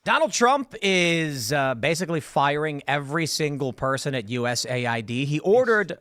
Donald Trump is basically firing every single person at USAID. He ordered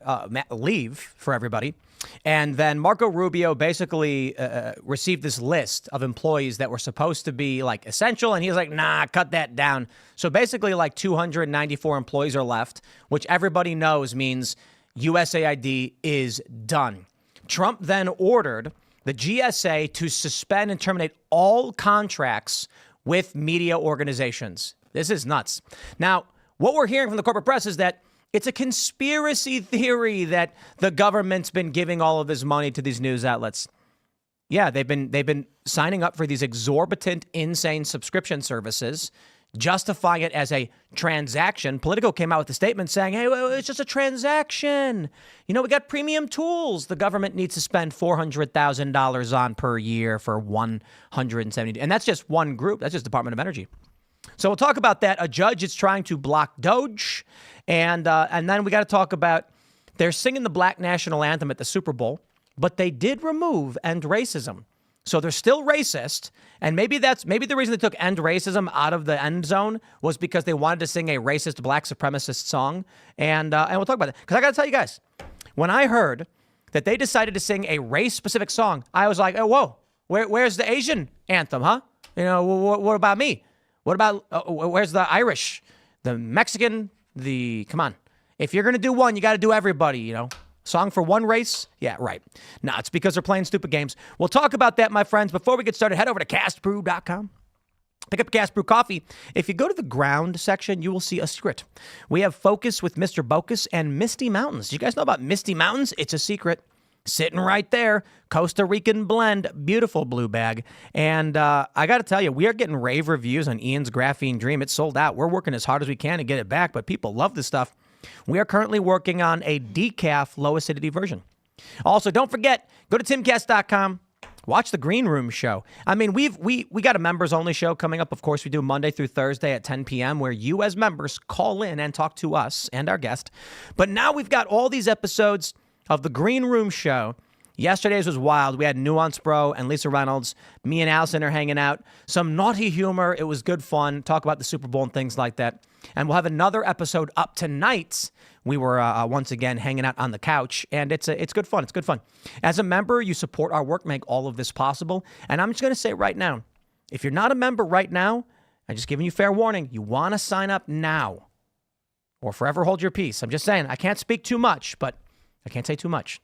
leave for everybody. And then Marco Rubio basically received this list of employees that were supposed to be like essential. And he was like, nah, cut that down. So basically like 294 employees are left, which everybody knows means USAID is done. Trump then ordered the GSA to suspend and terminate all contracts with media organizations. This is nuts. Now, what we're hearing from the corporate press is that it's a conspiracy theory that the government's been giving all of this money to these news outlets. Yeah, they've been signing up for these exorbitant, insane subscription services, justifying it as a transaction. Politico came out with a statement saying, hey, well, it's just a transaction. You know, we got premium tools the government needs to spend $400,000 on per year for 170. And that's just one group. That's just Department of Energy. So we'll talk about that. A judge is trying to block Doge. And then we got to talk about they're singing the Black National Anthem at the Super Bowl, but they did remove End Racism. So they're still racist. And maybe the reason they took End Racism out of the end zone was because they wanted to sing a racist black supremacist song. And we'll talk about that. Because I got to tell you guys, when I heard that they decided to sing a race-specific song, I was like, oh, whoa, where's the Asian anthem, huh? You know, what about me? What about, where's the Irish, the Mexican, come on. If you're going to do one, you got to do everybody, you know. Song for one race? Yeah, right. No, it's because they're playing stupid games. We'll talk about that, my friends. Before we get started, head over to castbrew.com. Pick up Cast Brew Coffee. If you go to the ground section, you will see a secret. We have Focus with Mr. Bocus and Misty Mountains. Do you guys know about Misty Mountains? It's a secret. Sitting right there. Costa Rican blend. Beautiful blue bag. And I got to tell you, we are getting rave reviews on Ian's Graphene Dream. It's sold out. We're working as hard as we can to get it back, but people love this stuff. We are currently working on a decaf low acidity version. Also, don't forget, go to timcast.com. Watch the Green Room show. I mean, we got a members only show coming up. Of course, we do Monday through Thursday at 10 p.m. where you as members call in and talk to us and our guest. But now we've got all these episodes of the Green Room show. Yesterday's was wild. We had Nuance Bro and Lisa Reynolds. Me and Allison are hanging out. Some naughty humor. It was good fun. Talk about the Super Bowl and things like that. And we'll have another episode up tonight. We were once again hanging out on the couch, and it's good fun. It's good fun. As a member, you support our work, make all of this possible. And I'm just going to say right now, if you're not a member right now, I'm just giving you fair warning. You want to sign up now or forever hold your peace. I'm just saying, I can't speak too much, but I can't say too much.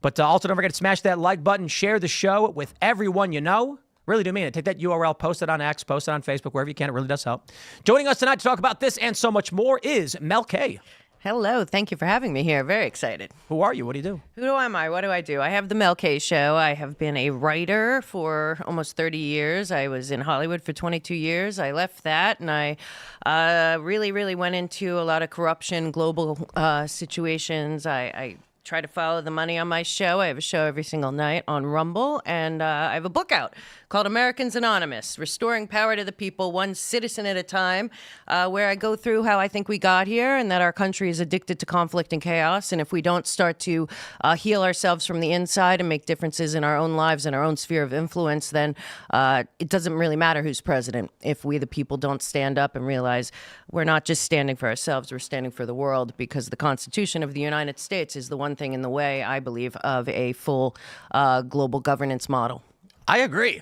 But also don't forget to smash that like button, share the show with everyone you know. Really do mean it. Take that URL, post it on X, post it on Facebook, wherever you can. It really does help. Joining us tonight to talk about this and so much more is Mel K. Hello. Thank you for having me here. Very excited. Who are you? What do you do? Who am I? What do I do? I have the Mel K Show. I have been a writer for almost 30 years. I was in Hollywood for 22 years. I left that, and I really went into a lot of corruption, global situations. I try to follow the money on my show. I have a show every single night on Rumble, and I have a book out called Americans Anonymous, Restoring Power to the People, One Citizen at a Time, where I go through how I think we got here and that our country is addicted to conflict and chaos. And if we don't start to heal ourselves from the inside and make differences in our own lives and our own sphere of influence, then it doesn't really matter who's president. If we, the people, don't stand up and realize we're not just standing for ourselves, we're standing for the world, because the Constitution of the United States is the one thing in the way, I believe, of a full global governance model. I agree.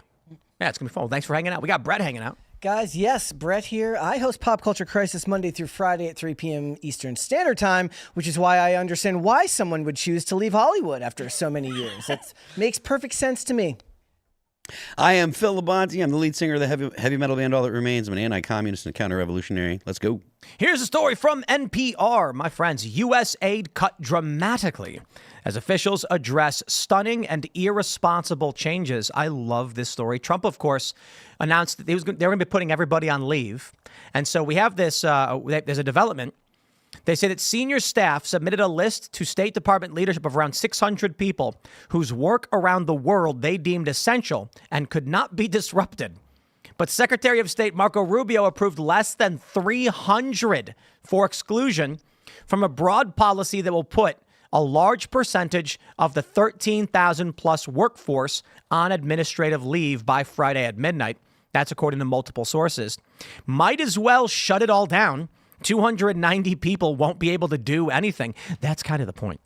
Yeah, it's going to be fun. Well, thanks for hanging out. We got Brett hanging out. Guys, yes, Brett here. I host Pop Culture Crisis Monday through Friday at 3 p.m. Eastern Standard Time, which is why I understand why someone would choose to leave Hollywood after so many years. That makes perfect sense to me. I am Phil Labonte. I'm the lead singer of the heavy metal band All That Remains. I'm an anti-communist and counter-revolutionary. Let's go. Here's a story from NPR. My friends, U.S. aid cut dramatically as officials address stunning and irresponsible changes. I love this story. Trump, of course, announced that they were going to be putting everybody on leave. And so we have this, there's a development. They say that senior staff submitted a list to State Department leadership of around 600 people whose work around the world they deemed essential and could not be disrupted. But Secretary of State Marco Rubio approved less than 300 for exclusion from a broad policy that will put a large percentage of the 13,000 plus workforce on administrative leave by Friday at midnight. That's according to multiple sources. Might as well shut it all down. 290 people won't be able to do anything. That's kind of the point.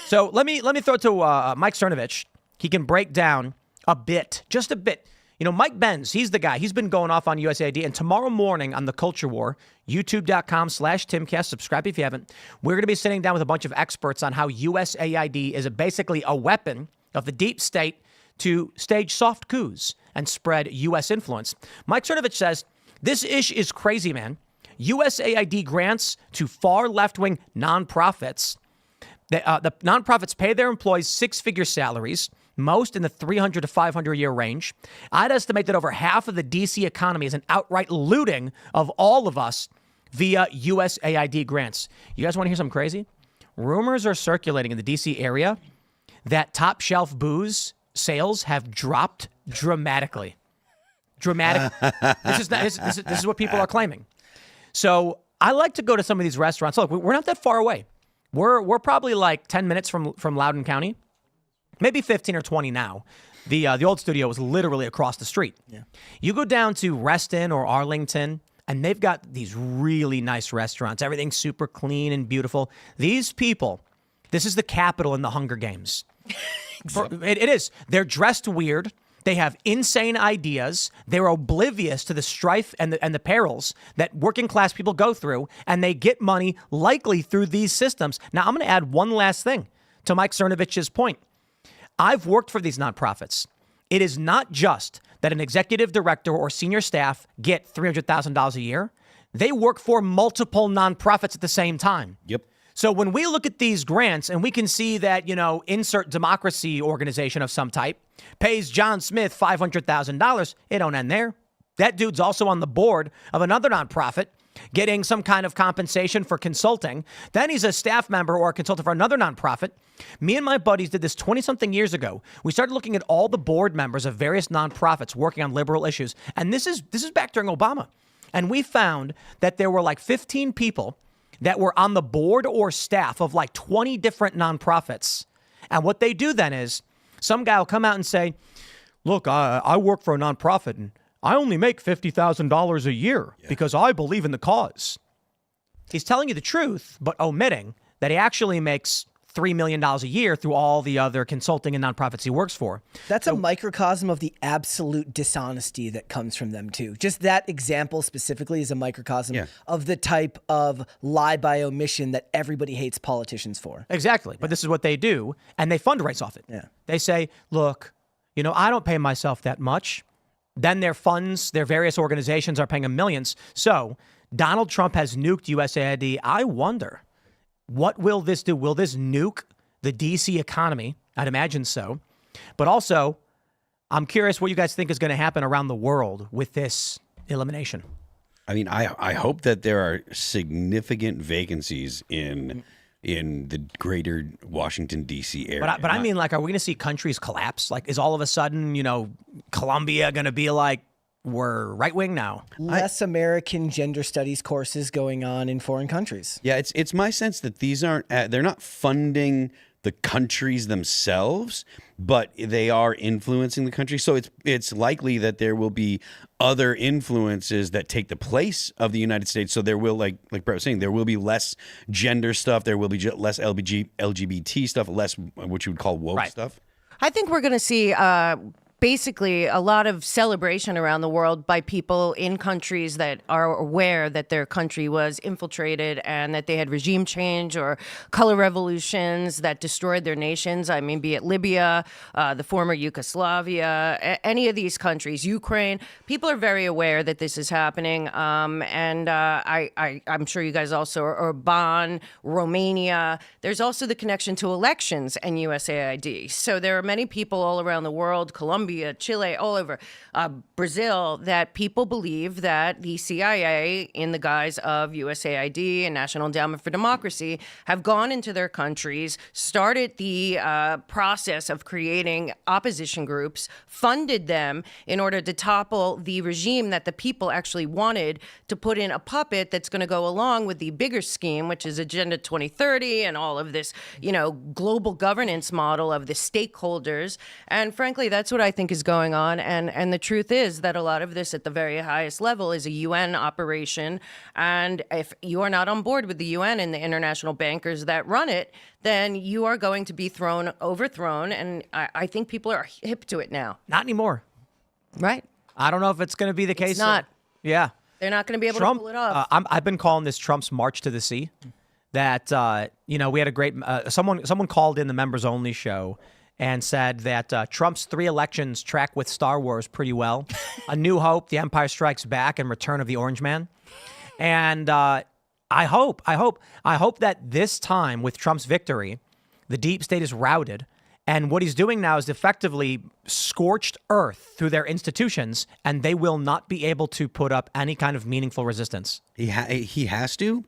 So let me throw it to Mike Cernovich. He can break down a bit, just a bit. You know, Mike Benz, he's the guy. He's been going off on USAID. And tomorrow morning on The Culture War, youtube.com/Timcast, subscribe if you haven't, we're going to be sitting down with a bunch of experts on how USAID is basically a weapon of the deep state to stage soft coups and spread U.S. influence. Mike Cernovich says, this ish is crazy, man. USAID grants to far left-wing nonprofits. The nonprofits pay their employees six-figure salaries, most in the 300 to 500 year range. I'd estimate that over half of the DC economy is an outright looting of all of us via USAID grants. You guys want to hear something crazy? Rumors are circulating in the DC area that top shelf booze sales have dropped dramatically. This is what people are claiming. So I like to go to some of these restaurants. Look, we're not that far away. We're probably like 10 minutes from Loudoun County, maybe 15 or 20 now. The old studio was literally across the street. Yeah. You go down to Reston or Arlington, and they've got these really nice restaurants. Everything's super clean and beautiful. These people, this is the capital in the Hunger Games. It is. They're dressed weird. They have insane ideas. They're oblivious to the strife and the perils that working class people go through, and they get money likely through these systems. Now, I'm going to add one last thing to Mike Cernovich's point. I've worked for these nonprofits. It is not just that an executive director or senior staff get $300,000 a year. They work for multiple nonprofits at the same time. Yep. So when we look at these grants and we can see that, you know, insert democracy organization of some type pays John Smith $500,000, it don't end there. That dude's also on the board of another nonprofit getting some kind of compensation for consulting. Then he's a staff member or a consultant for another nonprofit. Me and my buddies did this 20-something years ago. We started looking at all the board members of various nonprofits working on liberal issues. And this is back during Obama. And we found that there were like 15 people that were on the board or staff of like 20 different nonprofits. And what they do then is some guy will come out and say, look, I work for a nonprofit and I only make $50,000 a year because I believe in the cause. He's telling you the truth, but omitting that he actually makes $3 million a year through all the other consulting and nonprofits he works for. That's a microcosm of the absolute dishonesty that comes from them, too. Just that example specifically is a microcosm of the type of lie by omission that everybody hates politicians for. Exactly. But this is what they do, and they fundraise off it. Yeah. They say, look, you know, I don't pay myself that much. Then their funds, their various organizations are paying them millions. So Donald Trump has nuked USAID. I wonder, what will this do? Will this nuke the DC economy? I'd imagine so. But also, I'm curious what you guys think is going to happen around the world with this elimination. I mean, I hope that there are significant vacancies in the greater Washington, D.C. area. But I mean, like, are we going to see countries collapse? Like, is all of a sudden, you know, Colombia going to be like, we're right-wing now? Less American gender studies courses going on in foreign countries. Yeah, it's my sense that these aren't, they're not funding the countries themselves, but they are influencing the country. So it's likely that there will be other influences that take the place of the United States. So there will, like Brett was saying, there will be less gender stuff. There will be less LGBT stuff, less what you would call woke stuff. I think we're going to see basically a lot of celebration around the world by people in countries that are aware that their country was infiltrated and that they had regime change or color revolutions that destroyed their nations. I mean, be it Libya, the former Yugoslavia, any of these countries, Ukraine. People are very aware that this is happening. And I'm sure you guys also are Bonn, Romania. There's also the connection to elections and USAID. So there are many people all around the world, Colombia, Chile, all over, Brazil, that people believe that the CIA, in the guise of USAID and National Endowment for Democracy, have gone into their countries, started the process of creating opposition groups, funded them in order to topple the regime that the people actually wanted to put in a puppet that's going to go along with the bigger scheme, which is Agenda 2030 and all of this, you know, global governance model of the stakeholders. And frankly, that's what I think think is going on. And the truth is that a lot of this at the very highest level is a UN operation. And if you are not on board with the UN and the international bankers that run it, then you are going to be overthrown. And I think people are hip to it now. Not anymore. Right. I don't know if it's going to be the case. It's not. Yeah. They're not going to be able Trump, to pull it off. I've been calling this Trump's March to the Sea. That, we had a great, someone called in the members only show and said that Trump's 3 elections track with Star Wars pretty well. A New Hope, The Empire Strikes Back, and Return of the Orange Man. And I hope that this time with Trump's victory, the deep state is routed. And what he's doing now is effectively scorched earth through their institutions, and they will not be able to put up any kind of meaningful resistance. He has to.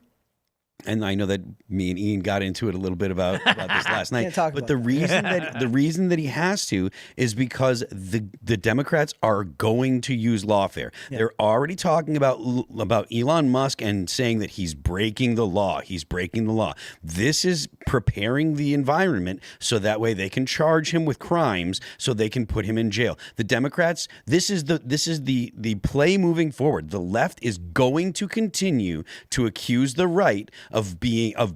And I know that me and Ian got into it a little bit about this last night. But the reason that he has to is because the Democrats are going to use lawfare. Yeah. They're already talking about Elon Musk and saying that he's breaking the law. He's breaking the law. This is preparing the environment so that way they can charge him with crimes so they can put him in jail. The Democrats, this is the play moving forward. The left is going to continue to accuse the right of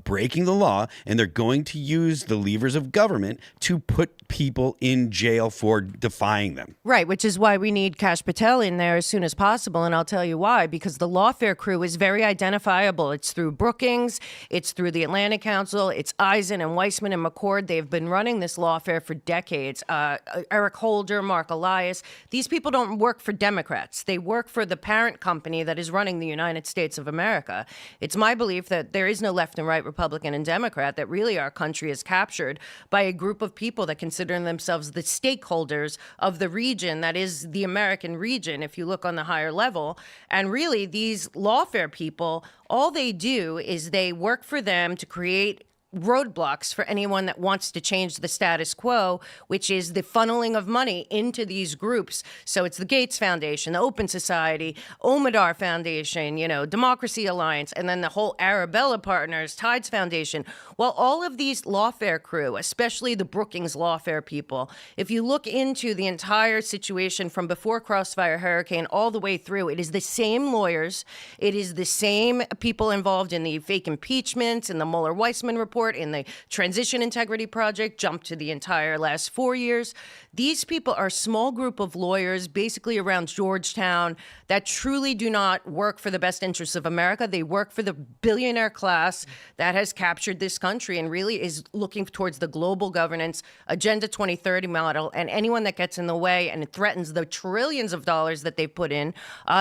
breaking the law, and they're going to use the levers of government to put people in jail for defying them. Right, which is why we need Kash Patel in there as soon as possible, and I'll tell you why. Because the Lawfare crew is very identifiable. It's through Brookings, it's through the Atlantic Council, it's Eisen and Weissman and McCord. They've been running this Lawfare for decades. Eric Holder, Mark Elias. These people don't work for Democrats. They work for the parent company that is running the United States of America. It's my belief that there is no left and right, Republican and Democrat, that really our country is captured by a group of people that consider themselves the stakeholders of the region that is the American region, if you look on the higher level. And really, these lawfare people, all they do is they work for them to create roadblocks for anyone that wants to change the status quo, which is the funneling of money into these groups. So it's the Gates Foundation, the Open Society, Omidyar Foundation, Democracy Alliance, and then the whole Arabella Partners, Tides Foundation. Well, all of these lawfare crew, especially the Brookings lawfare people, if you look into the entire situation from before Crossfire Hurricane all the way through, it is the same lawyers, it is the same people involved in the fake impeachments, in the Mueller-Weissman report, in the Transition Integrity Project, jump to the entire last 4 years. These people are a small group of lawyers basically around Georgetown that truly do not work for the best interests of America. They work for the billionaire class that has captured this country and really is looking towards the global governance Agenda 2030 model. And anyone that gets in the way and threatens the trillions of dollars that they put in,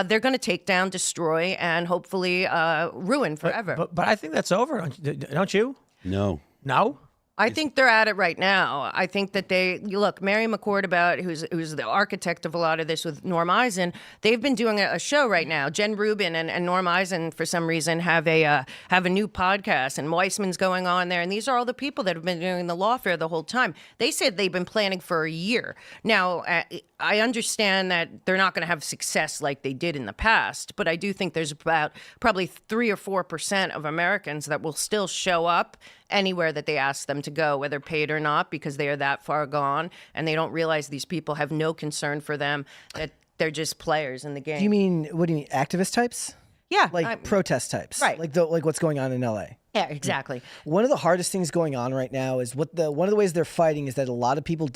they're going to take down, destroy, and hopefully ruin forever. But I think that's over, don't you? No. No? I think they're at it right now. I think that look, Mary McCord, who's the architect of a lot of this with Norm Eisen, they've been doing a show right now. Jen Rubin and Norm Eisen, for some reason, have a new podcast, and Weissman's going on there. And these are all the people that have been doing the lawfare the whole time. They said they've been planning for a year. Now, I understand that they're not going to have success like they did in the past, but I do think there's about probably 3 or 4% of Americans that will still show up anywhere that they ask them to go, whether paid or not, because they are that far gone, and they don't realize these people have no concern for them, that they're just players in the game. What do you mean, activist types? Yeah. Like protest types? Right. Like what's going on in LA? Yeah, exactly. One of the hardest things going on right now is one of the ways they're fighting is that a lot of people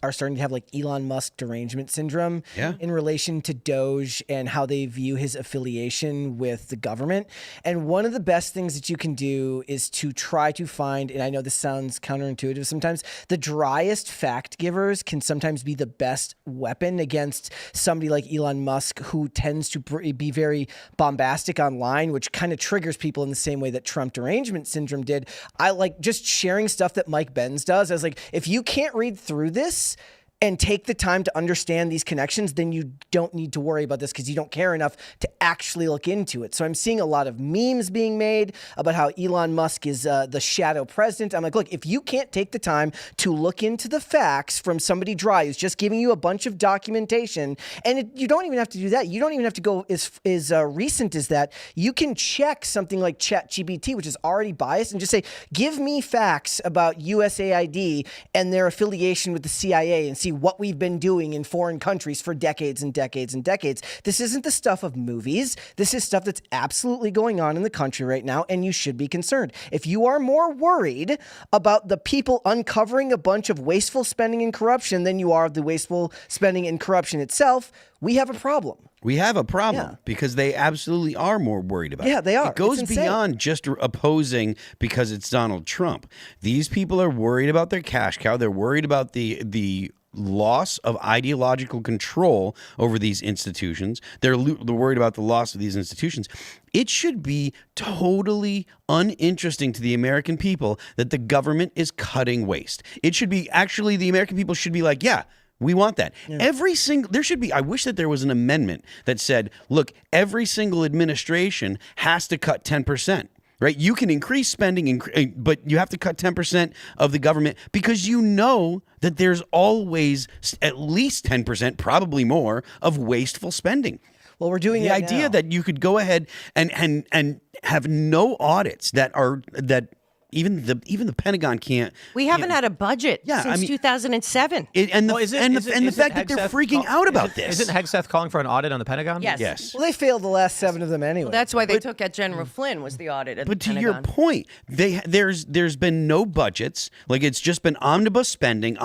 are starting to have like Elon Musk derangement syndrome in relation to Doge and how they view his affiliation with the government. And one of the best things that you can do is to try to find, and I know this sounds counterintuitive sometimes, the driest fact givers can sometimes be the best weapon against somebody like Elon Musk, who tends to be very bombastic online, which kind of triggers people in the same way that Trump derangement syndrome did. I like just sharing stuff that Mike Benz does. I was like, if you can't read through this and take the time to understand these connections, then you don't need to worry about this because you don't care enough to actually look into it. So I'm seeing a lot of memes being made about how Elon Musk is the shadow president. I'm like, look, if you can't take the time to look into the facts from somebody dry who's just giving you a bunch of documentation, and you don't even have to do that. You don't even have to go as recent as that. You can check something like ChatGPT, which is already biased, and just say, give me facts about USAID and their affiliation with the CIA and see what we've been doing in foreign countries for decades and decades and decades. This isn't the stuff of movies. This is stuff that's absolutely going on in the country right now, and you should be concerned. If you are more worried about the people uncovering a bunch of wasteful spending and corruption than you are of the wasteful spending and corruption itself, we have a problem. We have a problem because they absolutely are more worried about it. Yeah, they are. It goes It's insane. beyond just opposing because it's Donald Trump. These people are worried about their cash cow. They're worried about the loss of ideological control over these institutions. They're worried about the loss of these institutions. It should be totally uninteresting to the American people that the government is cutting waste. It should be actually the American people should be like, yeah, we want that. There should be, I wish that there was an amendment that said, look, every single administration has to cut 10%. Right? You can increase spending, but you have to cut 10% of the government because you know that there's always at least 10%, probably more, of wasteful spending. Well, we're doing the that idea now. that you could go ahead and have no audits that even the Pentagon can't. We haven't had a budget since 2007. And the fact that they're freaking out about this. Isn't Hegseth calling for an audit on the Pentagon? Yes. Well, they failed the last 7 of them anyway. Well, that's why they took out General Flynn was the audit at But the to Pentagon. your point, there's been no budgets. Like it's just been omnibus spending.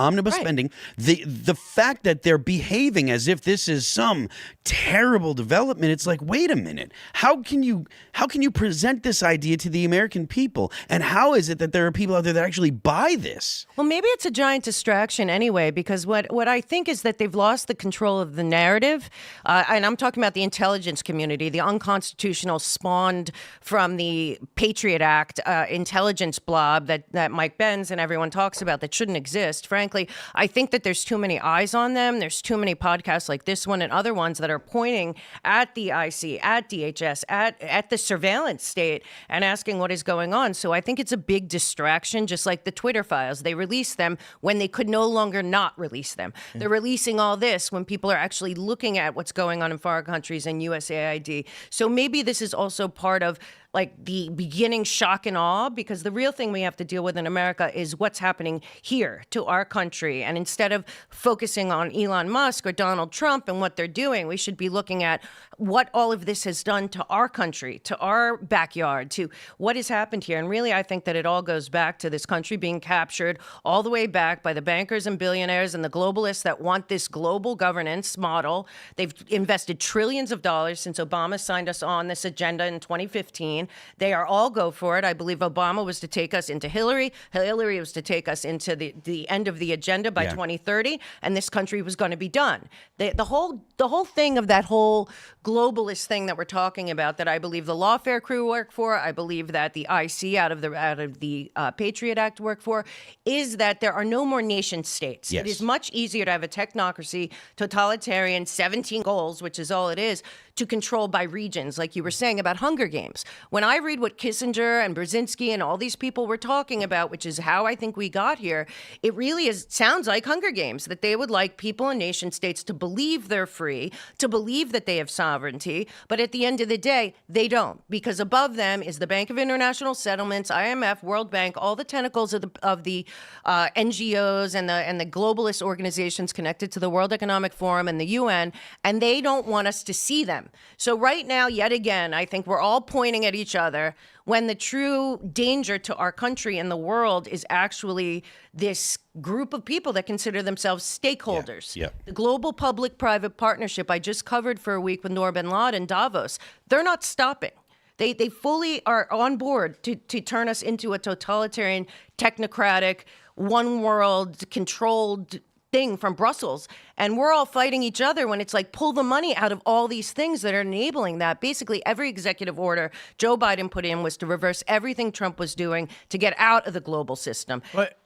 The fact that they're behaving as if this is some terrible development, it's like, wait a minute. How can you present this idea to the American people? And how is it that there are people out there that actually buy this? Well, maybe it's a giant distraction anyway, because what I think is that they've lost the control of the narrative. And I'm talking about the intelligence community, the unconstitutional spawned from the Patriot Act intelligence blob that Mike Benz and everyone talks about that shouldn't exist. Frankly, I think that there's too many eyes on them. There's too many podcasts like this one and other ones that are pointing at the IC, at DHS, at the surveillance state and asking what is going on. So I think it's a big distraction, just like the Twitter files. They release them when they could no longer not release them. They're releasing all this when people are actually looking at what's going on in foreign countries and USAID. So maybe this is also part of like the beginning shock and awe, because the real thing we have to deal with in America is what's happening here to our country. And instead of focusing on Elon Musk or Donald Trump and what they're doing, we should be looking at what all of this has done to our country, to our backyard, to what has happened here. And really, I think that it all goes back to this country being captured all the way back by the bankers and billionaires and the globalists that want this global governance model. They've invested trillions of dollars since Obama signed us on this agenda in 2015. They are all go for it. I believe Obama was to take us into Hillary. Hillary was to take us into the end of the agenda by 2030, and this country was going to be done. The whole thing of that whole globalist thing that we're talking about, that I believe the Lawfare crew work for, I believe that the IC out of the Patriot Act work for, is that there are no more nation states. Yes. It is much easier to have a technocracy, totalitarian, 17 goals, which is all it is, to control by regions, like you were saying about Hunger Games. When I read what Kissinger and Brzezinski and all these people were talking about, which is how I think we got here, it really sounds like Hunger Games, that they would like people and nation states to believe they're free, to believe that they have sovereignty, but at the end of the day, they don't, because above them is the Bank of International Settlements, IMF, World Bank, all the tentacles of the NGOs and the globalist organizations connected to the World Economic Forum and the UN, and they don't want us to see them. So right now, yet again, I think we're all pointing at each other when the true danger to our country and the world is actually this group of people that consider themselves stakeholders. Yeah. The global public-private partnership I just covered for a week with Noor bin Laden in Davos, they're not stopping. They fully are on board to turn us into a totalitarian, technocratic, one-world controlled thing from Brussels. And we're all fighting each other when it's like, pull the money out of all these things that are enabling that. Basically, every executive order Joe Biden put in was to reverse everything Trump was doing to get out of the global system. But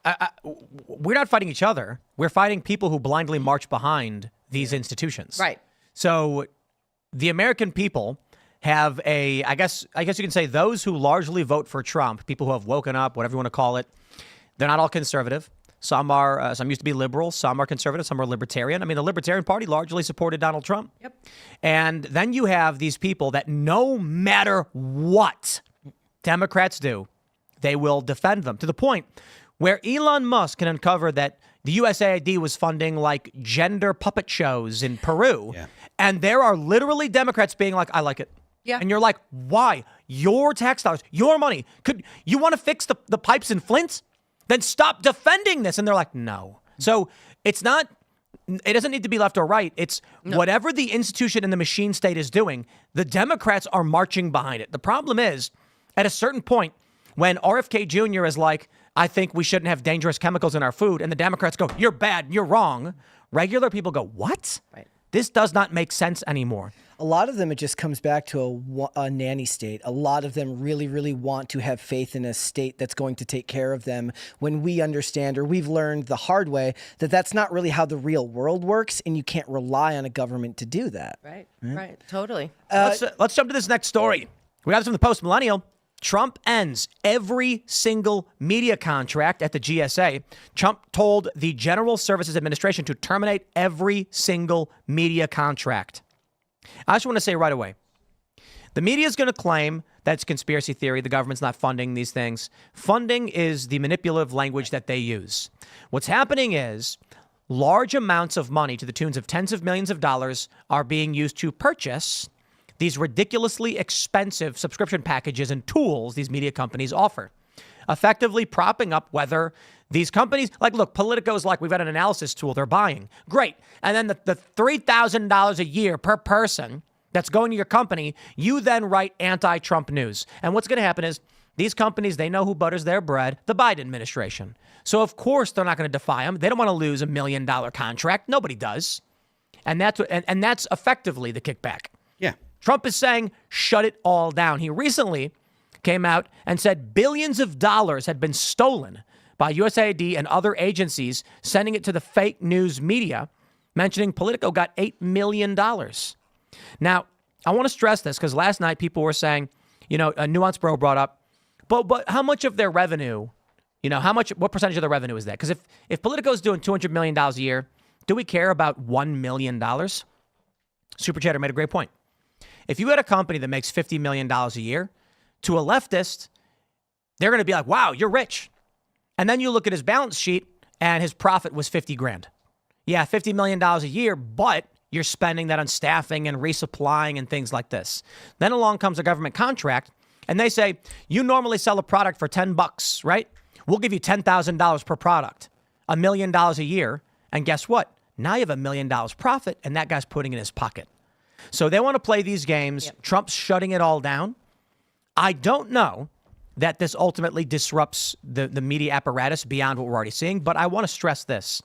we're not fighting each other. We're fighting people who blindly march behind these institutions. Right. So the American people have I guess you can say those who largely vote for Trump, people who have woken up, whatever you want to call it, they're not all conservative. Some used to be liberal, some are conservative, some are libertarian. I mean, the Libertarian Party largely supported Donald Trump. Yep. And then you have these people that no matter what Democrats do, they will defend them to the point where Elon Musk can uncover that the USAID was funding like gender puppet shows in Peru. Yeah. And there are literally Democrats being like, I like it. Yeah. And you're like, why? Your tax dollars, your money. Could you want to fix the pipes in Flint? Then stop defending this. And they're like, no. So it doesn't need to be left or right. It's whatever the institution in the machine state is doing, the Democrats are marching behind it. The problem is, at a certain point, when RFK Jr. is like, I think we shouldn't have dangerous chemicals in our food, and the Democrats go, you're bad, you're wrong. Regular people go, what? Right. This does not make sense anymore. A lot of them, it just comes back to a nanny state. A lot of them really, really want to have faith in a state that's going to take care of them, when we understand, or we've learned the hard way, that that's not really how the real world works, and you can't rely on a government to do that. Right. Totally. Let's jump to this next story. We got this from the Post-Millennial. Trump ends every single media contract at the GSA. Trump told the General Services Administration to terminate every single media contract. I just want to say right away, the media is going to claim that's conspiracy theory. The government's not funding these things. Funding is the manipulative language that they use. What's happening is large amounts of money to the tunes of tens of millions of dollars are being used to purchase these ridiculously expensive subscription packages and tools these media companies offer, effectively propping up whether these companies, like, look, Politico's like, we've got an analysis tool they're buying. Great. And then the $3,000 a year per person that's going to your company, you then write anti-Trump news. And what's going to happen is these companies, they know who butters their bread, the Biden administration. So, of course, they're not going to defy them. They don't want to lose $1 million contract. Nobody does. And that's effectively the kickback. Yeah. Trump is saying, shut it all down. He recently came out and said billions of dollars had been stolen by USAID and other agencies, sending it to the fake news media, mentioning Politico got $8 million. Now, I want to stress this because last night people were saying, a Nuance Bro brought up, but how much of their revenue, what percentage of their revenue is that? Because if Politico is doing $200 million a year, do we care about $1 million? Super Chatter made a great point. If you had a company that makes $50 million a year, to a leftist, they're going to be like, wow, you're rich. And then you look at his balance sheet and his profit was 50 grand. Yeah, $50 million a year, but you're spending that on staffing and resupplying and things like this. Then along comes a government contract and they say, you normally sell a product for $10, right? We'll give you $10,000 per product, $1 million a year. And guess what? Now you have $1 million profit and that guy's putting it in his pocket. So they want to play these games. Yep. Trump's shutting it all down. I don't know that this ultimately disrupts the media apparatus beyond what we're already seeing, but I want to stress this.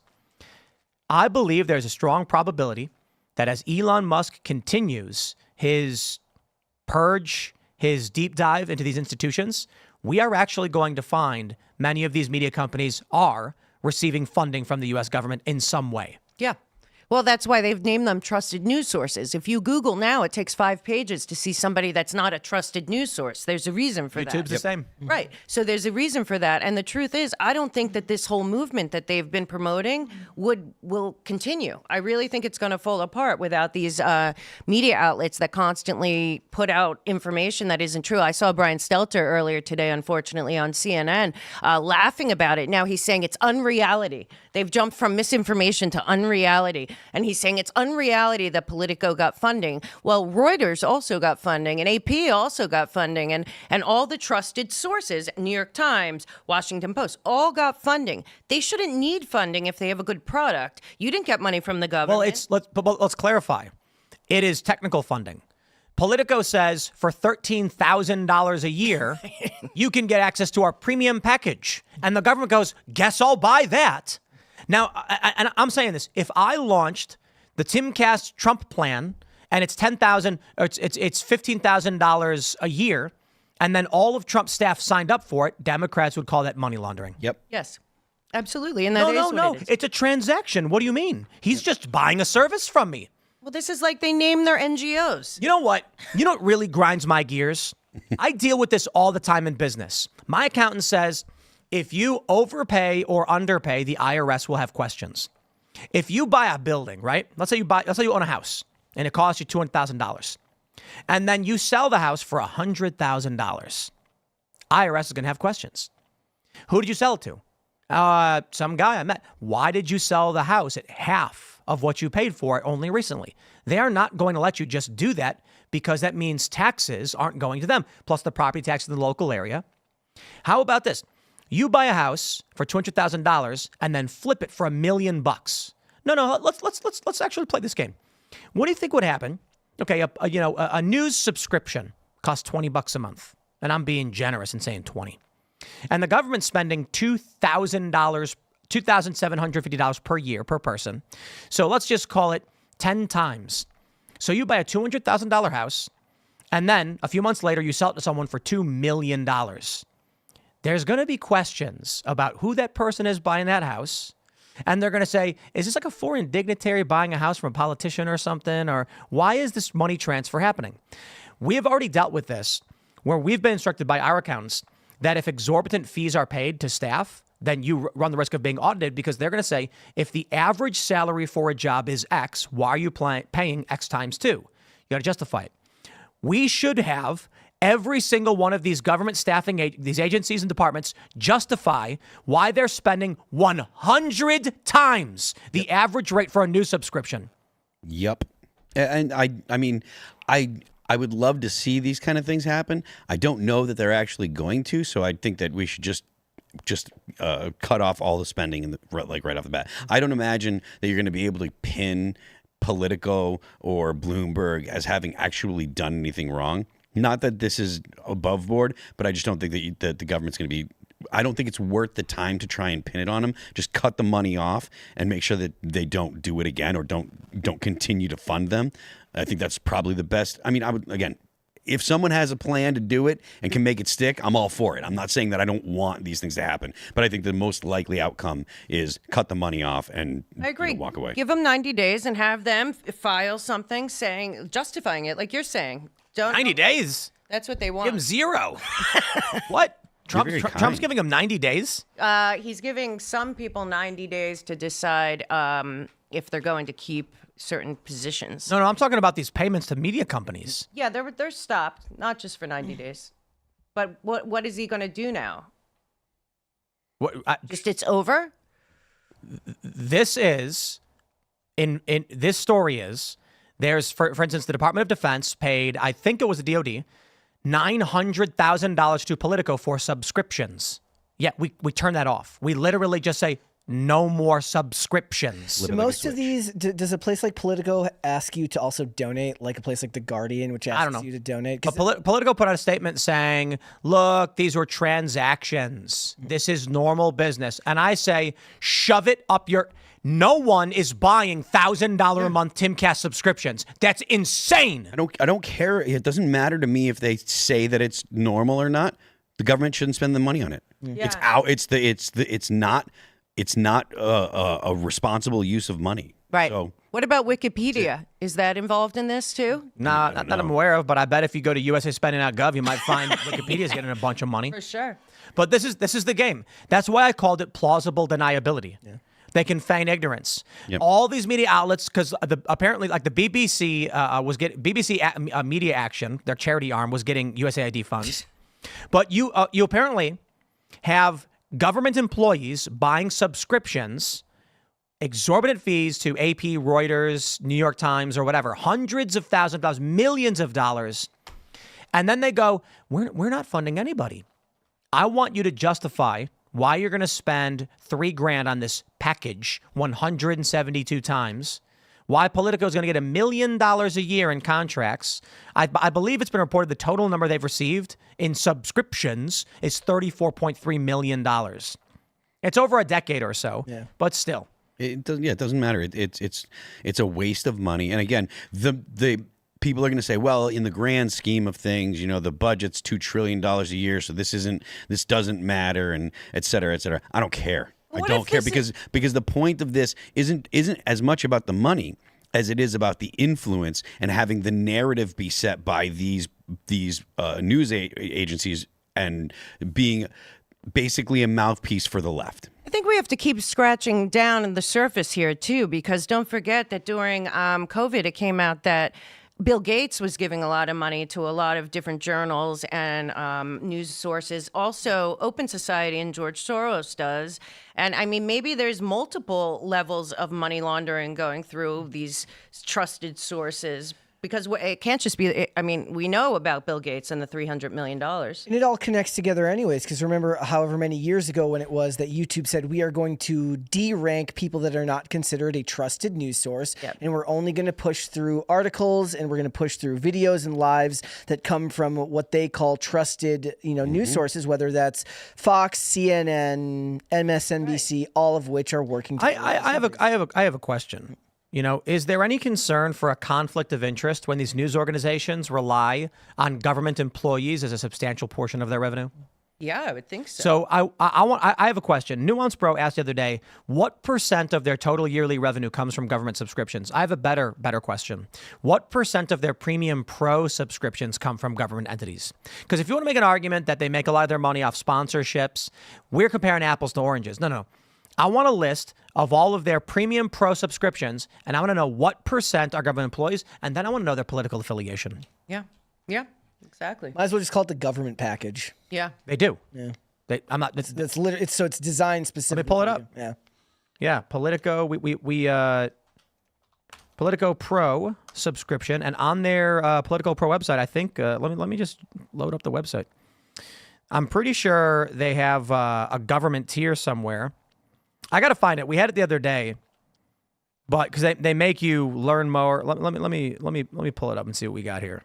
I believe there's a strong probability that as Elon Musk continues his purge, his deep dive into these institutions, we are actually going to find many of these media companies are receiving funding from the U.S. government in some way. Yeah. Well, that's why they've named them trusted news sources. If you Google now, it takes 5 pages to see somebody that's not a trusted news source. There's a reason for that. YouTube's the same. Right. So there's a reason for that. And the truth is, I don't think that this whole movement that they've been promoting will continue. I really think it's going to fall apart without these media outlets that constantly put out information that isn't true. I saw Brian Stelter earlier today, unfortunately, on CNN, laughing about it. Now he's saying it's unreality. They've jumped from misinformation to unreality. And he's saying it's unreality that Politico got funding. Well, Reuters also got funding, and AP also got funding, and all the trusted sources, New York Times, Washington Post, all got funding. They shouldn't need funding if they have a good product. You didn't get money from the government. Well, let's clarify. It is technical funding. Politico says for $13,000 a year, you can get access to our premium package. And the government goes, guess I'll buy that. Now, and I'm saying this, if I launched the Timcast Trump plan and it's $10,000 or it's $15,000 a year, and then all of Trump's staff signed up for it, Democrats would call that money laundering. Yep. Yes, absolutely. And that is what it is. It's a transaction. What do you mean? He's just buying a service from me. Well, this is like they name their NGOs. You know what? You know what really grinds my gears? I deal with this all the time in business. My accountant says, if you overpay or underpay, the IRS will have questions. If you buy a building, right? Let's say you own a house and it costs you $200,000. And then you sell the house for $100,000. IRS is going to have questions. Who did you sell it to? Some guy I met. Why did you sell the house at half of what you paid for it only recently? They are not going to let you just do that because that means taxes aren't going to them, plus the property tax in the local area. How about this? You buy a house for $200,000 and then flip it for $1 million. No, let's actually play this game. What do you think would happen? Okay, a news subscription costs $20 a month, and I'm being generous and saying 20. And the government's spending $2,750 per year per person. So let's just call it 10 times. So you buy a $200,000 house, and then a few months later, you sell it to someone for $2 million. There's going to be questions about who that person is buying that house. And they're going to say, is this like a foreign dignitary buying a house from a politician or something? Or why is this money transfer happening? We have already dealt with this, where we've been instructed by our accountants that if exorbitant fees are paid to staff, then you run the risk of being audited, because they're going to say, if the average salary for a job is X, why are you paying X times 2? You got to justify it. We should have every single one of these government staffing, these agencies and departments, justify why they're spending 100 times the average rate for a news subscription. Yep. And I mean, I would love to see these kind of things happen. I don't know that they're actually going to, so I think that we should just cut off all the spending right off the bat. I don't imagine that you're going to be able to pin Politico or Bloomberg as having actually done anything wrong. Not that this is above board, but I just don't think that the government's going to be. I don't think it's worth the time to try and pin it on them. Just cut the money off and make sure that they don't do it again or don't continue to fund them. I think that's probably the best. I mean, I would, again, if someone has a plan to do it and can make it stick, I'm all for it. I'm not saying that I don't want these things to happen, but I think the most likely outcome is cut the money off and I agree. Walk away. Give them 90 days and have them file something justifying it, like you're saying. 90 days? That's what they want. Give them 0. What? Trump's giving them 90 days? He's giving some people 90 days to decide if they're going to keep certain positions. No, I'm talking about these payments to media companies. Yeah, they're stopped, not just for 90 days. But what is he going to do now? It's over? This is, this story is, there's, for instance, the Department of Defense paid, I think it was the DOD, $900,000 to Politico for subscriptions. Yeah, we turn that off. We literally just say, no more subscriptions. Do most of these, does a place like Politico ask you to also donate, like a place like The Guardian, which asks you to donate? But Politico put out a statement saying, look, these were transactions. This is normal business. And I say, shove it up your... No one is buying $1,000 a month Timcast subscriptions. That's insane. I don't care. It doesn't matter to me if they say that it's normal or not. The government shouldn't spend the money on it. Yeah. It's out. It's not a responsible use of money. Right. So, what about Wikipedia? Is that involved in this too? Not that I'm aware of, but I bet if you go to usaspending.gov, you might find Wikipedia's getting a bunch of money. For sure. But this is the game. That's why I called it plausible deniability. Yeah. They can feign ignorance. Yep. All these media outlets, because apparently, like the BBC Media Action, their charity arm, was getting USAID funds. But you apparently have government employees buying subscriptions, exorbitant fees to AP, Reuters, New York Times, or whatever, hundreds of thousands of dollars, millions of dollars, and then they go, "We're not funding anybody. I want you to justify why you're going to spend $3,000 on this package 172 times, why Politico is going to get $1 million a year in contracts. I believe it's been reported the total number they've received in subscriptions is $34.3 million. It's over a decade or so, but still. It doesn't matter. It's a waste of money. And again, the people are going to say, well, in the grand scheme of things, the budget's $2 trillion a year, so this doesn't matter, and et cetera, et cetera. I don't care. I don't care because the point of this isn't as much about the money as it is about the influence and having the narrative be set by these news agencies and being basically a mouthpiece for the left. I think we have to keep scratching down on the surface here too, because don't forget that during COVID, it came out that Bill Gates was giving a lot of money to a lot of different journals and news sources. Also, Open Society and George Soros does. And I mean, maybe there's multiple levels of money laundering going through these trusted sources. Because it can't just be, I mean, we know about Bill Gates and the $300 million. And it all connects together anyways, because remember however many years ago when it was that YouTube said we are going to de-rank people that are not considered a trusted news source, and we're only going to push through articles and we're going to push through videos and lives that come from what they call trusted, news sources, whether that's Fox, CNN, MSNBC, all of which are working together. I have a question. Is there any concern for a conflict of interest when these news organizations rely on government employees as a substantial portion of their revenue? Yeah, I would think so. So I have a question. Nuance Bro asked the other day, what % of their total yearly revenue comes from government subscriptions? I have a better question. What % of their Premium Pro subscriptions come from government entities? Because if you want to make an argument that they make a lot of their money off sponsorships, we're comparing apples to oranges. No. I want a list of all of their Premium Pro subscriptions, and I want to know what % are government employees, and then I want to know their political affiliation. Yeah, exactly. Might as well just call it the government package. Yeah. They do. Yeah. I'm not. That's literally, it's designed specifically. Let me pull it up. Yeah. Yeah, Politico. We Politico Pro subscription, and on their Politico Pro website, I think. Let me just load up the website. I'm pretty sure they have a government tier somewhere. I got to find it. We had it the other day, but because they make you learn more. Let me pull it up and see what we got here,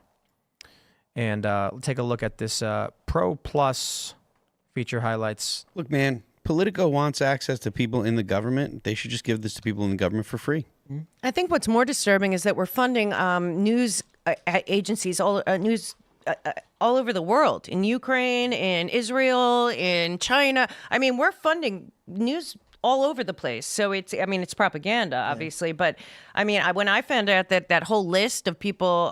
and take a look at this Pro Plus feature highlights. Look, man, Politico wants access to people in the government. They should just give this to people in the government for free. I think what's more disturbing is that we're funding news agencies, news all over the world, in Ukraine, in Israel, in China. I mean, we're funding news all over the place. So it's propaganda, obviously. Yeah. But I mean, when I found out that whole list of people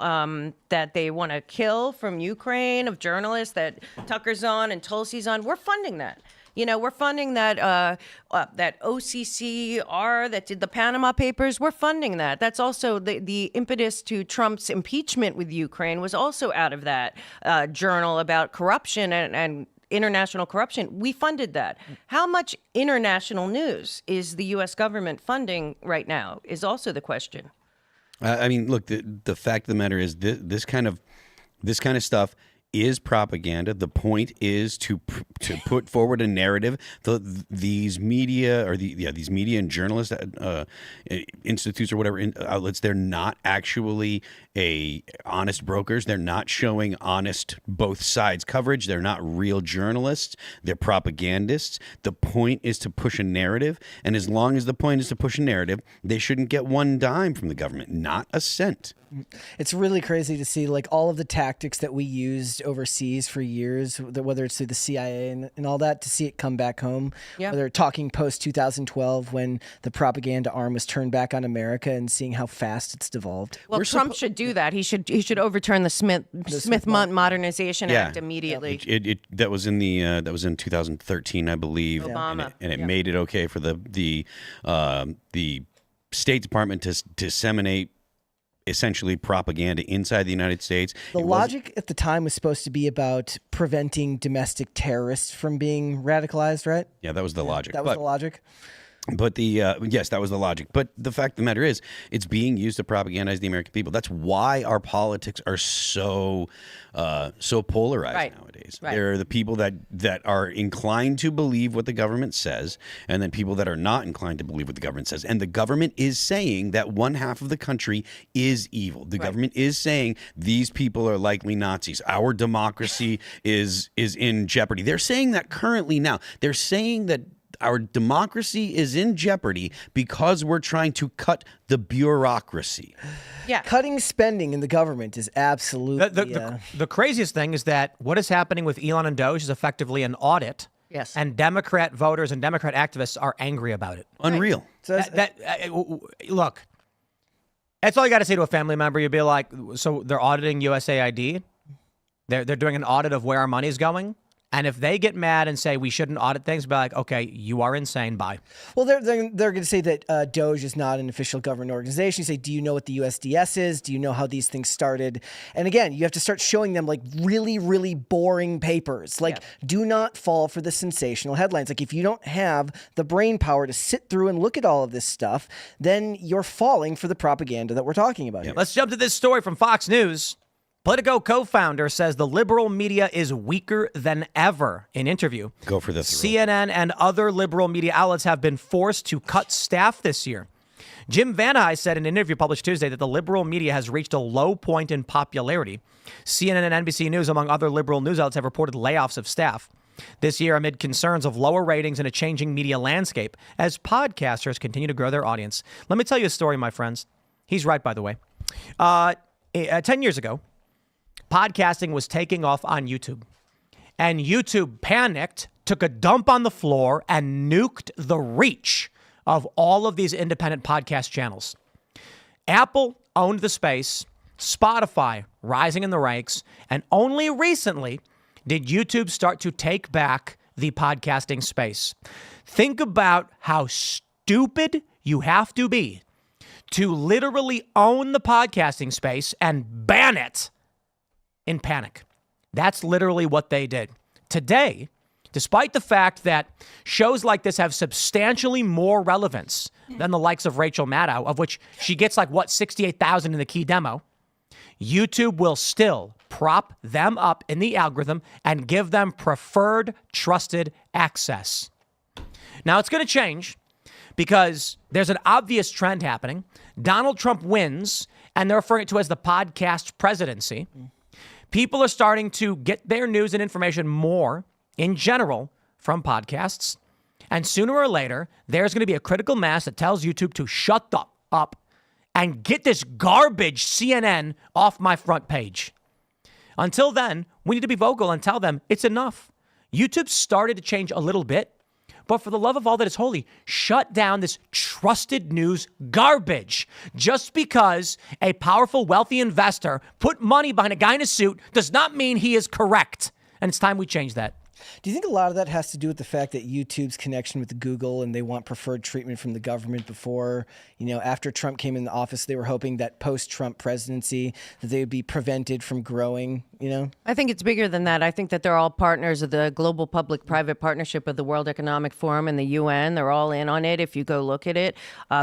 that they want to kill from Ukraine, of journalists that Tucker's on and Tulsi's on, we're funding that. We're funding that OCCR that did the Panama Papers. We're funding that. That's also the impetus to Trump's impeachment with Ukraine was also out of that journal about corruption and international corruption. We funded that. How much international news is the U.S. government funding right now is also the question. I mean, look, the fact of the matter is this kind of stuff is propaganda. The point is to put forward a narrative. These media and journalist institutes or whatever outlets, they're not actually honest brokers. They're not showing honest both sides coverage. They're not real journalists. They're propagandists. The point is to push a narrative, and as long as the point is to push a narrative, they shouldn't get one dime from the government, not a cent. It's really crazy to see like all of the tactics that we used overseas for years, whether it's through the CIA and all that, to see it come back home. Yeah. Whether talking post 2012 when the propaganda arm was turned back on America and seeing how fast it's devolved. Well, Trump should do that. He should overturn the Smith Modernization Act immediately. Yeah. That was in 2013, I believe. Obama. And it made it okay for the State Department to disseminate essentially propaganda inside the United States. The logic at the time was supposed to be about preventing domestic terrorists from being radicalized, right? Yeah, that was the logic. That was the logic. But yes, that was the logic. But the fact of the matter is, it's being used to propagandize the American people. That's why our politics are so polarized nowadays. Right. There are the people that are inclined to believe what the government says, and then people that are not inclined to believe what the government says. And the government is saying that one half of the country is evil. The government is saying these people are likely Nazis. Our democracy is in jeopardy. They're saying that currently now. They're saying that our democracy is in jeopardy because we're trying to cut the bureaucracy. Yeah. Cutting spending in the government is absolutely... The craziest thing is that what is happening with Elon and Doge is effectively an audit. Yes. And Democrat voters and Democrat activists are angry about it. Unreal. Right. Look, that's all you got to say to a family member. You'd be like, so they're auditing USAID? They're doing an audit of where our money's going? And if they get mad and say we shouldn't audit things, be like, okay, you are insane. Bye. Well, they're going to say that Doge is not an official government organization. You say, do you know what the USDS is? Do you know how these things started? And again, you have to start showing them like really, really boring papers. Like, do not fall for the sensational headlines. Like, if you don't have the brain power to sit through and look at all of this stuff, then you're falling for the propaganda that we're talking about here. Let's jump to this story from Fox News. Politico co-founder says the liberal media is weaker than ever. In interview, Go for the throat. CNN and other liberal media outlets have been forced to cut staff this year. Jim Van Hise said in an interview published Tuesday that the liberal media has reached a low point in popularity. CNN and NBC News, among other liberal news outlets, have reported layoffs of staff this year amid concerns of lower ratings and a changing media landscape as podcasters continue to grow their audience. Let me tell you a story, my friends. He's right, by the way. 10 years ago, podcasting was taking off on YouTube, and YouTube panicked, took a dump on the floor, and nuked the reach of all of these independent podcast channels. Apple owned the space, Spotify rising in the ranks, and only recently did YouTube start to take back the podcasting space. Think about how stupid you have to be to literally own the podcasting space and ban it in panic. That's literally what they did. Today, despite the fact that shows like this have substantially more relevance than the likes of Rachel Maddow, of which she gets 68,000 in the key demo, YouTube will still prop them up in the algorithm and give them preferred, trusted access. Now, it's going to change because there's an obvious trend happening. Donald Trump wins, and they're referring to it as the podcast presidency. People are starting to get their news and information more, in general, from podcasts. And sooner or later, there's going to be a critical mass that tells YouTube to shut up and get this garbage CNN off my front page. Until then, we need to be vocal and tell them it's enough. YouTube started to change a little bit, but for the love of all that is holy, shut down this trusted news garbage. Just because a powerful, wealthy investor put money behind a guy in a suit does not mean he is correct. And it's time we change that. Do you think a lot of that has to do with the fact that YouTube's connection with Google and they want preferred treatment from the government before, after Trump came in the office, they were hoping that post-Trump presidency that they would be prevented from growing, I think it's bigger than that. I think that they're all partners of the global public-private partnership of the World Economic Forum and the UN. They're all in on it. If you go look at it,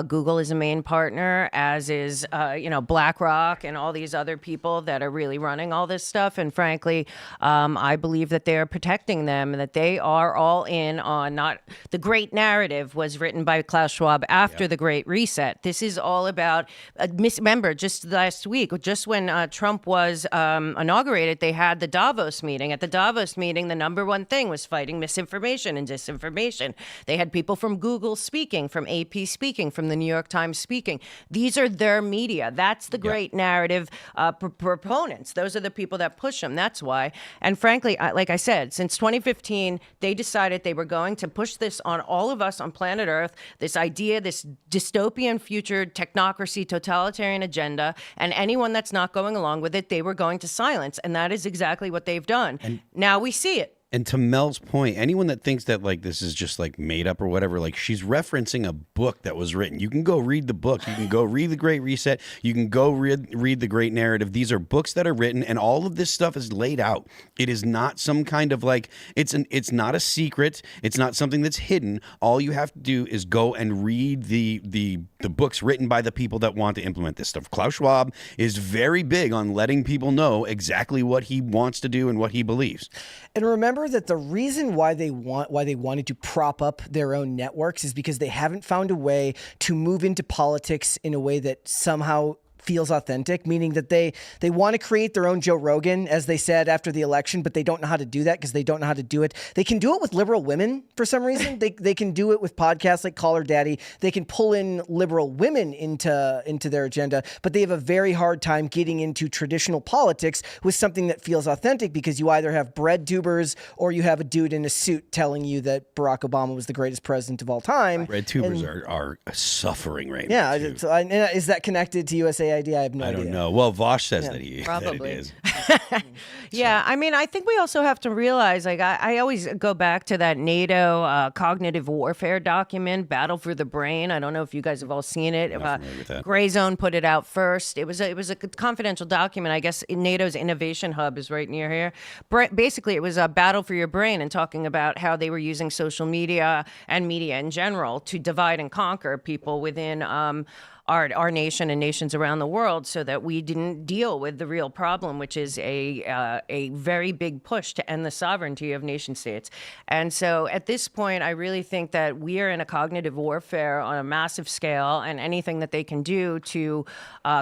Google is a main partner, as is, BlackRock and all these other people that are really running all this stuff. And frankly, I believe that they are protecting them and that they are all in on not the great narrative was written by Klaus Schwab after the Great Reset. This is all about, remember, just last week, just when Trump was inaugurated, they had the Davos meeting. At the Davos meeting, the number one thing was fighting misinformation and disinformation. They had people from Google speaking, from AP speaking, from the New York Times speaking. These are their media. That's the great narrative proponents. Those are the people that push them. That's why. And frankly, like I said, since 2015, they decided they were going to push this on all of us on planet Earth, this idea, this dystopian future technocracy, totalitarian agenda, and anyone that's not going along with it, they were going to silence. And that is exactly what they've done. And now we see it. And to Mel's point, anyone that thinks that this is just made up or whatever, she's referencing a book that was written. You can go read the book. You can go read The Great Reset. You can go read The Great Narrative. These are books that are written, and all of this stuff is laid out. It is not some kind of it's not a secret. It's not something that's hidden. All you have to do is go and read the books written by the people that want to implement this stuff. Klaus Schwab is very big on letting people know exactly what he wants to do and what he believes. And remember that the reason why they wanted to prop up their own networks is because they haven't found a way to move into politics in a way that somehow feels authentic, meaning that they want to create their own Joe Rogan, as they said after the election, but they don't know how to do that because they don't know how to do it. They can do it with liberal women for some reason. They can do it with podcasts like Call Her Daddy. They can pull in liberal women into their agenda, but they have a very hard time getting into traditional politics with something that feels authentic because you either have bread tubers or you have a dude in a suit telling you that Barack Obama was the greatest president of all time. Bread tubers are suffering right now. Yeah, is that connected to USAID? idea? I have no idea. I don't know. Well, Vosh says that he Probably. that it is. Yeah, I mean, I think we also have to realize, like, I always go back to that NATO cognitive warfare document, Battle for the Brain. I don't know if you guys have all seen it. familiar with that. Gray Zone put it out first. It was a confidential document. I guess NATO's innovation hub is right near here. Basically, it was a battle for your brain and talking about how they were using social media and media in general to divide and conquer people within our nation and nations around the world, so that we didn't deal with the real problem, which is a very big push to end the sovereignty of nation states. And so at this point, I really think that we are in a cognitive warfare on a massive scale, and anything that they can do to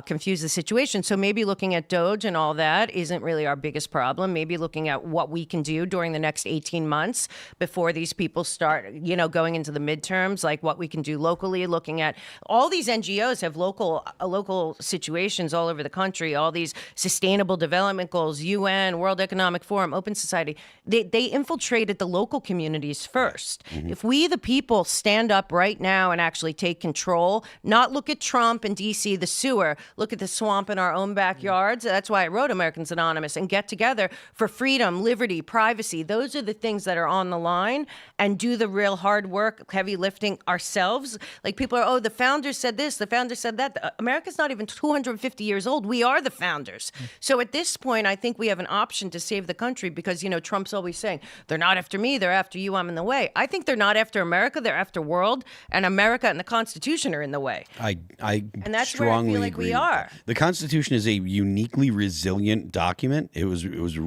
confuse the situation. So maybe looking at Doge and all that isn't really our biggest problem. Maybe looking at what we can do during the next 18 months before these people start, going into the midterms, like what we can do locally, looking at all these NGOs have local situations all over the country, all these sustainable development goals, UN, World Economic Forum, Open Society. They infiltrated the local communities first. If we, the people, stand up right now and actually take control, not look at Trump and DC, the sewer, look at the swamp in our own backyards. That's why I wrote Americans Anonymous, and get together for freedom, liberty, privacy. Those are the things that are on the line, and do the real hard work, heavy lifting ourselves. Like, people are, the founders said this, the founders said that. America's not even 250 years old. We are the founders. So at this point, I think we have an option to save the country, because, Trump's always saying, they're not after me, they're after you, I'm in the way. I think they're not after America, they're after world, and America and the Constitution are in the way. I And that's where I strongly feel like agree we with are. that. The Constitution is a uniquely resilient document. It's a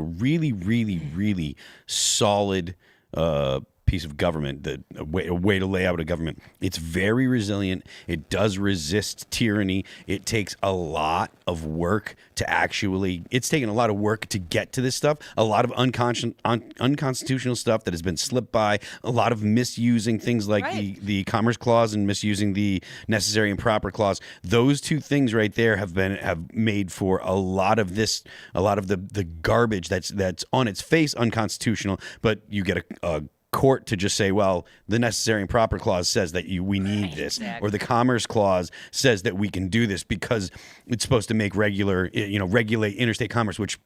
really, really, really solid piece of government, a way to lay out a government. It's very resilient. It does resist tyranny. It takes a lot of work it's taken a lot of work to get to this stuff. A lot of unconstitutional stuff that has been slipped by. A lot of misusing things like the Commerce Clause and misusing the Necessary and Proper Clause. Those two things right there have made for a lot of the garbage that's on its face unconstitutional. But you get a court to just say, well, the Necessary and Proper Clause says that we need this, exactly. or the Commerce Clause says that we can do this because it's supposed to make regulate interstate commerce, which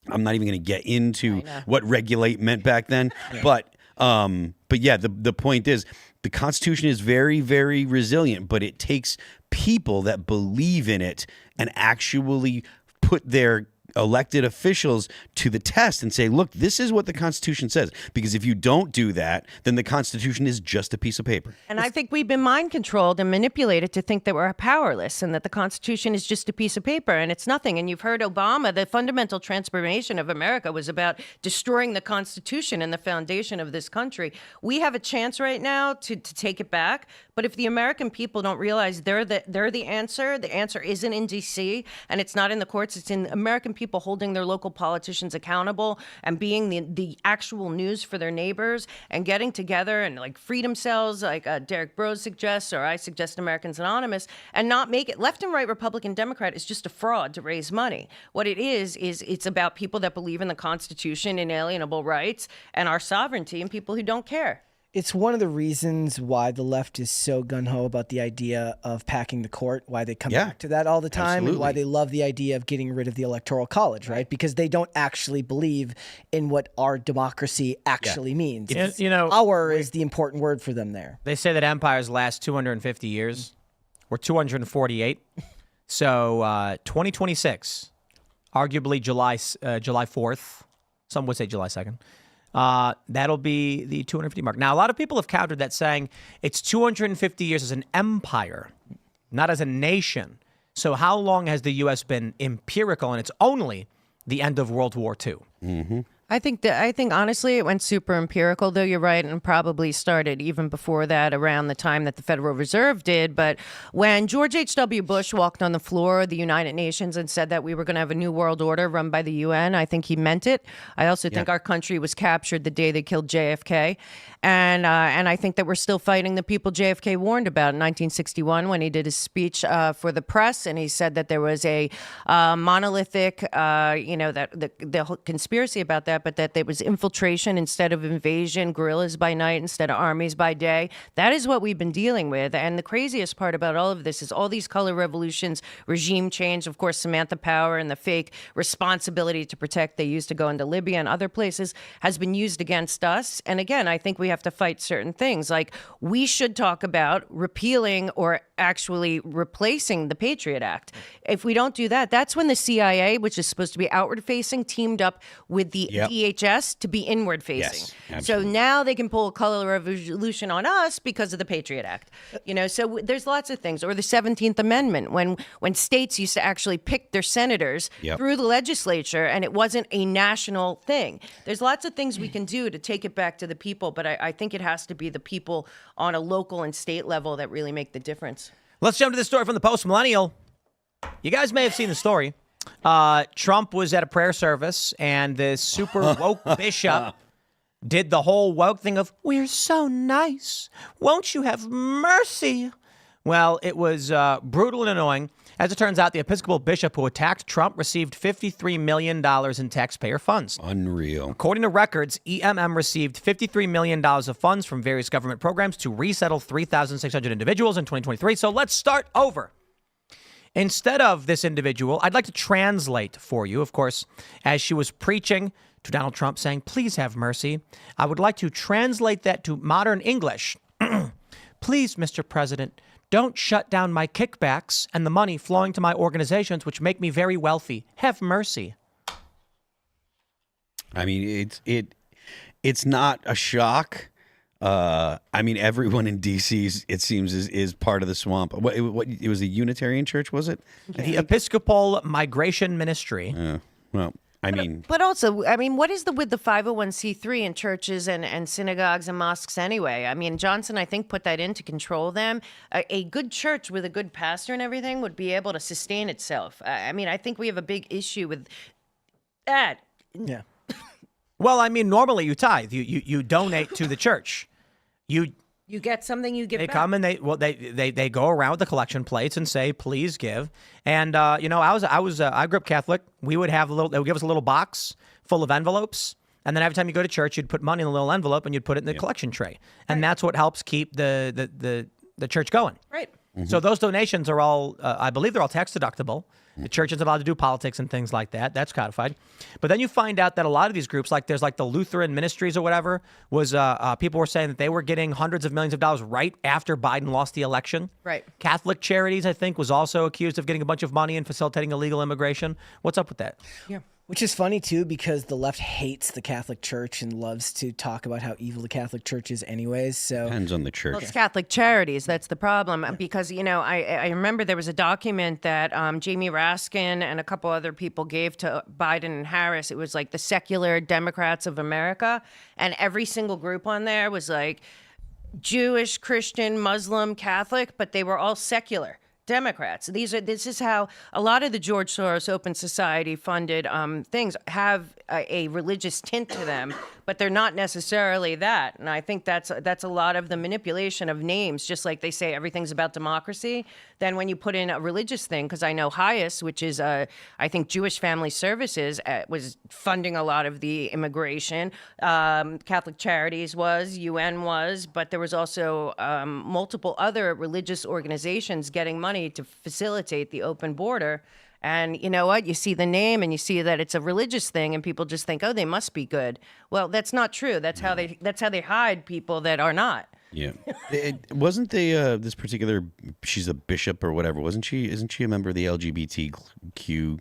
I'm not even going to get into what regulate meant back then. But yeah, the point is, the Constitution is very, very resilient, but it takes people that believe in it and actually put their elected officials to the test and say, look, this is what the Constitution says. Because if you don't do that, then the Constitution is just a piece of paper. And I think we've been mind controlled and manipulated to think that we're powerless, and that the Constitution is just a piece of paper and it's nothing. And you've heard Obama, the fundamental transformation of America was about destroying the Constitution and the foundation of this country. We have a chance right now to take it back. But if the American people don't realize they're the answer isn't in D.C. and it's not in the courts, it's in American people holding their local politicians accountable and being the actual news for their neighbors, and getting together and like freedom cells, like Derek Brose suggests, or I suggest Americans Anonymous, and not make it left and right, Republican, Democrat is just a fraud to raise money. What it is it's about people that believe in the Constitution, inalienable rights, and our sovereignty, and people who don't care. It's one of the reasons why the left is so gung-ho about the idea of packing the court, why they come back to that all the time, absolutely. and why they love the idea of getting rid of the Electoral College, right? Because they don't actually believe in what our democracy actually means. Power is the important word for them there. They say that empires last 250 years. We're 248. So 2026, arguably July 4th. Some would say July 2nd. That'll be the 250 mark. Now, a lot of people have countered that, saying it's 250 years as an empire, not as a nation. So how long has the U.S. been empirical? And it's only the end of World War II. Mm-hmm. I think honestly it went super empirical, though you're right, and probably started even before that, around the time that the Federal Reserve did. But when George H.W. Bush walked on the floor of the United Nations and said that we were going to have a new world order run by the UN, I think he meant it. I also think our country was captured the day they killed JFK. And I think that we're still fighting the people JFK warned about in 1961 when he did his speech for the press, and he said that there was a monolithic, that the whole conspiracy about that that, but that there was infiltration instead of invasion, guerrillas by night instead of armies by day. That is what we've been dealing with. And the craziest part about all of this is all these color revolutions, regime change, of course, Samantha Power and the fake responsibility to protect they used to go into Libya and other places has been used against us. And again, I think we have to fight certain things. Like, we should talk about repealing or actually replacing the Patriot Act. If we don't do that, that's when the CIA, which is supposed to be outward facing, teamed up with the DHS to be inward facing. Yes, so now they can pull a color revolution on us because of the Patriot Act. So there's lots of things. Or the 17th Amendment, when states used to actually pick their senators through the legislature, and it wasn't a national thing. There's lots of things we can do to take it back to the people, but I think it has to be the people on a local and state level that really make the difference. Let's jump to this story from the Post-Millennial. You guys may have seen the story. Trump was at a prayer service, and this super woke bishop did the whole woke thing of, "We're so nice. Won't you have mercy?" Well, it was brutal and annoying. As it turns out, the Episcopal bishop who attacked Trump received $53 million in taxpayer funds. Unreal. According to records, EMM received $53 million of funds from various government programs to resettle 3,600 individuals in 2023. So let's start over. Instead of this individual, I'd like to translate for you, of course, as she was preaching to Donald Trump saying, "Please have mercy." I would like to translate that to modern English. "Please, Mr. President, don't shut down my kickbacks and the money flowing to my organizations, which make me very wealthy. Have mercy." I mean, it's not a shock. I mean, everyone in DC, it seems, is part of the swamp. What it was a Unitarian church, was it? The Episcopal Migration Ministry. Well, I mean, But also, I mean, what is with the 501c3 in churches and synagogues and mosques anyway? I mean, Johnson, I think, put that in to control them. A good church with a good pastor and everything would be able to sustain itself. I mean, I think we have a big issue with that. Yeah. Well, I mean, normally you tithe. You donate to the church. You get something, you give They back. come and they go around with the collection plates and say, "Please give." And I grew up Catholic. We would have they would give us a little box full of envelopes, and then every time you go to church, you'd put money in a little envelope and you'd put it in the collection tray, and that's what helps keep the church going. Right. So those donations are all, I believe, they're all tax deductible. The church is allowed to do politics and things like that. That's codified. But then you find out that a lot of these groups, like there's like the Lutheran Ministries or whatever, was people were saying that they were getting hundreds of millions of dollars right after Biden lost the election. Right. Catholic Charities, I think, was also accused of getting a bunch of money and facilitating illegal immigration. What's up with that? Yeah. Which is funny, too, because the left hates the Catholic Church and loves to talk about how evil the Catholic Church is anyways. So depends on the church. Well, it's Catholic Charities. That's the problem. Because, I remember there was a document that Jamie Raskin and a couple other people gave to Biden and Harris. It was like the secular Democrats of America. And every single group on there was like Jewish, Christian, Muslim, Catholic, but they were all secular Democrats. This is how a lot of the George Soros Open Society funded things have a religious tint to them, but they're not necessarily that. And I think that's a lot of the manipulation of names. Just like they say everything's about democracy, then when you put in a religious thing, because I know HIAS, which is I think Jewish Family Services, was funding a lot of the immigration. Catholic Charities was, UN was, but there was also multiple other religious organizations getting money to facilitate the open border. And you know what? You see the name and you see that it's a religious thing, and people just think, "Oh, they must be good." Well, that's not true. That's how they hide people that are not. Yeah, wasn't this particular? She's a bishop or whatever, wasn't she? Isn't she a member of the LGBTQ?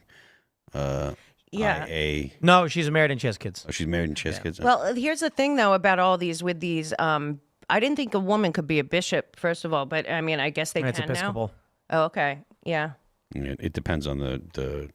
IA? No, she's married and she has kids. Oh, she's married and she has kids. Well, here's the thing, though, about all these with these. I didn't think a woman could be a bishop, first of all, but I mean, I guess they It's can Episcopal. now. Oh, okay, yeah. It depends on the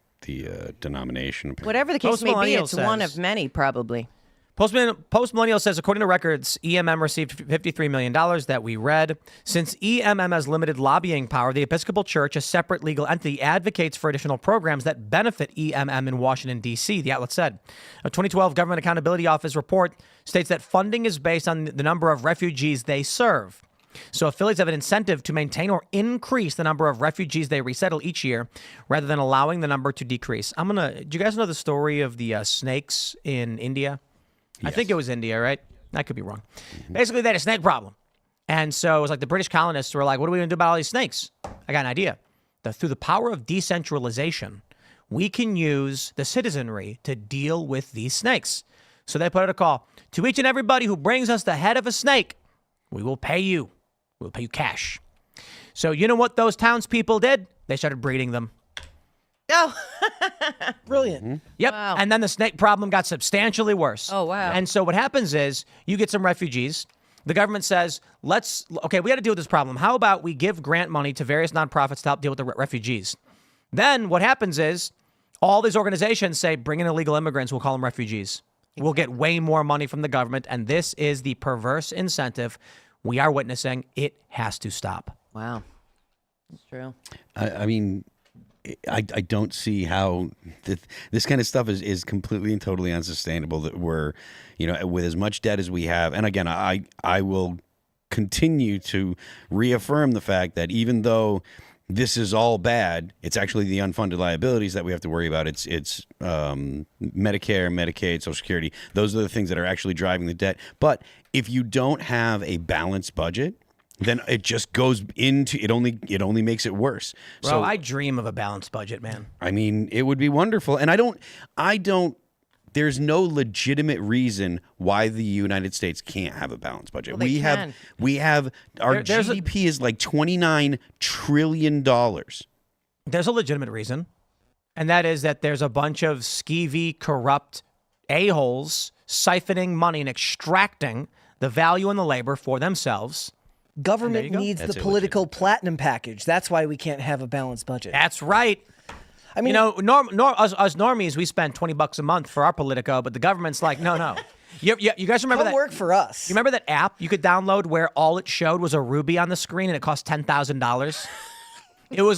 denomination. Whatever the case may be, Post-millennial it's one says- of many, probably. Post-millennial says, according to records, EMM received $53 million that we read. Since EMM has limited lobbying power, the Episcopal Church, a separate legal entity, advocates for additional programs that benefit EMM in Washington, D.C., the outlet said. A 2012 Government Accountability Office report states that funding is based on the number of refugees they serve. So affiliates have an incentive to maintain or increase the number of refugees they resettle each year rather than allowing the number to decrease. Do you guys know the story of the snakes in India? I think it was India, right? I could be wrong. Basically, they had a snake problem. And so it was like the British colonists were like, what are we going to do about all these snakes? I got an idea. Through the power of decentralization, we can use the citizenry to deal with these snakes. So they put out a call to each and everybody who brings us the head of a snake. We will pay you. We'll pay you cash. So you know what those townspeople did? They started breeding them. Oh, Brilliant. Yep. Wow. And then the snake problem got substantially worse. Oh, wow. And so what happens is you get some refugees. The government says, we got to deal with this problem. How about we give grant money to various nonprofits to help deal with the refugees? Then what happens is all these organizations say, bring in illegal immigrants. We'll call them refugees. We'll get way more money from the government. And this is the perverse incentive we are witnessing. It has to stop. wow. That's true. I mean, I don't see how this kind of stuff is completely and totally unsustainable. That we're, with as much debt as we have. And again, I will continue to reaffirm the fact that even though this is all bad, it's actually the unfunded liabilities that we have to worry about. It's Medicare, Medicaid, Social Security. Those are the things that are actually driving the debt. But if you don't have a balanced budget, then it just goes into it only makes it worse. Bro, So I dream of a balanced budget, man. I mean, it would be wonderful. And I don't there's no legitimate reason why the United States can't have a balanced budget. Well, they can. We have our There's GDP is like $29 trillion. There's a legitimate reason, and that is that there's a bunch of skeevy, corrupt a-holes siphoning money and extracting the value and the labor for themselves. Government go. needs That's the it, political platinum package. That's why we can't have a balanced budget. That's right. I mean, us normies, we spend $20 a month for our Politico, but the government's like, no. You guys remember come that? work for us. You remember that app you could download where all it showed was a ruby on the screen and it cost $10,000? It was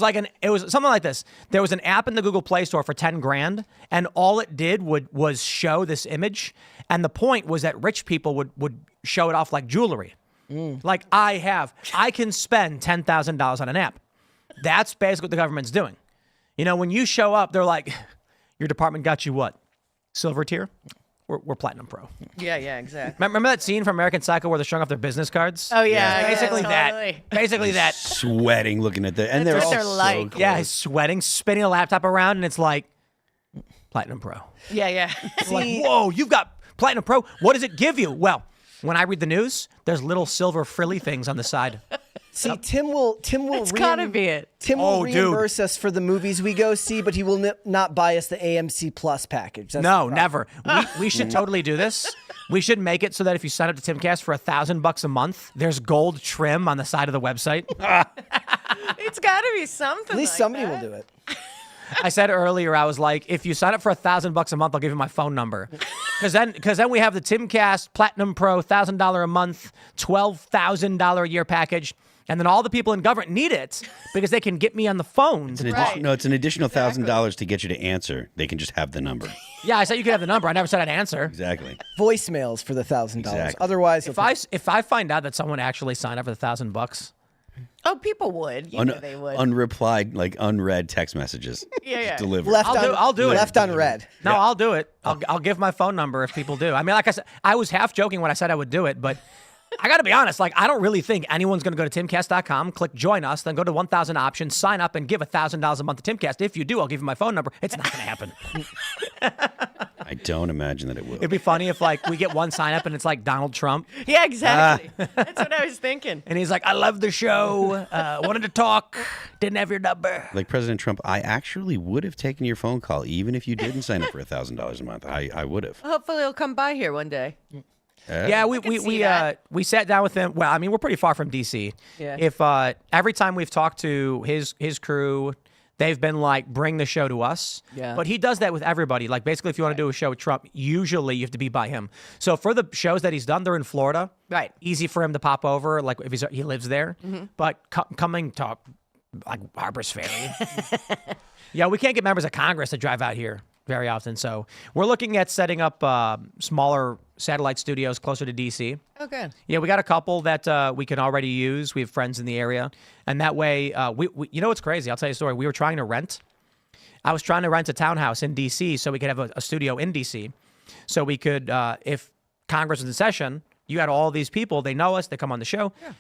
something like this. There was an app in the Google Play Store for 10 grand, and all it did was show this image. And the point was that rich people would show it off like jewelry. Like I can spend $10,000 on an app. That's basically what the government's doing. When you show up, they're like, your department got you what? Silver tier? We're Platinum Pro. Yeah, exactly. Remember that scene from American Psycho where they're showing off their business cards? Oh, yeah. Basically totally. that. Basically that. Sweating looking at that. And That's they're what all they're so like. close. Yeah, he's sweating, spinning a laptop around, and it's like, Platinum Pro. Yeah. Like, whoa, you've got Platinum Pro. What does it give you? Well, when I read the news, there's little silver frilly things on the side. See, Tim will It's gotta be it. Tim will Oh, dude. reimburse us for the movies we go see, but he will not buy us the AMC Plus package. That's No, the never. We should totally do this. We should make it so that if you sign up to Timcast for $1,000 a month, there's gold trim on the side of the website. It's gotta be something. At least like somebody that. will do it. I said earlier, I was like, if you sign up for $1,000 a month, I'll give you my phone number. Because then we have the Timcast Platinum Pro $1,000 a month, $12,000 a year package. And then all the people in government need it because they can get me on the phone. It's an Right. No, it's an additional $1,000 to get you to answer. They can just have the number. Yeah, I said you could have the number. I never said I'd answer. Exactly. Voicemails for the $1,000. Exactly. Otherwise, If I find out that someone actually signed up for the $1,000, Oh, people would. You know they would. Unreplied, like unread text messages. Yeah. Delivered. I'll do it. Left unread. no, I'll do it. I'll give my phone number if people do. I mean, like I said, I was half joking when I said I would do it, but I got to be honest. Like, I don't really think anyone's going to go to timcast.com, click join us, then go to 1,000 options, sign up, and give $1,000 a month to Timcast. If you do, I'll give you my phone number. It's not going to happen. I don't imagine that it will. It'd be funny if like we get one sign up and it's like Donald Trump, Yeah, exactly. That's what I was thinking. and he's like, "I love the show, wanted to talk, didn't have your number." Like President Trump, I actually would have taken your phone call even if you didn't sign up for $1,000 a month. I would have. Hopefully, he'll come by here one day. Yeah, we sat down with him. Well, I mean, we're pretty far from DC. Yeah. If every time we've talked to his crew, they've been like, bring the show to us. Yeah. But he does that with everybody. Like, basically, if you want to do a show with Trump, usually you have to be by him. So for the shows that he's done, they're in Florida. Right. Easy for him to pop over, like if he lives there. But coming to like Harper's Ferry. Yeah, we can't get members of Congress to drive out here very often. So we're looking at setting up smaller satellite studios closer to DC. Oh, good. Yeah, we got a couple that we can already use. We have friends in the area. And that way, you know what's crazy? I'll tell you a story. We were trying to rent. I was trying to rent a townhouse in D.C. so we could have a studio in D.C. So we could, if Congress was in session, you had all these people. They know us. They come on the show. Yeah.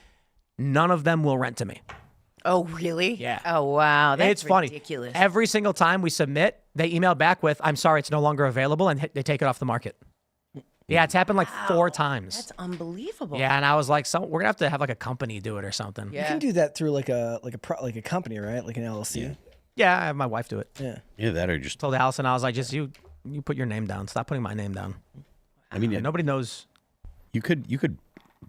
None of them will rent to me. Oh, really? Yeah. Oh, wow. That's It's ridiculous. funny. Every single time we submit, they email back with, I'm sorry, it's no longer available, and they take it off the market. Yeah, it's happened like 4 times. That's unbelievable. Yeah, and I was like, we're gonna have to have like a company do it or something. You Yeah. can do that through like a company, right? Like an LLC. Yeah, I have my wife do it. Yeah. Yeah, that or just. Told Allison, I was like, just you put your name down. Stop putting my name down. I mean, Nobody knows. you could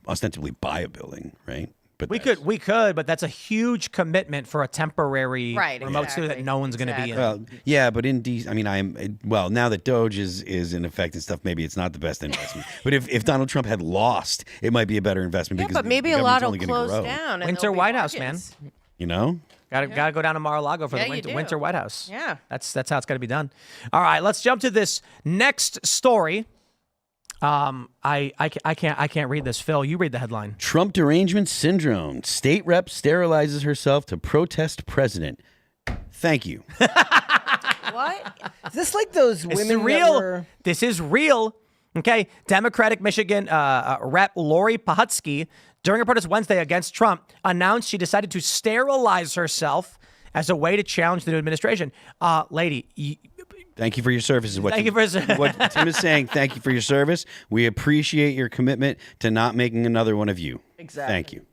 ostensibly buy a building, right? But We could, but that's a huge commitment for a temporary remote studio that no one's gonna be in. Well, yeah, but in DC, I mean, now that Doge is in effect and stuff, maybe it's not the best investment. But if Donald Trump had lost, it might be a better investment Yeah, because but maybe the a lot government's will only gonna close grow. down. And Winter there'll be White House, man. markets. You know? Gotta go down to Mar-a-Lago for Yeah, the you do. winter White House. Yeah. That's how it's got to be done. All right, let's jump to this next story. I can't read this. Phil, you read the headline. Trump derangement syndrome. State rep sterilizes herself to protest president. Thank you. What? Is this like those This women is real. that were... This is real. Okay, Democratic Michigan Rep Lori Pahutsky, during a protest Wednesday against Trump, announced she decided to sterilize herself as a way to challenge the new administration. Lady, Thank you for your service. Is what Thank you for- what Tim is saying. Thank you for your service. We appreciate your commitment to not making another one of you. Exactly. Thank you.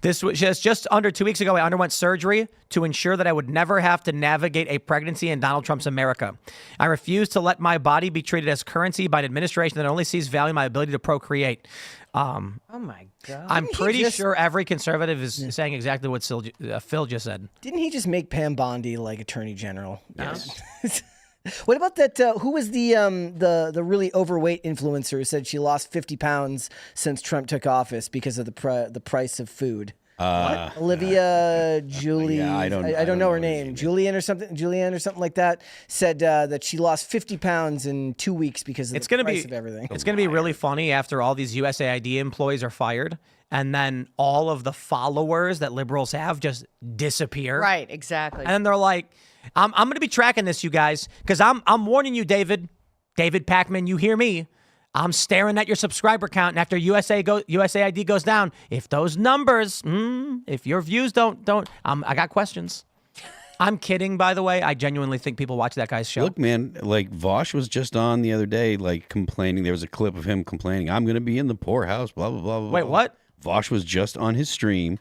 this was just under 2 weeks ago. I underwent surgery to ensure that I would never have to navigate a pregnancy in Donald Trump's America. I refuse to let my body be treated as currency by an administration that only sees value in my ability to procreate. Oh, my God. I'm he pretty just- sure every conservative is saying exactly what Phil just said. Didn't he just make Pam Bondi like Attorney General? Yes. What about that? Who was the really overweight influencer who said she lost 50 pounds since Trump took office because of the price of food? Olivia Julie. Yeah, I don't know her name. Julianne or something like that. Said that she lost 50 pounds in 2 weeks because of the price of everything. It's going to be really funny after all these USAID employees are fired, and then all of the followers that liberals have just disappear. Right, exactly. And then they're like, I'm going to be tracking this, you guys, because I'm warning you, David Pacman, you hear me. I'm staring at your subscriber count, and after USAID goes down, if those numbers, if your views don't, I got questions. I'm kidding, by the way. I genuinely think people watch that guy's show. Look, man, like Vosh was just on the other day, like complaining. There was a clip of him complaining, I'm going to be in the poorhouse, blah, blah, blah, blah. Wait, what? Vosh was just on his stream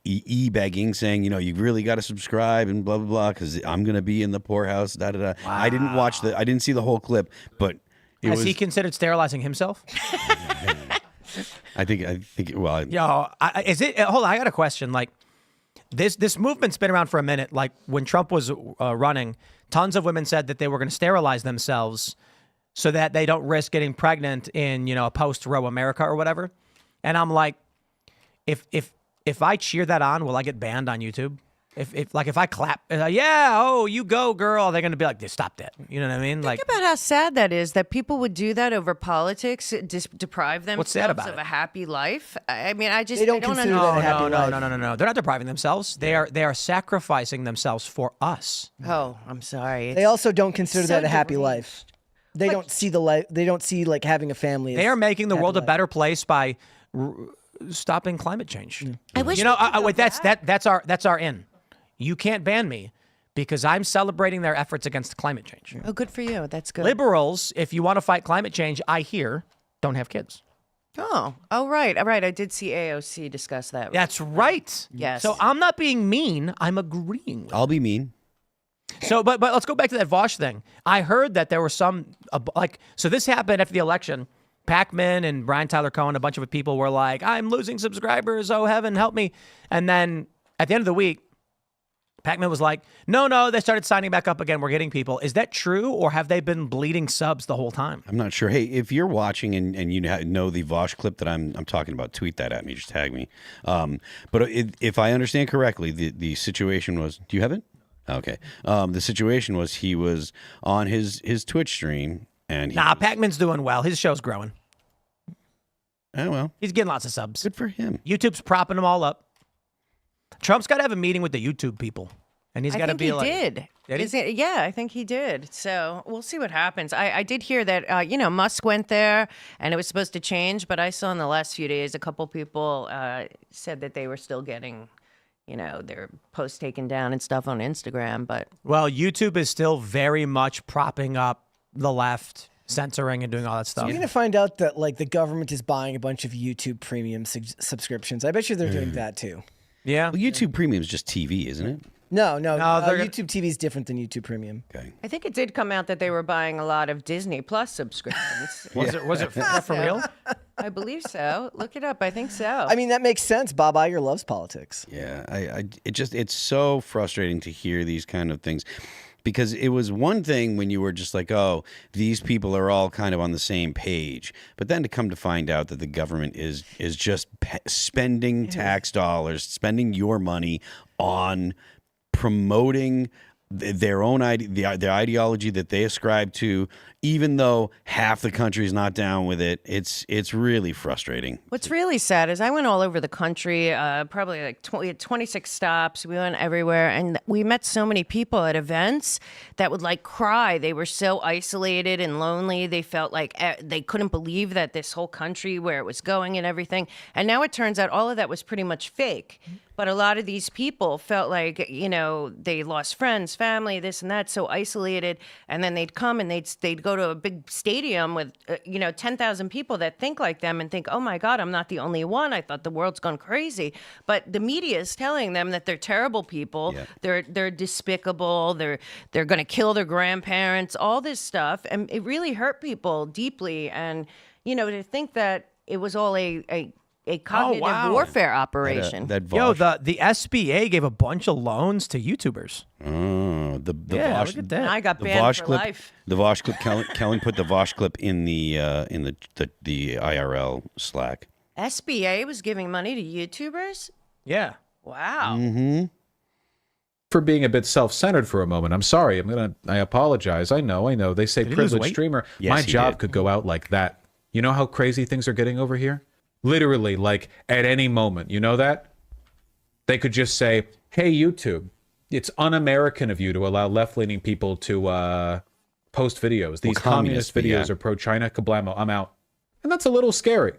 e-begging, saying, you really got to subscribe and blah, blah, blah, because I'm going to be in the poorhouse, da, da, da. Wow. I didn't see the whole clip, but Has he considered sterilizing himself? I think, well. Yo, hold on, I got a question. Like, this movement's been around for a minute. Like, when Trump was running, tons of women said that they were going to sterilize themselves so that they don't risk getting pregnant in, a post-Roe America or whatever. And I'm like, if I cheer that on, will I get banned on YouTube? If I clap, you go, girl, they're going to be like, stop that. You know what I mean? Think about how sad that is that people would do that over politics, deprive What's sad themselves about of it? a happy life. I mean, I They don't consider that a happy life. No. They're not depriving themselves. They are sacrificing themselves for us. Oh, I'm sorry. They also don't consider so that a happy deranged. life. They don't see the life. They don't see like having a family. They are making the world a life. better place by stopping climate change. I wish Wait, that's our in. You can't ban me because I'm celebrating their efforts against climate change. Oh, good for you. That's good. Liberals, if you want to fight climate change, I hear, don't have kids. Oh, right. All right. I did see AOC discuss that. That's right. Yes. So I'm not being mean. I'm agreeing with I'll be mean. So, but let's go back to that Vosh thing. I heard that there were some, so this happened after the election. Pacman and Brian Tyler Cohen, a bunch of people were like, I'm losing subscribers. Oh, heaven, help me. And then at the end of the week, Pacman was like, no, they started signing back up again. We're getting people. Is that true, or have they been bleeding subs the whole time? I'm not sure. Hey, if you're watching and you know the Vosh clip that I'm talking about, tweet that at me. Just tag me. But if I understand correctly, the situation was, do you have it? Okay. The situation was he was on his Twitch stream and Pacman's doing well. His show's growing. Oh, well. He's getting lots of subs. Good for him. YouTube's propping them all up. Trump's got to have a meeting with the YouTube people. And he's got to be like... Did he? Yeah, I think he did. So we'll see what happens. I did hear that, Musk went there and it was supposed to change, but I saw in the last few days a couple people said that they were still getting, their posts taken down and stuff on Instagram. But well, YouTube is still very much propping up the left, censoring and doing all that stuff. You're going to find out that like the government is buying a bunch of YouTube premium subscriptions. I bet you they're doing that too. Yeah. Well, YouTube Premium is just TV, isn't it? No. they're YouTube TV is different than YouTube Premium. Okay. I think it did come out that they were buying a lot of Disney Plus subscriptions. Was it for real? I believe so. Look it up. I think so. I mean, that makes sense. Bob Iger loves politics. Yeah, it's so frustrating to hear these kind of things, because it was one thing when you were just like, oh, these people are all kind of on the same page, but then to come to find out that the government is just spending tax dollars, spending your money on promoting their own the ideology that they ascribe to, even though half the country is not down with it. It's really frustrating. What's really sad is I went all over the country, probably like 26 stops. We went everywhere, and we met so many people at events that would like cry. They were so isolated and lonely. They felt like they couldn't believe that this whole country, where it was going and everything. And now it turns out all of that was pretty much fake. But a lot of these people felt like, they lost friends, family, this and that, so isolated. And then they'd come and they'd go to a big stadium with, 10,000 people that think like them and think, oh my God, I'm not the only one. I thought the world's gone crazy. But the media is telling them that they're terrible people. Yeah. They're despicable. They're going to kill their grandparents, all this stuff. And it really hurt people deeply. And, to think that it was all a cognitive warfare operation. The SBA gave a bunch of loans to YouTubers. Oh, the Vosh, look at that. I got banned for life. The Vosh clip. Kellen put the Vosh clip in the IRL Slack. SBA was giving money to YouTubers? Yeah. Wow. Mm-hmm. For being a bit self-centered for a moment. I'm sorry. I apologize. I know. They say privileged streamer. Yes, my job could go out like that. You know how crazy things are getting over here? Literally, like at any moment. You know that? They could just say, hey, YouTube, it's un-American of you to allow left-leaning people to post videos. These communist videos are pro-China. Kablamo, I'm out. And that's a little scary.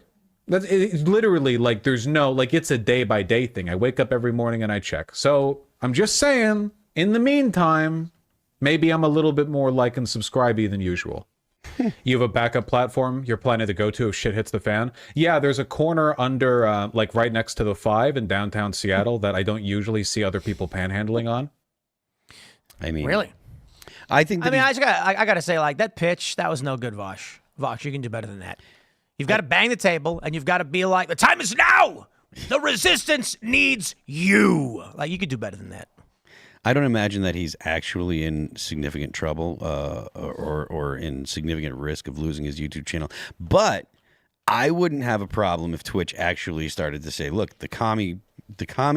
It's literally like there's no, like it's a day-by-day thing. I wake up every morning and I check. So I'm just saying, in the meantime, maybe I'm a little bit more like and subscribey than usual. You have a backup platform you're planning to go to if shit hits the fan? Yeah, there's a corner under, like right next to the 5 in downtown Seattle that I don't usually see other people panhandling on. I mean, really? I think. I got to say, like that pitch, that was no good, Vosh. Vosh, you can do better than that. You've got to bang the table, and you've got to be like, the time is now. The resistance needs you. Like you could do better than that. I don't imagine that he's actually in significant trouble or in significant risk of losing his YouTube channel. But I wouldn't have a problem if Twitch actually started to say, look, the commie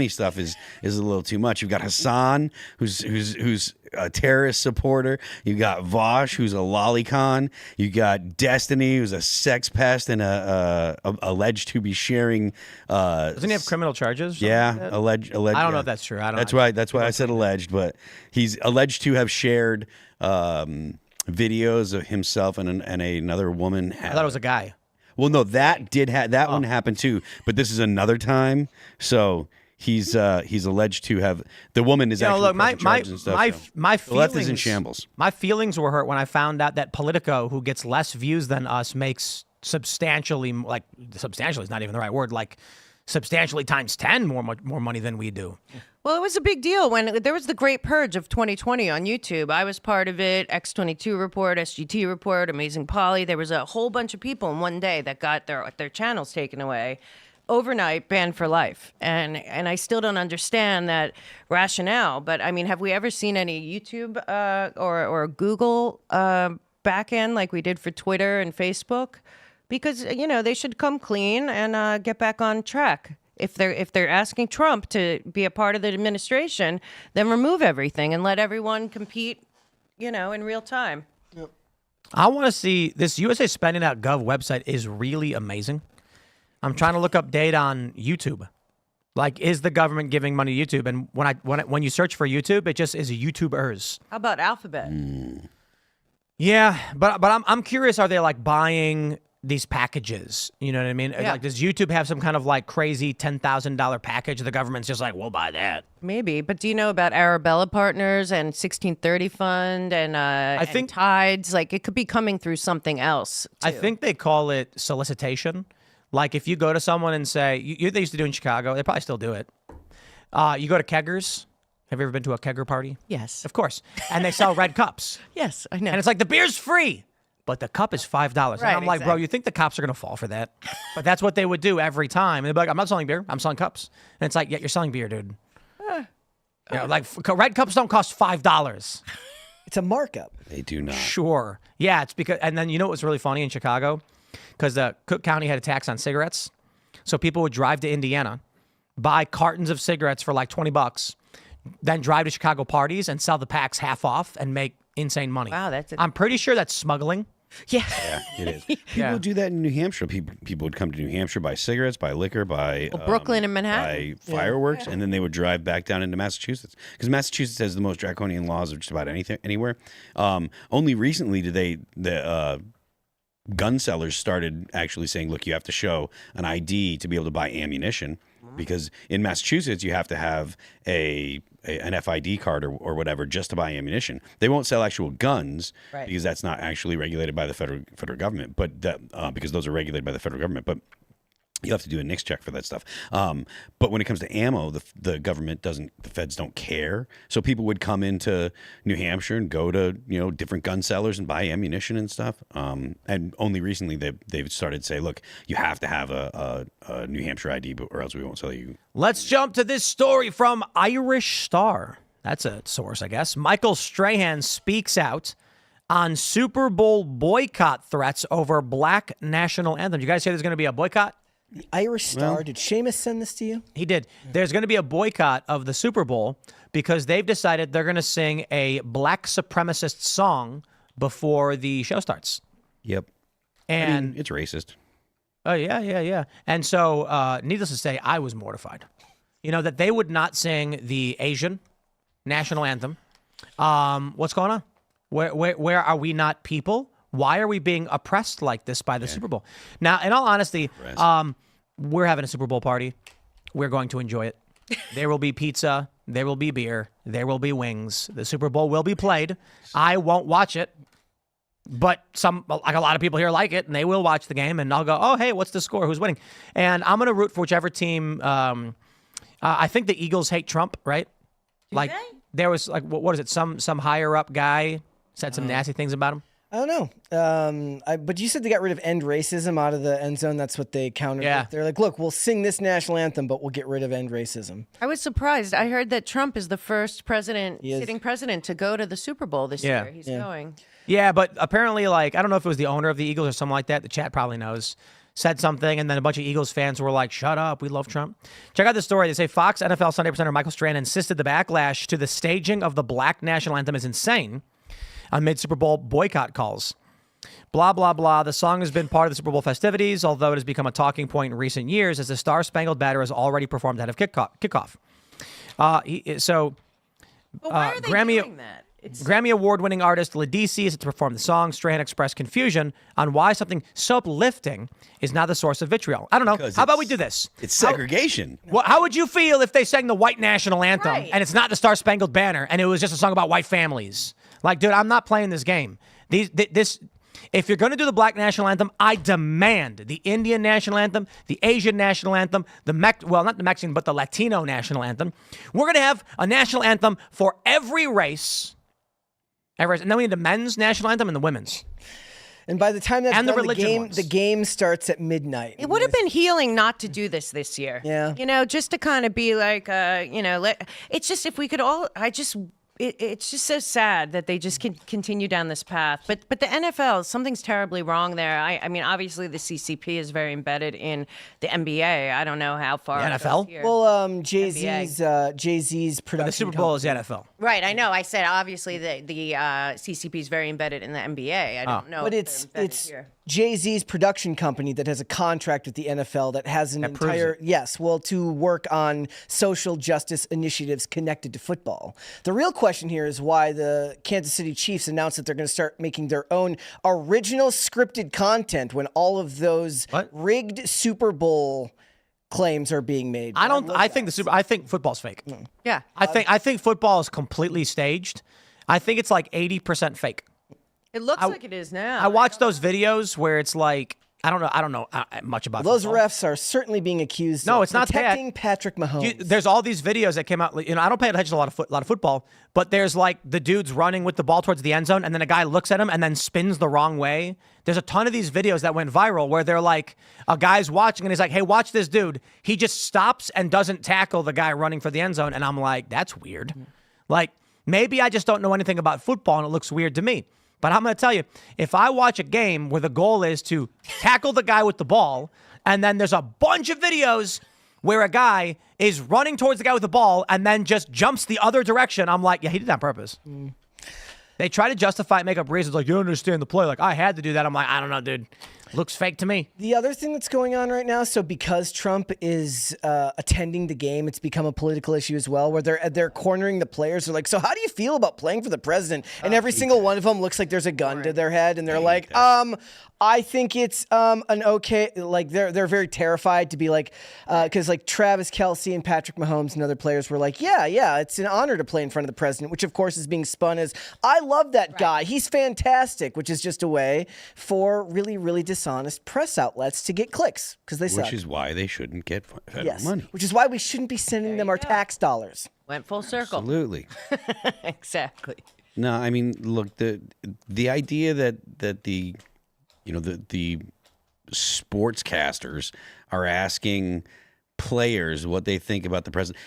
stuff is a little too much. You've got Hassan, who's a terrorist supporter. You got Vosh, who's a lolicon. You got Destiny, who's a sex pest and alleged to be sharing. Doesn't he have criminal charges? Yeah, alleged. I don't know if that's true. That's why I said alleged. But he's alleged to have shared videos of himself and another woman. I thought it was a guy. Well, no, that did that one happened too, but this is another time. So he's alleged to have the woman is actually pressing charges and stuff. My feelings, the left is in shambles. My feelings were hurt when I found out that Politico, who gets less views than us, makes substantially is not even the right word, like substantially times 10 more money than we do. Well, it was a big deal when there was the Great Purge of 2020 on YouTube. I was part of it. X22 Report, SGT Report, Amazing Polly. There was a whole bunch of people in one day that got their channels taken away. Overnight, banned for life. And I still don't understand that rationale. But, I mean, have we ever seen any YouTube or Google back end like we did for Twitter and Facebook? Because, they should come clean and get back on track. If they're asking Trump to be a part of the administration, then remove everything and let everyone compete, in real time. Yep. I want to see this USA Spending.gov website is really amazing. I'm trying to look up data on YouTube. Like, is the government giving money to YouTube? And when you search for YouTube, it just is YouTubers. How about Alphabet? Yeah, but I'm curious. Are they like buying these packages? You know what I mean? Yeah. Like, does YouTube have some kind of like crazy $10,000 package? The government's just like, we'll buy that. Maybe, but do you know about Arabella Partners and 1630 Fund and think- Tides? Like, it could be coming through something else. I too. think they call it solicitation. Like, if you go to someone and say, they used to do in Chicago, they probably still do it. You go to keggers. Have you ever been to a kegger party? Yes, Of course. And they sell red cups. yes, I know. And it's like, the beer's free, but the cup is $5. And Right, I'm like, bro, exactly. you think the cops are going to fall for that? But that's what they would do every time. And they'd be like, I'm not selling beer. I'm selling cups. And it's like, yeah, you're selling beer, dude. Like, red cups don't cost $5. It's a markup. They do not. Sure. Yeah, it's because, and then you know what was really funny in Chicago? Because Cook County had a tax on cigarettes. So people would drive to Indiana, buy cartons of cigarettes for like $20, then drive to Chicago parties and sell the packs half off and make insane money. Wow, I'm pretty sure that's smuggling. yeah. Yeah, it is. People Yeah. do that in New Hampshire. People would come to New Hampshire, buy cigarettes, buy liquor, buy Brooklyn and Manhattan. buy fireworks, and then they would drive back down into Massachusetts because Massachusetts has the most draconian laws of just about anything anywhere. Only recently did the gun sellers started actually saying, look, you have to show an ID to be able to buy ammunition, because in Massachusetts you have to have an FID card or whatever just to buy ammunition. They won't sell actual guns Right. because that's not actually regulated by the federal government, but because those are regulated by the federal government. But you have to do a NICS check for that stuff. But when it comes to ammo, the government doesn't, the feds don't care. So people would come into New Hampshire and go to, different gun sellers and buy ammunition and stuff. And only recently they've started to say, look, you have to have a New Hampshire ID, or else we won't sell you. Let's jump to this story from Irish Star. That's a source, I guess. Michael Strahan speaks out on Super Bowl boycott threats over Black national anthem. You guys say there's going to be a boycott? The Irish Star. Did Seamus send this to you? He did. There's going to be a boycott of the Super Bowl because they've decided they're going to sing a black supremacist song before the show starts. Yep. And it's racist. oh yeah. And so, needless to say, I was mortified. That they would not sing the Asian national anthem. What's going on? Where are we not people? Why are we being oppressed like this by the Super Bowl? Now, in all honesty, we're having a Super Bowl party. We're going to enjoy it. There will be pizza. There will be beer. There will be wings. The Super Bowl will be played. I won't watch it, but a lot of people here like it, and they will watch the game, and I'll go, oh, hey, what's the score? Who's winning? And I'm going to root for whichever team. I think the Eagles hate Trump, right? they? There was what is it? Some higher up guy said some nasty things about him. I don't know. But you said they got rid of end racism out of the end zone. That's what they countered Yeah. with. They're like, look, we'll sing this national anthem, but we'll get rid of end racism. I was surprised. I heard that Trump is the first is. sitting president to go to the Super Bowl this Yeah. year. He's going. Yeah, but apparently, I don't know if it was the owner of the Eagles or something like that. The chat probably knows. Said something, and then a bunch of Eagles fans were like, shut up, we love Trump. Check out this story. They say Fox NFL Sunday presenter Michael Strahan insisted the backlash to the staging of the Black national anthem is insane amid Super Bowl boycott calls. Blah, blah, blah. The song has been part of the Super Bowl festivities, although it has become a talking point in recent years as the Star Spangled Banner has already performed ahead of kickoff. But why are they Grammy- doing that? It's Grammy Award-winning artist Ledisi is to perform the song. Strahan expressed confusion on why something so uplifting is now the source of vitriol. I don't know. Because How about we do this? It's segregation. How would you feel if they sang the white national anthem Right. and it's not the Star Spangled Banner and it was just a song about white families? Like, dude, I'm not playing this game. If you're going to do the Black national anthem, I demand the Indian national anthem, the Asian national anthem, not the Mexican, but the Latino national anthem. We're going to have a national anthem for every race. And then we need the men's national anthem and the women's. And by the time that's And the done, religion ones. the game starts at midnight. It would have been healing not to do this year. Yeah. Just to kind of be like, it's just if we could all, it's just so sad that they just can continue down this path. But the NFL, something's terribly wrong there. I mean, obviously the CCP is very embedded in the NBA. I don't know how far. The it goes NFL? here. Well, Jay-Z's production. The Super Bowl is the NFL. Right, I know. I said obviously the CCP is very embedded in the NBA. I don't know. But if it's they're embedded here. Jay-Z's production company that has a contract with the NFL that has an proves entire to work on social justice initiatives connected to football. The real question here is why the Kansas City Chiefs announced that they're going to start making their own original scripted content when all of those rigged Super Bowl claims are being made. I think football's fake. Yeah. I think football is completely staged. I think it's like 80% fake. It looks like it is now. I watched those videos where it's like I don't know much about Those football. refs are certainly being accused No, of it's not that. protecting Patrick Mahomes. There's all these videos that came out. I don't pay attention to a lot of football, but there's like the dude's running with the ball towards the end zone, and then a guy looks at him and then spins the wrong way. There's a ton of these videos that went viral where they're like, a guy's watching and he's like, "Hey, watch this dude." He just stops and doesn't tackle the guy running for the end zone, and I'm like, that's weird. Like maybe I just don't know anything about football and it looks weird to me. But I'm going to tell you, if I watch a game where the goal is to tackle the guy with the ball, and then there's a bunch of videos where a guy is running towards the guy with the ball and then just jumps the other direction, I'm like, yeah, he did that on purpose. They try to justify it, make up reasons like, you don't understand the play. Like, I had to do that. I'm like, I don't know, dude. Looks fake to me. The other thing that's going on right now, so because Trump is attending the game, it's become a political issue as well, where they're cornering the players. They're like, so how do you feel about playing for the president? And every single one of them looks like there's a gun to their head, and they're like, I think it's an okay. Like they're very terrified to be like, because like Travis Kelce and Patrick Mahomes and other players were like, yeah, it's an honor to play in front of the president, which of course is being spun as, I love that guy, he's fantastic, which is just a way for really, really dishonest press outlets to get clicks because they suck. Which is why they shouldn't get federal money. Which is why we shouldn't be sending them our tax dollars. Went full circle. Absolutely. Exactly. No, I mean, look, the idea that the sportscasters are asking players what they think about the president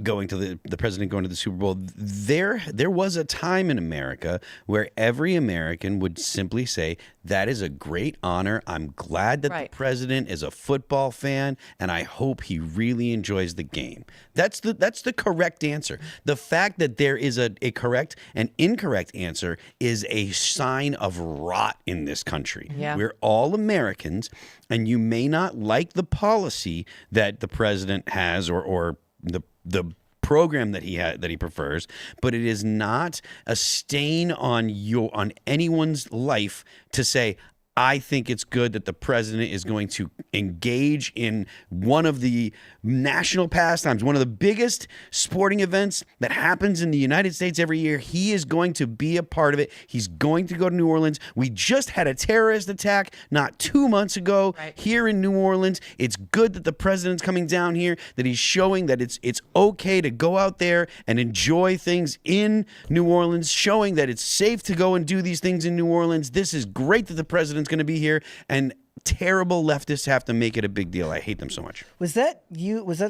going to the president going to the Super Bowl. There was a time in America where every American would simply say, that is a great honor. I'm glad that the president is a football fan, and I hope he really enjoys the game. That's the correct answer. The fact that there is a correct and incorrect answer is a sign of rot in this country. Yeah. We're all Americans, and you may not like the policy that the president has or the program that he prefers, but it is not a stain on anyone's life to say, I think it's good that the president is going to engage in one of the national pastimes, one of the biggest sporting events that happens in the United States every year. He is going to be a part of it. He's going to go to New Orleans. We just had a terrorist attack not 2 months ago here in New Orleans. It's good that the president's coming down here, that he's showing that it's okay to go out there and enjoy things in New Orleans, showing that it's safe to go and do these things in New Orleans. This is great that the president's going to be here, and terrible leftists have to make it a big deal. I hate them so much. Was that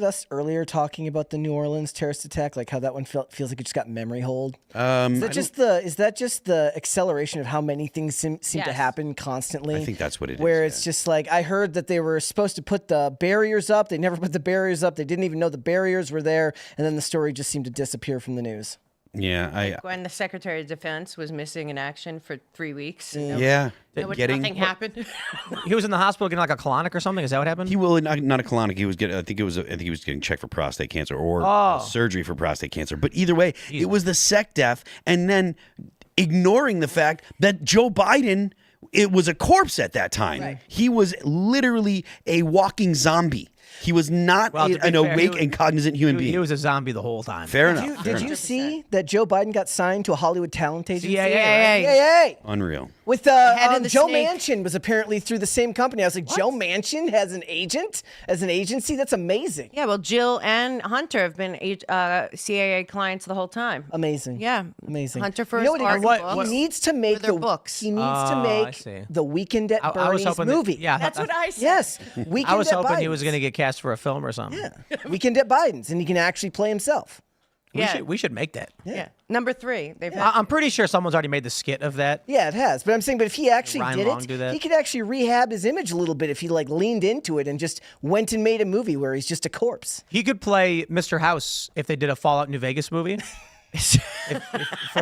us earlier talking about the New Orleans terrorist attack? Like how that one feels like it just got memory hold? Is that just the acceleration of how many things seem to happen constantly? I think that's what it is. Where it's just like, I heard that they were supposed to put the barriers up. They never put the barriers up. They didn't even know the barriers were there. And then the story just seemed to disappear from the news. Yeah, when the Secretary of Defense was missing in action for 3 weeks. Nothing happened. He was in the hospital getting like a colonic or something. Is that what happened? He will not a colonic. He was getting. I think he was getting checked for prostate cancer or surgery for prostate cancer. But either way, it was the SecDef, and then ignoring the fact that Joe Biden, it was a corpse at that time. Right. He was literally a walking zombie. He was not an awake and cognizant human being. He was a zombie the whole time. Fair enough. Did you see that Joe Biden got signed to a Hollywood talent agency? CAA. Unreal. With head of the Joe snake. Manchin was apparently through the same company. I was like, Joe Manchin has an agent as an agency? That's amazing. Yeah, well, Jill and Hunter have been CAA clients the whole time. Amazing. Yeah, amazing. Hunter for You know his what art books. he needs to make For their books. He needs to I make see. the Weekend at I was Bernie's hoping movie. That's what I said. Yes, Weekend I was at hoping he Biden's. was going to get cast for a film or something. Yeah, Weekend at Biden's, and he can actually play himself. We should make that. Yeah. Number 3. They've I'm pretty sure someone's already made the skit of that. Yeah, it has. But I'm saying, but if he actually Ryan did Long it, do that? he could actually rehab his image a little bit if he like leaned into it and just went and made a movie where he's just a corpse. He could play Mr. House if they did a Fallout New Vegas movie.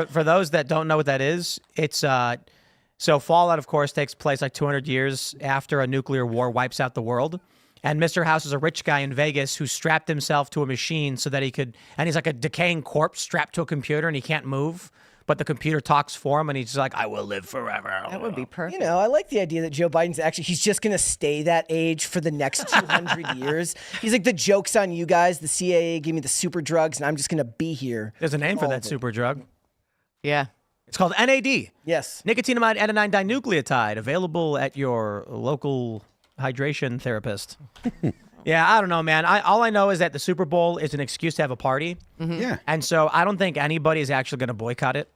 For those that don't know what that is, it's so Fallout, of course, takes place like 200 years after a nuclear war wipes out the world. And Mr. House is a rich guy in Vegas who strapped himself to a machine so that he could, and he's like a decaying corpse strapped to a computer and he can't move, but the computer talks for him and he's like, I will live forever. That would be perfect. You know, I like the idea that Joe Biden's he's just going to stay that age for the next 200 years. He's like, the joke's on you guys. The CIA gave me the super drugs and I'm just going to be here. There's a name for that super drug. Yeah. It's called NAD. Yes. Nicotinamide adenine dinucleotide, available at your local hydration therapist. Yeah, I don't know, man. All I know is that the Super Bowl is an excuse to have a party. Yeah. And so I don't think anybody is actually going to boycott it.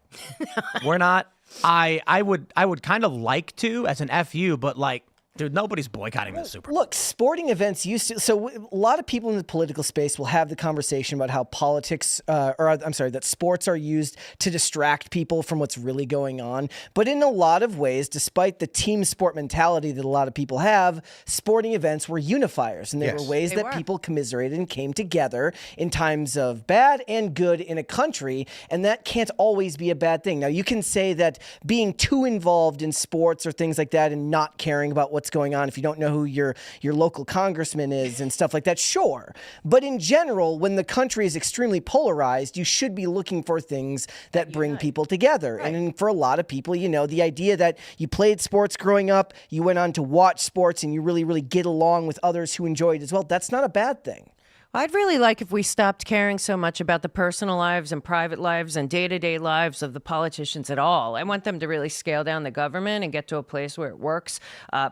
We're not. I would kind of like to as an FU, but like, dude, nobody's boycotting the Super Bowl. Look, sporting events used to. So a lot of people in the political space will have the conversation about how that sports are used to distract people from what's really going on. But in a lot of ways, despite the team sport mentality that a lot of people have, sporting events were unifiers, and there were ways that people commiserated and came together in times of bad and good in a country, and that can't always be a bad thing. Now, you can say that being too involved in sports or things like that and not caring about what's going on, if you don't know who your local congressman is and stuff like that, sure. But in general, when the country is extremely polarized, you should be looking for things that bring people together. Right. And for a lot of people, you know, the idea that you played sports growing up, you went on to watch sports, and you really, really get along with others who enjoy it as well, that's not a bad thing. I'd really like if we stopped caring so much about the personal lives and private lives and day-to-day lives of the politicians at all. I want them to really scale down the government and get to a place where it works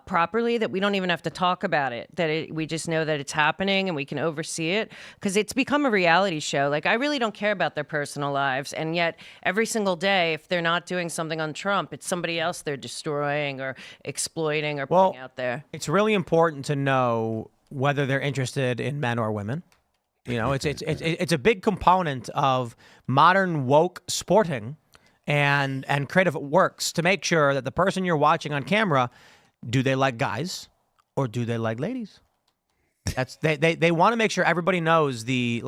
properly, that we don't even have to talk about it, we just know that it's happening and we can oversee it, because it's become a reality show. Like, I really don't care about their personal lives, and yet every single day, if they're not doing something on Trump, it's somebody else they're destroying or exploiting or putting out there. It's really important to know whether they're interested in men or women. You know, it's a big component of modern woke sporting and creative works to make sure that the person you're watching on camera, do they like guys or do they like ladies? That's they want to make sure everybody knows the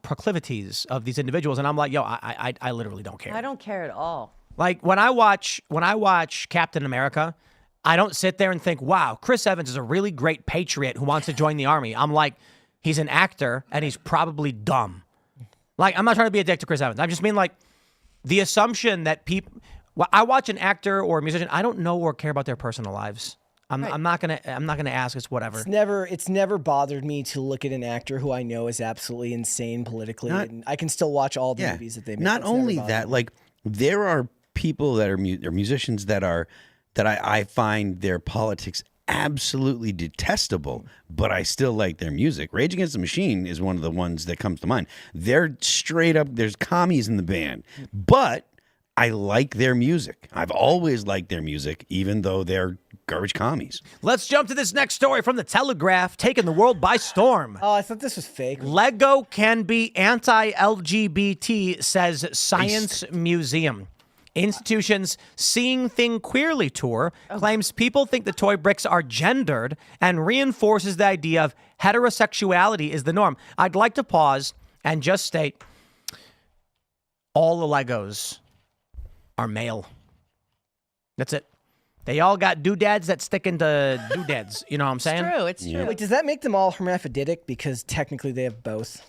proclivities of these individuals, and I'm like, yo, I literally don't care. I don't care at all. Like when I watch Captain America, I don't sit there and think, wow, Chris Evans is a really great patriot who wants to join the army. I'm like, he's an actor, and he's probably dumb. Like, I'm not trying to be a dick to Chris Evans. I just mean, like, the assumption that people... Well, I watch an actor or a musician, I don't know or care about their personal lives. I'm not gonna ask. It's whatever. It's never bothered me to look at an actor who I know is absolutely insane politically, and I can still watch all the movies that they make. Not only that, like, there are people that are musicians that I find their politics absolutely detestable, but I still like their music. Rage Against the Machine is one of the ones that comes to mind. They're straight up, there's commies in the band, but I like their music. I've always liked their music, even though they're garbage commies. Let's jump to this next story from The Telegraph, taking the world by storm. Oh, I thought this was fake. Lego can be anti-LGBT, says Science Museum. Institution's Seeing Thing Queerly tour claims people think the toy bricks are gendered and reinforces the idea of heterosexuality is the norm. I'd like to pause and just state all the Legos are male. That's it. They all got doodads that stick into doodads. You know what I'm saying? It's true. Wait, does that make them all hermaphroditic because technically they have both?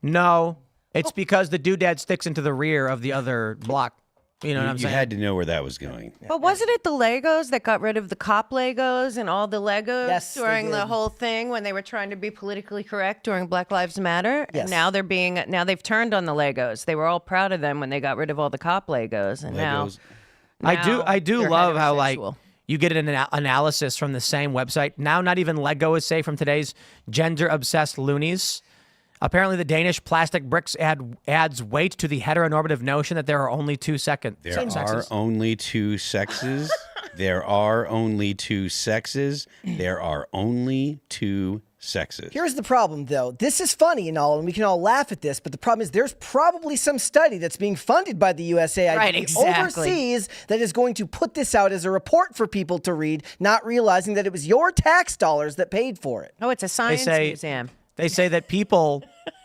No, it's because the doodad sticks into the rear of the other block. You know what I'm saying? You had to know where that was going. But wasn't it the Legos that got rid of the cop Legos and all the Legos during the whole thing when they were trying to be politically correct during Black Lives Matter? Yes. And now they've turned on the Legos. They were all proud of them when they got rid of all the cop Legos, and now I do they're love how, like, heterosexual. you get an analysis from the same website. Now not even Lego is safe from today's gender-obsessed loonies. Apparently, the Danish plastic bricks adds weight to the heteronormative notion that there are only two sexes. There are only two sexes. There are only two sexes. There are only two sexist. Here's the problem, though. This is funny and all, and we can all laugh at this, but the problem is there's probably some study that's being funded by the USAID Right, exactly. overseas that is going to put this out as a report for people to read, not realizing that it was your tax dollars that paid for it. Oh, it's a science museum. They say that people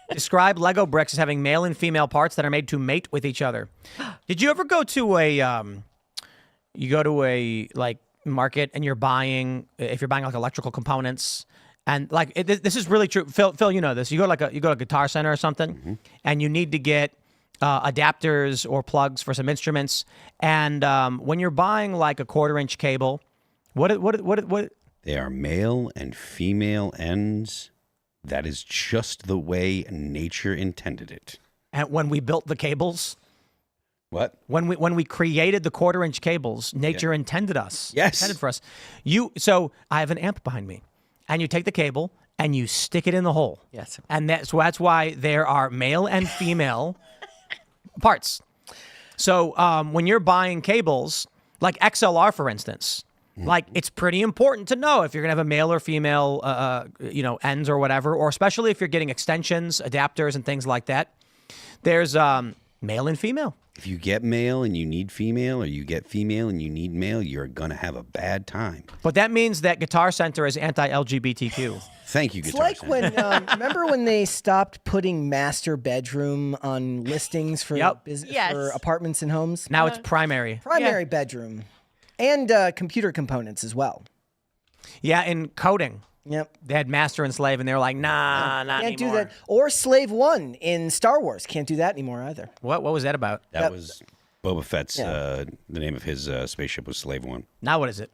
describe Lego bricks as having male and female parts that are made to mate with each other. Did you ever go to a like market and you're buying, if you're buying like electrical components, and like this is really true. Phil, you know this. You go to a Guitar Center or something, and you need to get adapters or plugs for some instruments. And when you're buying like a 1/4-inch cable, what? They are male and female ends. That is just the way nature intended it. And when we built the cables, What? when we created the 1/4-inch cables, nature intended us. Yes. Intended for us. So I have an amp behind me, and you take the cable and you stick it in the hole. Yes. And that's why there are male and female parts. So when you're buying cables, like XLR, for instance, like it's pretty important to know if you're gonna have a male or female, ends or whatever, or especially if you're getting extensions, adapters, and things like that. There's male and female. If you get male and you need female, or you get female and you need male, you're going to have a bad time. But that means that Guitar Center is anti-LGBTQ. Thank you, It's Guitar like Center. when, remember when they stopped putting master bedroom on listings for, Yep. Yes. for apartments and homes? Now it's primary. Primary bedroom. And computer components as well. Yeah, in coding. Yep. They had master and slave, and they were like, nah, not Can't anymore. do that. Or Slave 1 in Star Wars. Can't do that anymore either. What was that about? That was Boba Fett's, Yeah. the name of his spaceship was Slave One. Now what is it?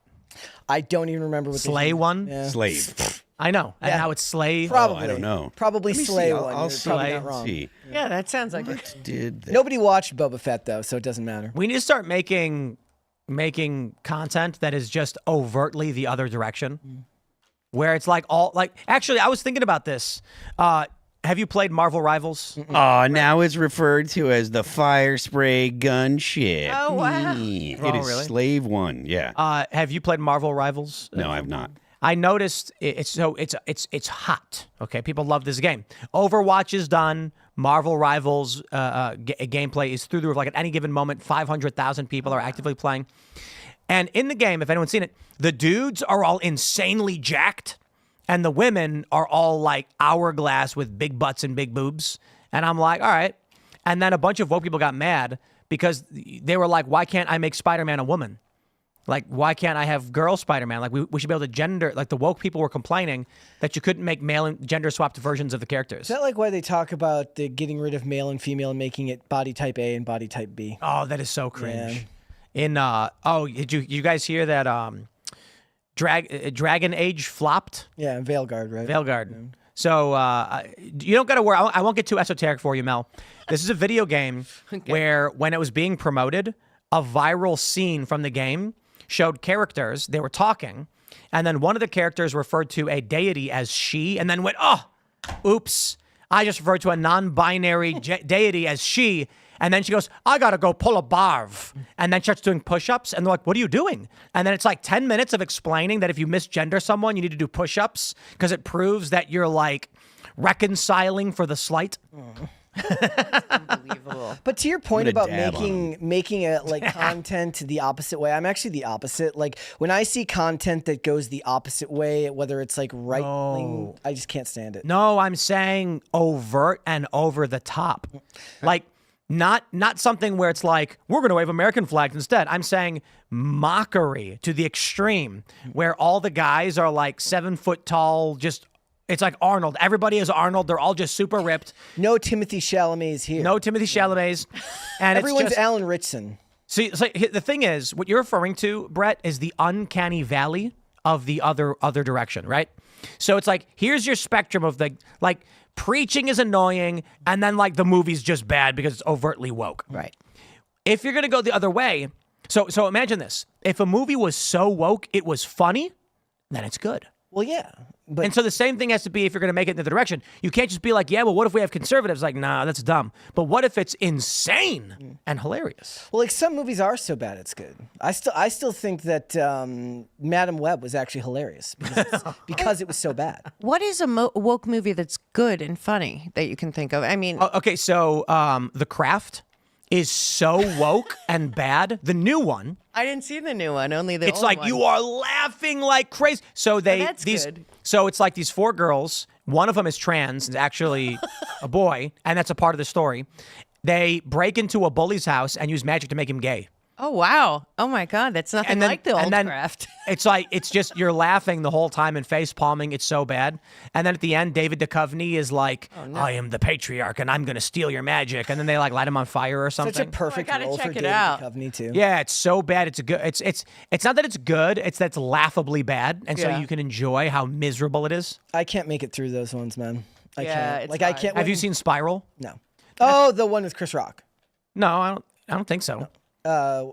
I don't even remember what Slay one? Yeah. Slave. I know. And Yeah. now it's slave. Probably. I don't know. Probably Let me see. Slay I'll- 1. I'll You're probably slay. not wrong. See. Yeah, that sounds like it. Did that? Nobody watched Boba Fett, though, so it doesn't matter. We need to start making content that is just overtly the other direction. Where it's like actually, I was thinking about this. Have you played Marvel Rivals? Oh, now it's referred to as the fire spray gunship. Oh, wow. It Oh, is really? Slave One. Yeah. Have you played Marvel Rivals? No, I've not. I noticed it's hot. Okay, people love this game. Overwatch is done. Marvel Rivals gameplay is through the roof. Like at any given moment, 500,000 people are actively playing. And in the game, if anyone's seen it, the dudes are all insanely jacked, and the women are all like hourglass with big butts and big boobs. And I'm like, all right. And then a bunch of woke people got mad because they were like, why can't I make Spider-Man a woman? Like, why can't I have girl Spider-Man? Like, we should be able to gender. Like, the woke people were complaining that you couldn't make male and gender-swapped versions of the characters. Is that like why they talk about the getting rid of male and female and making it body type A and body type B? Oh, that is so cringe. Yeah. Did you guys hear that Dragon Age flopped? Yeah, Veilguard, right? Veilguard. So you don't got to worry. I won't get too esoteric for you, Mel. This is a video game where when it was being promoted, a viral scene from the game showed characters. They were talking, and then one of the characters referred to a deity as she, and then went, oh, oops. I just referred to a non-binary deity as she. And then she goes, I got to go pull a barv. And then starts doing push-ups. And they're like, what are you doing? And then it's like 10 minutes of explaining that if you misgender someone, you need to do push-ups because it proves that you're like reconciling for the slight. Unbelievable. But to your point I'm gonna about dab making a like content the opposite way, I'm actually the opposite. Like when I see content that goes the opposite way, whether it's like right wing, I just can't stand it. No, I'm saying overt and over the top. Like not something where it's like, we're going to wave American flags instead. I'm saying mockery to the extreme where all the guys are like 7 foot tall, just it's like Arnold. Everybody is Arnold. They're all just super ripped. No Timothy Chalamet's here. No Timothy Chalamet's. And Everyone's it's just, Alan Ritchson. See, it's like, the thing is, what you're referring to, Brett, is the uncanny valley of the other direction, right? So it's like, here's your spectrum of the, like, preaching is annoying, and then, like, the movie's just bad because it's overtly woke. Right. If you're going to go the other way, so imagine this. If a movie was so woke it was funny, then it's good. Well, yeah. But And so the same thing has to be if you're going to make it in the direction. You can't just be like, yeah, well, what if we have conservatives? Like, nah, that's dumb. But what if it's insane and hilarious? well, like some movies are so bad it's good. I still think that Madam Web was actually hilarious because it was so bad. What is a woke movie that's good and funny that you can think of? I mean, Okay, so The Craft is so woke and bad. The new one, I didn't see the new one, only the it's old like one. you are laughing like crazy. So that's good. So it's like these 4 girls. One of them is trans, is actually a boy, and that's a part of the story. They break into a bully's house and use magic to make him gay. Oh, wow. Oh, my God. That's nothing like the old Craft. It's like, it's just, you're laughing the whole time and face palming. It's so bad. And then at the end, David Duchovny is like, I am the patriarch and I'm going to steal your magic. And then they like light him on fire or something. Such a perfect gotta role for check it David out. Duchovny too. Yeah, it's so bad. It's a good. It's not that it's good. It's that it's laughably bad, and so Yeah. you can enjoy how miserable it is. I can't make it through those ones, man. I Yeah, can't. it's Like I hard. can't. Have you seen Spiral? No. Oh, the one with Chris Rock. No, I don't think so. Uh,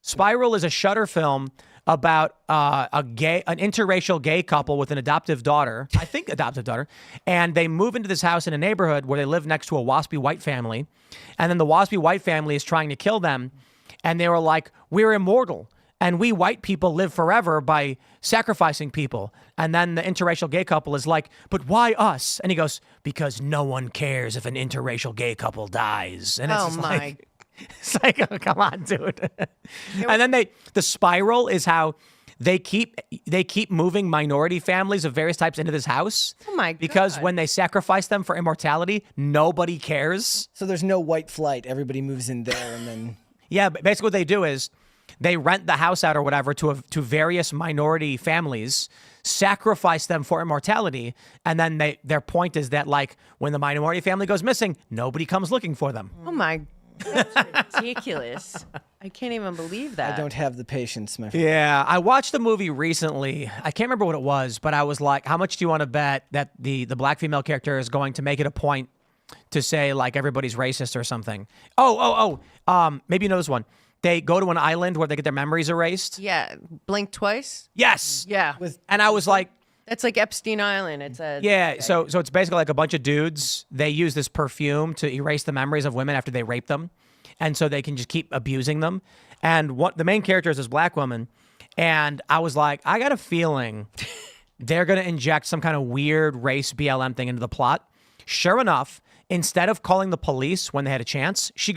Spiral is a Shudder film about an interracial gay couple with an adoptive daughter. I think adoptive daughter, and they move into this house in a neighborhood where they live next to a waspy white family, and then the waspy white family is trying to kill them, and they were like, "We're immortal." And we white people live forever by sacrificing people. And then the interracial gay couple is like, but why us? And he goes, because no one cares if an interracial gay couple dies. And it's Oh, just my. like, it's like, oh, come on, dude. And then the spiral is how they keep moving minority families of various types into this house. Oh, my Because God. when they sacrifice them for immortality, nobody cares. so there's no white flight. Everybody moves in there, and then Yeah, but basically what they do is they rent the house out or whatever to various minority families, sacrifice them for immortality, and then their point is that like when the minority family goes missing, nobody comes looking for them. Oh, my. That's ridiculous. I can't even believe that. I don't have the patience, my friend. Yeah, I watched the movie recently. I can't remember what it was, but I was like, how much do you want to bet that the black female character is going to make it a point to say like everybody's racist or something? Maybe you know this one. They go to an island where they get their memories erased. Yeah. Blink twice? Yes. Yeah. And I was like, That's like Epstein Island. It's a yeah, so it's basically like a bunch of dudes. They use this perfume to erase the memories of women after they rape them, and so they can just keep abusing them. And what the main character is this black woman, and I was like, I got a feeling they're gonna inject some kind of weird race BLM thing into the plot. Sure enough, instead of calling the police when they had a chance, she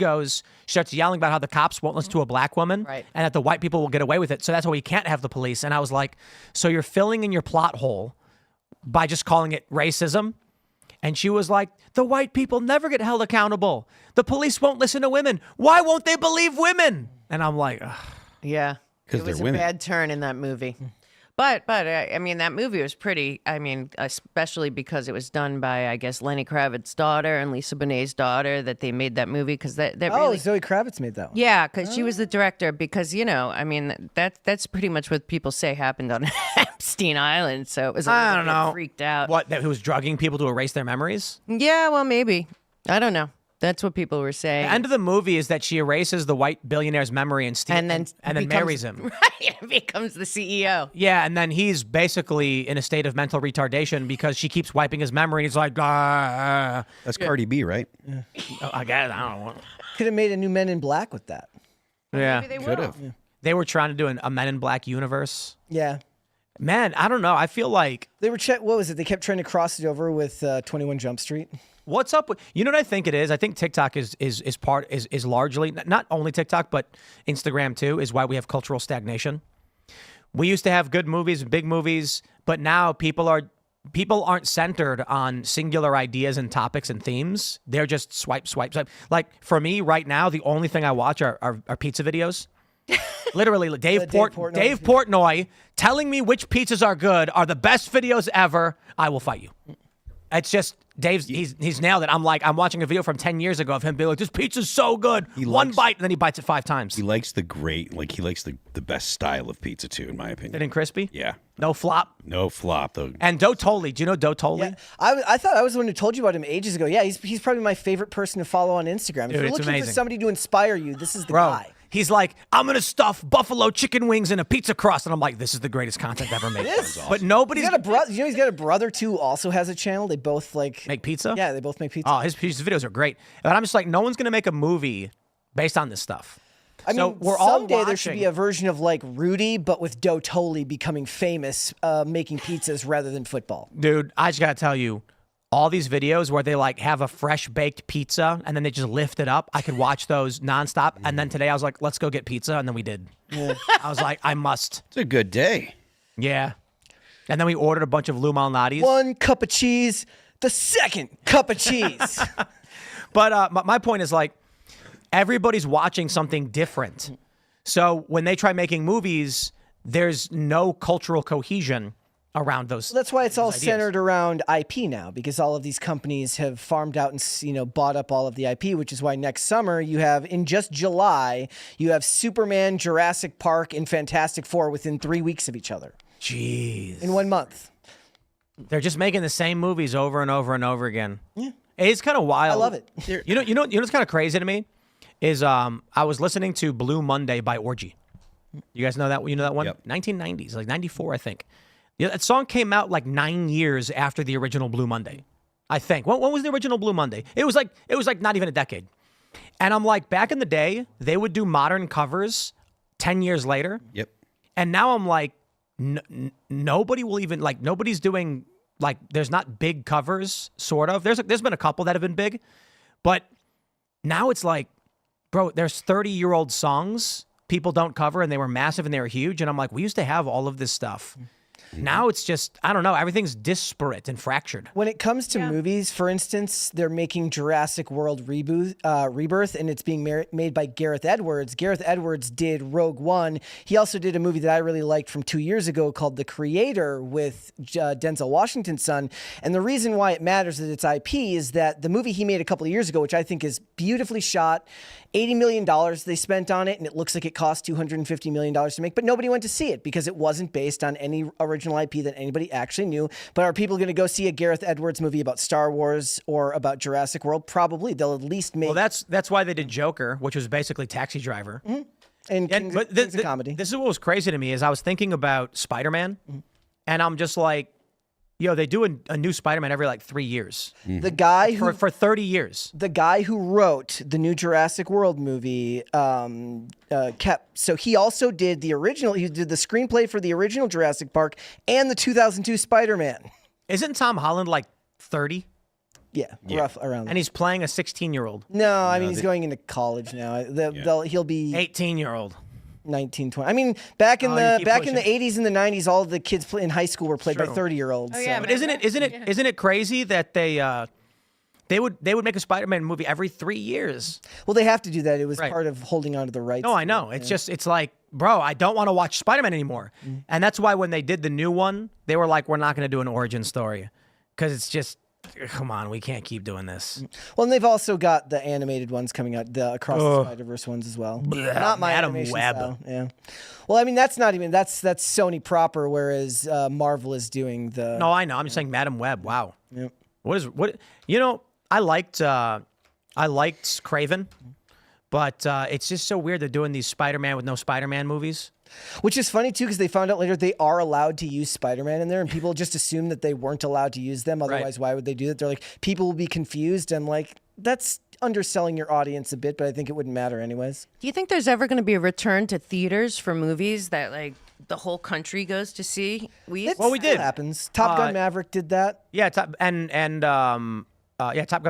starts yelling about how the cops won't listen to a black woman, Right. and that the white people will get away with it. So that's why we can't have the police. And I was like, so you're filling in your plot hole by just calling it racism? And she was like, the white people never get held accountable. The police won't listen to women. Why won't they believe women? And I'm like, ugh. Yeah. 'Cause It was they're a women. bad turn in that movie. But I mean, that movie was pretty, I mean, especially because it was done by, I guess, Lenny Kravitz's daughter and Lisa Bonet's daughter, that they made that movie because that Oh, really... Zoe Kravitz made that one. Yeah, because she was the director. Because I mean, that's pretty much what people say happened on Epstein Island. So it was a I little don't bit know. freaked out. What, that he was drugging people to erase their memories? Yeah, well, maybe. I don't know. That's what people were saying. The end of the movie is that she erases the white billionaire's memory and and then becomes- marries him. Right, and becomes the CEO. Yeah, and then he's basically in a state of mental retardation because she keeps wiping his memory. And he's like, ah. That's Cardi B, right? Oh, I guess, I don't know. Could have made a new Men in Black with that. Yeah, Maybe they Could will. have. they were trying to do a Men in Black universe. Yeah. Man, I don't know. I feel like They were what was it? They kept trying to cross it over with 21 Jump Street. what's up with you know what I think it is? I think TikTok is largely not only TikTok but Instagram too is why we have cultural stagnation. We used to have good movies, big movies, but now people aren't centered on singular ideas and topics and themes. They're just swipe. Like for me right now, the only thing I watch are pizza videos. Literally, Dave Portnoy telling me which pizzas are good are the best videos ever. I will fight you. It's just he's nailed it. I'm watching a video from 10 years ago of him being like, this pizza's so good. One bite, and then he bites it 5 times. He likes the best style of pizza too, in my opinion. Thin and crispy? Yeah. No flop. No flop though. And Dotoli. Do you know Dotoli? Yeah, I thought I was the one who told you about him ages ago. Yeah, he's probably my favorite person to follow on Instagram. If Dude, you're it's looking amazing. for somebody to inspire you, this is the Bro, guy. he's like, I'm gonna stuff buffalo chicken wings in a pizza crust, and I'm like, this is the greatest content ever made. But nobody's He's got a brother. You know, he's got a brother too. Also has a channel. They both like make pizza. Yeah, they both make pizza. Oh, his videos are great. But I'm just like, no one's gonna make a movie based on this stuff. I So mean, we're all someday there should be watching- a version of like Rudy, but with Dotoli becoming famous, making pizzas rather than football. Dude, I just gotta tell you, all these videos where they like have a fresh baked pizza and then they just lift it up, I could watch those nonstop. And then today I was like, let's go get pizza, and then we did. I was like, I must. It's a good day. Yeah. And then we ordered a bunch of Lou Malnati's. 1 cup of cheese, the second cup of cheese. But my point is like, everybody's watching something different. So when they try making movies, there's no cultural cohesion around those. That's why it's all ideas. centered around IP now, because all of these companies have farmed out and bought up all of the IP, which is why next summer you have, in just July, you have Superman, Jurassic Park, and Fantastic Four within 3 weeks of each other Jeez. in 1 month. They're just making the same movies over and over and over again. Yeah. It's kind of wild. I love it. You know what's kind of crazy to me is I was listening to Blue Monday by Orgy. You guys know that? You know that one? Yep. 1990s, like 94, I think. Yeah, that song came out like 9 years after the original Blue Monday, I think. When was the original Blue Monday? It was like not even a decade. And I'm like, back in the day, they would do modern covers 10 years later. Yep. And now I'm like, nobody will even, like, nobody's doing, like, there's not big covers, sort of. There's been a couple that have been big. But now it's like, bro, there's 30-year-old songs people don't cover, and they were massive and they were huge. And I'm like, we used to have all of this stuff. Now it's just, I don't know, everything's disparate and fractured. When it comes to movies, for instance, they're making Jurassic World Rebirth, and it's being made by Gareth Edwards. Gareth Edwards did Rogue One. He also did a movie that I really liked from 2 years ago called The Creator with Denzel Washington's son. And the reason why it matters that it's IP is that the movie he made a couple of years ago, which I think is beautifully shot, $80 million they spent on it, and it looks like it cost $250 million to make, but nobody went to see it because it wasn't based on any original IP that anybody actually knew. But are people going to go see a Gareth Edwards movie about Star Wars or about Jurassic World? Probably. They'll at least make... Well, that's why they did Joker, which was basically Taxi Driver. and Kings of Comedy. This is what was crazy to me is I was thinking about Spider-Man, and I'm just like, yo, they do a new Spider-Man every like 3 years. The guy who... For 30 years. The guy who wrote the new Jurassic World movie so he also did the original, he did the screenplay for the original Jurassic Park and the 2002 Spider-Man. Isn't Tom Holland like 30? Yeah, rough around And he's playing a 16-year-old. No, I mean, he's going into college now. He'll be 18-year-old. 19, 20. I mean, back in you the keep 80s and the 90s, all of the kids in high school were played by 30-year-olds. Oh, yeah, so. But isn't it crazy that they would make a Spider-Man movie every 3 years? Well, they have to do that. It was Right. part of holding on to the rights. No, I know. It's like, bro, I don't want to watch Spider-Man anymore. And that's why when they did the new one, they were like, we're not going to do an origin story. Because it's just, come on, we can't keep doing this. Well, and they've also got the animated ones coming out, the Across the Spider-Verse ones as well. Not my Madam animation Web. style. Yeah. Well, I mean, that's Sony proper, whereas Marvel is doing the... No, I know. I'm just saying Madam Web. Wow. Yep. I liked Craven, but it's just so weird they're doing these Spider-Man with no Spider-Man movies. Which is funny, too, because they found out later they are allowed to use Spider-Man in there, and people just assume that they weren't allowed to use them. Otherwise, why would they do that? They're like, people will be confused. And like, that's underselling your audience a bit, but I think it wouldn't matter anyways. Do you think there's ever going to be a return to theaters for movies that like the whole country goes to see? Well, we Still did. happens. Top Gun Maverick did that. Yeah, Top Gun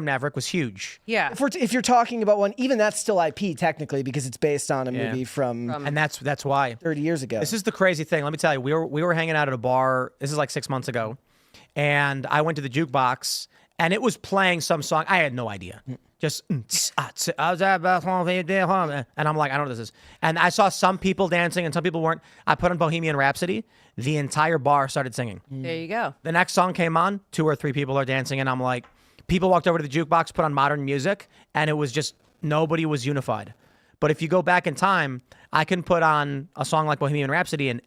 Maverick was huge. Yeah. If you're talking about one, even that's still IP technically because it's based on a movie from And that's why. 30 years ago. This is the crazy thing. Let me tell you, we were hanging out at a bar. This is like 6 months ago, and I went to the jukebox, and it was playing some song. I had no idea. Just and I'm like, I don't know what this is. And I saw some people dancing, and some people weren't. I put on Bohemian Rhapsody. The entire bar started singing. There you go. The next song came on. 2 or 3 people are dancing, and I'm like, people walked over to the jukebox, put on modern music, and it was just nobody was unified. But if you go back in time, I can put on a song like Bohemian Rhapsody, and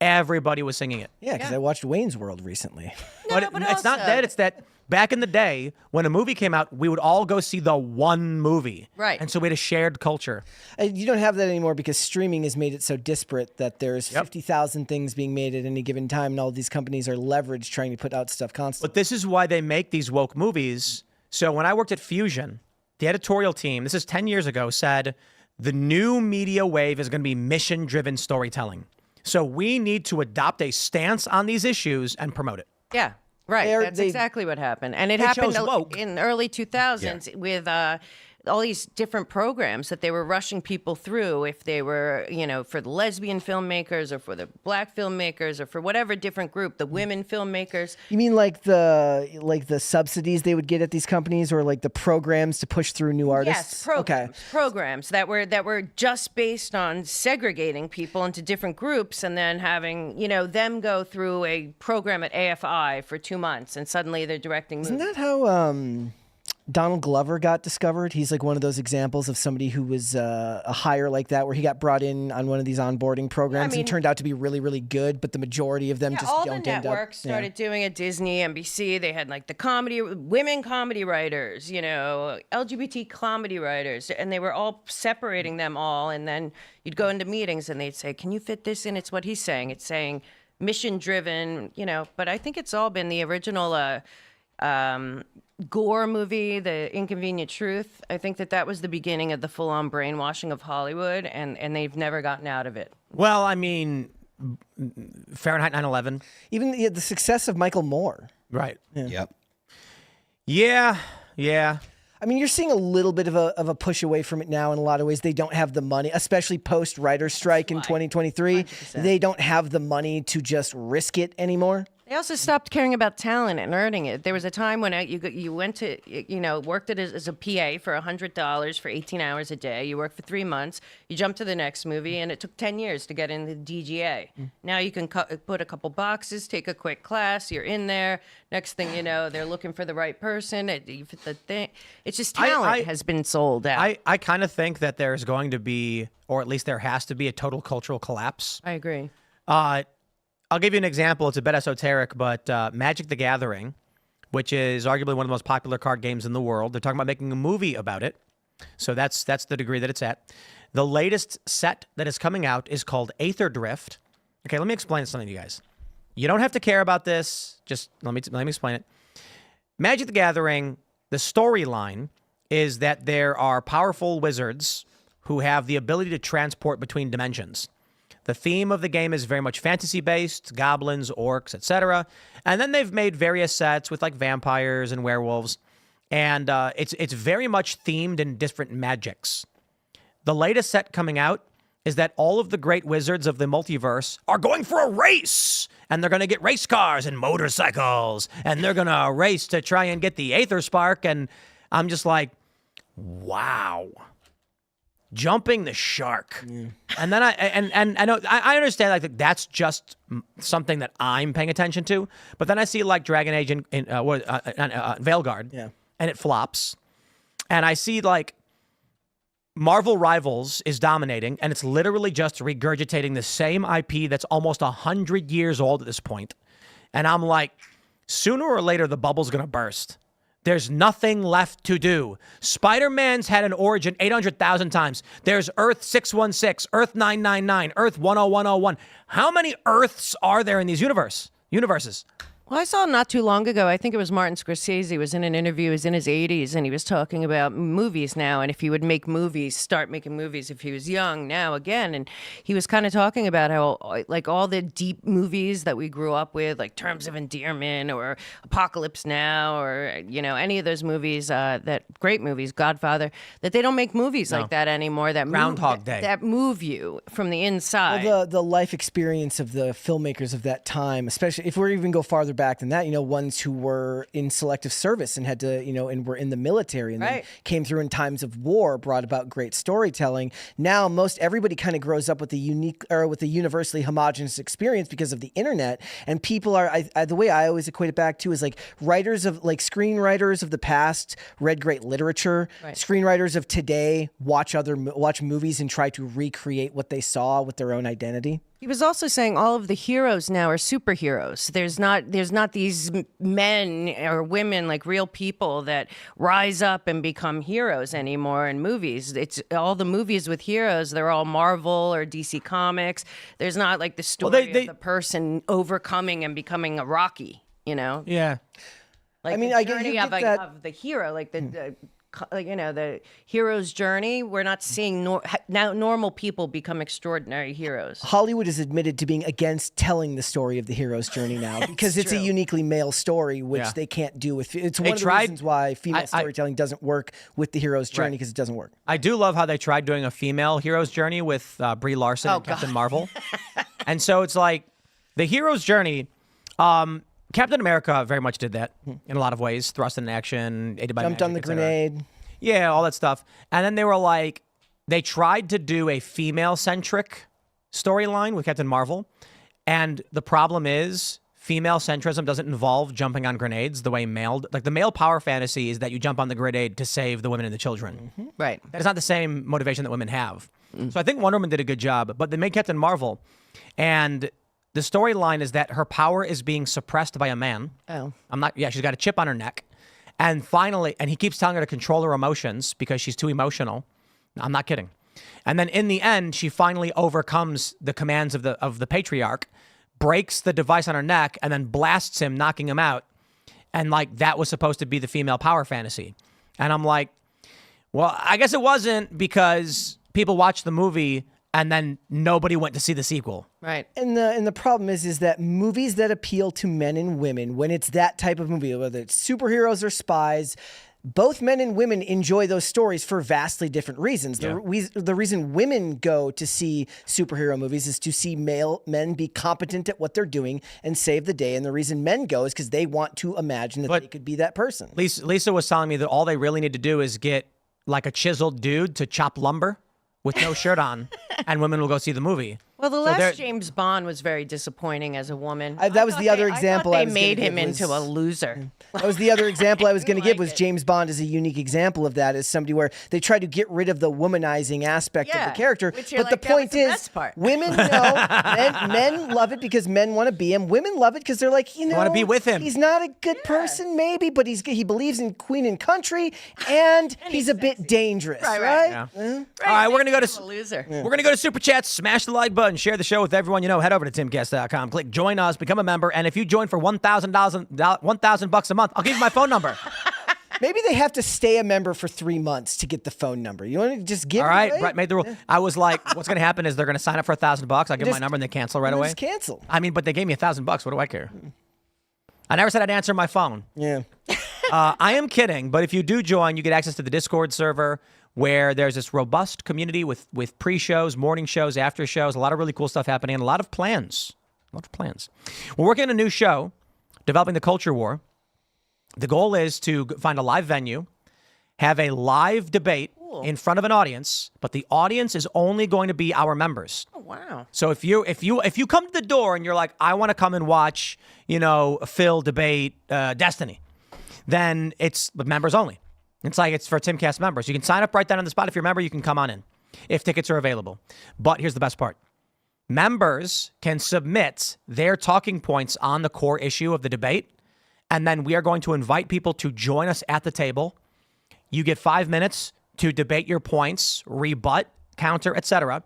everybody was singing it. Yeah, because I watched Wayne's World recently. But, it's not that. It's that back in the day, when a movie came out, we would all go see the one movie. Right. And so we had a shared culture. You don't have that anymore because streaming has made it so disparate that there's 50,000 things being made at any given time, and all these companies are leveraged trying to put out stuff constantly. But this is why they make these woke movies. So when I worked at Fusion, the editorial team, this is 10 years ago, said the new media wave is going to be mission-driven storytelling. So we need to adopt a stance on these issues and promote it. Yeah, right. That's exactly what happened. And it happened in the early 2000s with all these different programs that they were rushing people through if they were, for the lesbian filmmakers or for the black filmmakers or for whatever different group, the women filmmakers. You mean like the subsidies they would get at these companies, or like the programs to push through new artists? Yes, programs that were just based on segregating people into different groups and then having, them go through a program at AFI for 2 months and suddenly they're directing movies. Isn't that how Donald Glover got discovered? He's like one of those examples of somebody who was a hire like that, where he got brought in on one of these onboarding programs and turned out to be really, really good, but the majority of them just don't end up. All the networks started doing it. Disney, NBC, they had like the women comedy writers, LGBT comedy writers, and they were all separating them all. And then you'd go into meetings and they'd say, can you fit this in? It's what he's saying. It's saying mission driven, but I think it's all been the original, Gore movie, The Inconvenient Truth. I think that was the beginning of the full-on brainwashing of Hollywood, and they've never gotten out of it. Well, I mean, Fahrenheit 9/11. Even the success of Michael Moore. Right. Yep. Yeah. I mean, you're seeing a little bit of a push away from it now in a lot of ways. They don't have the money, especially post-writer's strike in 2023. 100%. They don't have the money to just risk it anymore. They also stopped caring about talent and earning it. There was a time when you went to, worked as a PA for $100 for 18 hours a day. You worked for 3 months. You jumped to the next movie, and it took 10 years to get in the DGA. Now you can put a couple boxes, take a quick class. You're in there. Next thing you know, they're looking for the right person. You fit the thing. It's just talent has been sold out. I kind of think that there's going to be, or at least there has to be, a total cultural collapse. I agree. I'll give you an example. It's a bit esoteric, but Magic the Gathering, which is arguably one of the most popular card games in the world, they're talking about making a movie about it. So that's the degree that it's at. The latest set that is coming out is called Aether Drift. Okay, let me explain something to you guys. You don't have to care about this. Just let me explain it. Magic the Gathering, the storyline is that there are powerful wizards who have the ability to transport between dimensions. The theme of the game is very much fantasy-based, goblins, orcs, etc. And then they've made various sets with like vampires and werewolves. And it's very much themed in different magics. The latest set coming out is that all of the great wizards of the multiverse are going for a race. And they're going to get race cars and motorcycles. And they're going to race to try and get the Aether Spark. And I'm just like, wow. Jumping the shark. And then I understand like that's just something that I'm paying attention to, but then I see like Dragon Age in Veilguard, and it flops, and I see like Marvel Rivals is dominating, and it's literally just regurgitating the same IP that's almost 100 years old at this point, and I'm like, sooner or later the bubble's gonna burst. There's nothing left to do. Spider-Man's had an origin 800,000 times. There's Earth 616, Earth 999, Earth 10101. How many Earths are there in these universes? Well, I saw not too long ago, I think it was Martin Scorsese was in an interview, he was in his 80s, and he was talking about movies now, and if he would make movies, start making movies if he was young now again, and he was kind of talking about how, like, all the deep movies that we grew up with, like Terms of Endearment or Apocalypse Now or, any of those movies, that great movies, Godfather, that they don't make movies like that anymore, that Groundhog Day. That move you from the inside. Well, the life experience of the filmmakers of that time, especially if we even go farther back than that, ones who were in selective service and had to, and were in the military and then came through in times of war, brought about great storytelling. Now, most everybody kind of grows up with a universally homogenous experience because of the internet. And people are, the way I always equate it back to is like screenwriters of the past read great literature. Right. Screenwriters of today watch movies and try to recreate what they saw with their own identity. He was also saying all of the heroes now are superheroes. There's not these men or women, like real people, that rise up and become heroes anymore in movies. It's all the movies with heroes. They're all Marvel or DC Comics. There's not like the story of the person overcoming and becoming a Rocky. Yeah. Like I mean, the I get- journey you get of, that- of the hero, like the hero's journey. We're not seeing now normal people become extraordinary heroes. Hollywood is admitted to being against telling the story of the hero's journey now because it's a true. uniquely male story, which Yeah. they can't do with. It's one of the tried- reasons why female storytelling doesn't work with the hero's journey because it doesn't work. I do love how they tried doing a female hero's journey with Brie Larson and Captain Marvel. And so it's like the hero's journey. Captain America very much did that in a lot of ways. Thrust in action, aided by Jumped magic, on the et cetera. grenade. Yeah, all that stuff. And then they were like, they tried to do a female-centric storyline with Captain Marvel. And the problem is female centrism doesn't involve jumping on grenades the way the male power fantasy is that you jump on the grenade to save the women and the children. Right. That is not the same motivation that women have. So I think Wonder Woman did a good job, but they made Captain Marvel. And the storyline is that her power is being suppressed by a man. Oh. She's got a chip on her neck. And finally, he keeps telling her to control her emotions because she's too emotional. I'm not kidding. And then in the end, she finally overcomes the commands of the patriarch, breaks the device on her neck, and then blasts him, knocking him out. And like, that was supposed to be the female power fantasy. And I'm like, well, I guess it wasn't, because people watched the movie and then nobody went to see the sequel. Right. And the problem is that movies that appeal to men and women, when it's that type of movie, whether it's superheroes or spies, both men and women enjoy those stories for vastly different reasons. Yeah. The reason women go to see superhero movies is to see men be competent at what they're doing and save the day. And the reason men go is because they want to imagine that they could be that person. Lisa was telling me that all they really need to do is get like a chiseled dude to chop lumber with no shirt on, and women will go see the movie. Well, the they're- last James Bond was very disappointing as a woman. That was the other example I They was made gonna him give into a was- loser. That was the other example I was going to give like was it. James Bond is a unique example of that, as somebody where they try to get rid of the womanizing aspect of Yeah, the character. which you're But like, the that was point the is, best part. women men love it because men want to be him. Women love it because they're like, wanna be with him. He's not a good person, maybe, but he believes in Queen and country, and he's a bit dangerous, Right, right? right. Yeah. All right, we're gonna go He's a to loser. We're going to go to Super Chats, smash the like button, share the show with everyone you know. Head over to timcast.com, click join us, become a member, and if you join for $1,000 a month, I'll give you my phone number. Maybe they have to stay a member for 3 months to get the phone number. You want to just give All it right, away? Brett made the rule. I was like, what's going to happen is they're going to sign up for $1,000. I'll give them my Just- number and they cancel right Then away. Just cancel. I mean, but they gave me $1,000. What do I care? I never said I'd answer my phone. Yeah. I am kidding, but if you do join, you get access to the Discord server where there's this robust community with pre-shows, morning shows, after shows, a lot of really cool stuff happening, and a lot of plans. We're working on a new show, Developing the Culture War. The goal is to find a live venue, have a live debate in front of an audience, but the audience is only going to be our members. Oh, wow. So if you come to the door and you're like, I want to come and watch, Phil debate Destiny, then it's members only. It's for Timcast members. You can sign up right then on the spot. If you're a member, you can come on in if tickets are available. But here's the best part. Members can submit their talking points on the core issue of the debate, and then we are going to invite people to join us at the table. You get 5 minutes to debate your points, rebut, counter, etc.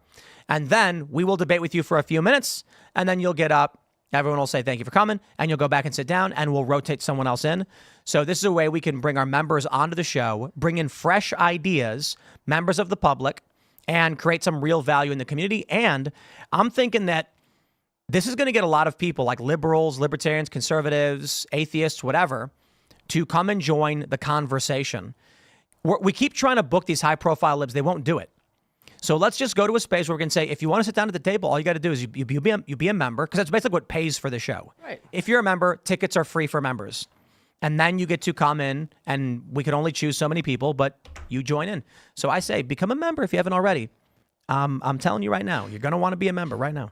And then we will debate with you for a few minutes, and then you'll get up. Everyone will say thank you for coming, and you'll go back and sit down, and we'll rotate someone else in. So this is a way we can bring our members onto the show, bring in fresh ideas, members of the public, and create some real value in the community. And I'm thinking that this is going to get a lot of people like liberals, libertarians, conservatives, atheists, whatever, to come and join the conversation. We keep trying to book these high-profile libs. They won't do it. So let's just go to a space where we can say, if you want to sit down at the table, all you got to do is you be a member, because that's basically what pays for the show. Right. If you're a member, tickets are free for members. And then you get to come in, and we can only choose so many people, but you join in. So I say, become a member if you haven't already. I'm telling you right now, you're going to want to be a member right now.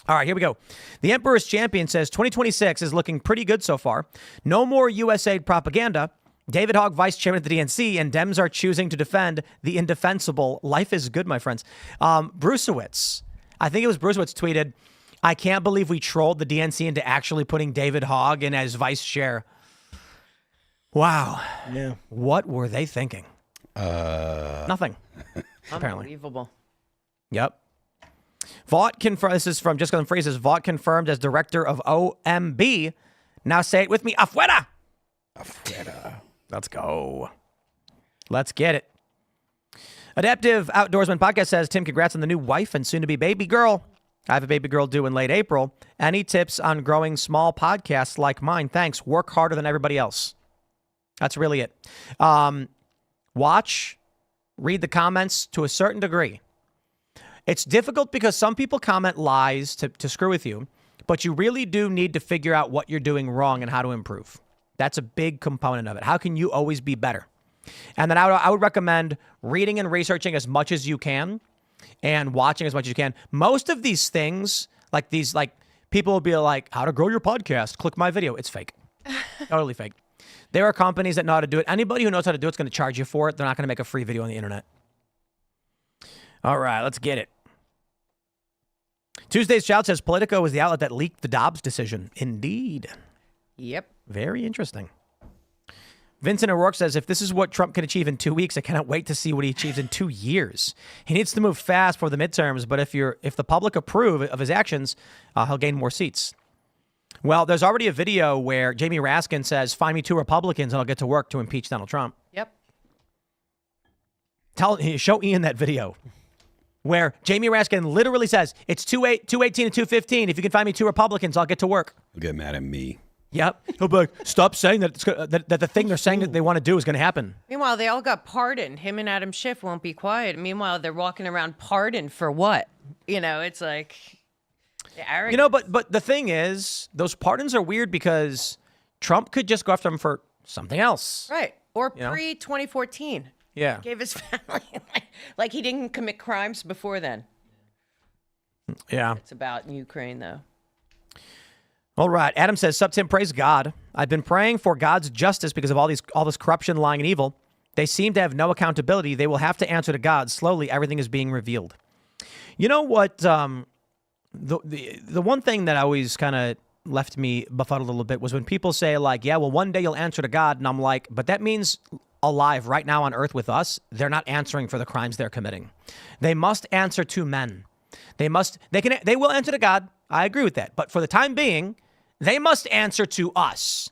All right, here we go. The Emperor's Champion says 2026 is looking pretty good so far. No more USAID propaganda. David Hogg, vice chairman of the DNC, and Dems are choosing to defend the indefensible. Life is good, my friends. Brucewitz. I think it was Brucewitz tweeted, I can't believe we trolled the DNC into actually putting David Hogg in as vice chair. Wow. Yeah. What were they thinking? Nothing. Apparently. Unbelievable. Yep. Vaught confirmed. This is from Just Glenn Phrases. Vaught confirmed as director of OMB. Now say it with me. Afuera. Afuera. Let's go. Let's get it. Adaptive Outdoorsman Podcast says, Tim, congrats on the new wife and soon-to-be baby girl. I have a baby girl due in late April. Any tips on growing small podcasts like mine? Thanks. Work harder than everybody else. That's really it. Watch, read the comments to a certain degree. It's difficult because some people comment lies to screw with you, but you really do need to figure out what you're doing wrong and how to improve. That's a big component of it. How can you always be better? And then I would recommend reading and researching as much as you can and watching as much as you can. Most of these things, like people will be like, how to grow your podcast, click my video. It's fake. Totally fake. There are companies that know how to do it. Anybody who knows how to do it's going to charge you for it. They're not going to make a free video on the internet. All right, let's get it. Tuesday's Shout says Politico was the outlet that leaked the Dobbs decision. Indeed. Yep. Very interesting. Vincent O'Rourke says, if this is what Trump can achieve in 2 weeks, I cannot wait to see what he achieves in 2 years. He needs to move fast for the midterms, but if the public approve of his actions, he'll gain more seats. Well, there's already a video where Jamie Raskin says, find me 2 Republicans and I'll get to work to impeach Donald Trump. Yep. Show Ian that video where Jamie Raskin literally says, it's 218 and 215. If you can find me 2 Republicans, I'll get to work. He'll get mad at me. Yep. He'll be like, stop saying that, that the thing they're saying that they want to do is going to happen. Meanwhile, they all got pardoned. Him and Adam Schiff won't be quiet. Meanwhile, they're walking around pardoned for what? It's like the arrogance. But the thing is, those pardons are weird because Trump could just go after them for something else. Right. Or pre-2014. Yeah. Gave his family, like he didn't commit crimes before then. Yeah. It's about Ukraine, though. All right. Adam says, Sup, Tim, praise God. I've been praying for God's justice because of all this corruption, lying, and evil. They seem to have no accountability. They will have to answer to God. Slowly, everything is being revealed. You know what? The one thing that always kind of left me befuddled a little bit was when people say, like, yeah, well, one day you'll answer to God. And I'm like, but that means alive right now on earth with us, they're not answering for the crimes they're committing. They must answer to men. They will answer to God. I agree with that. But for the time being, they must answer to us.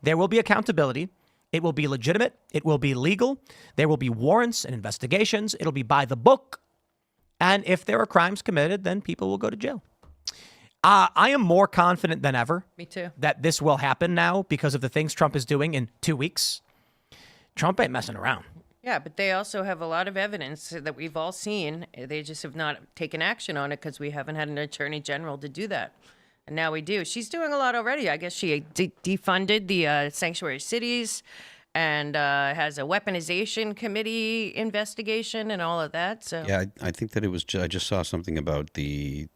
There will be accountability. It will be legitimate. It will be legal. There will be warrants and investigations. It'll be by the book. And if there are crimes committed, then people will go to jail. I am more confident than ever. Me too. That this will happen now because of the things Trump is doing in 2 weeks. Trump ain't messing around. Yeah, but they also have a lot of evidence that we've all seen. They just have not taken action on it because we haven't had an attorney general to do that. And now we do. She's doing a lot already. I guess she defunded the sanctuary cities and has a weaponization committee investigation and all of that. So Yeah, I think that it was. I just saw something about the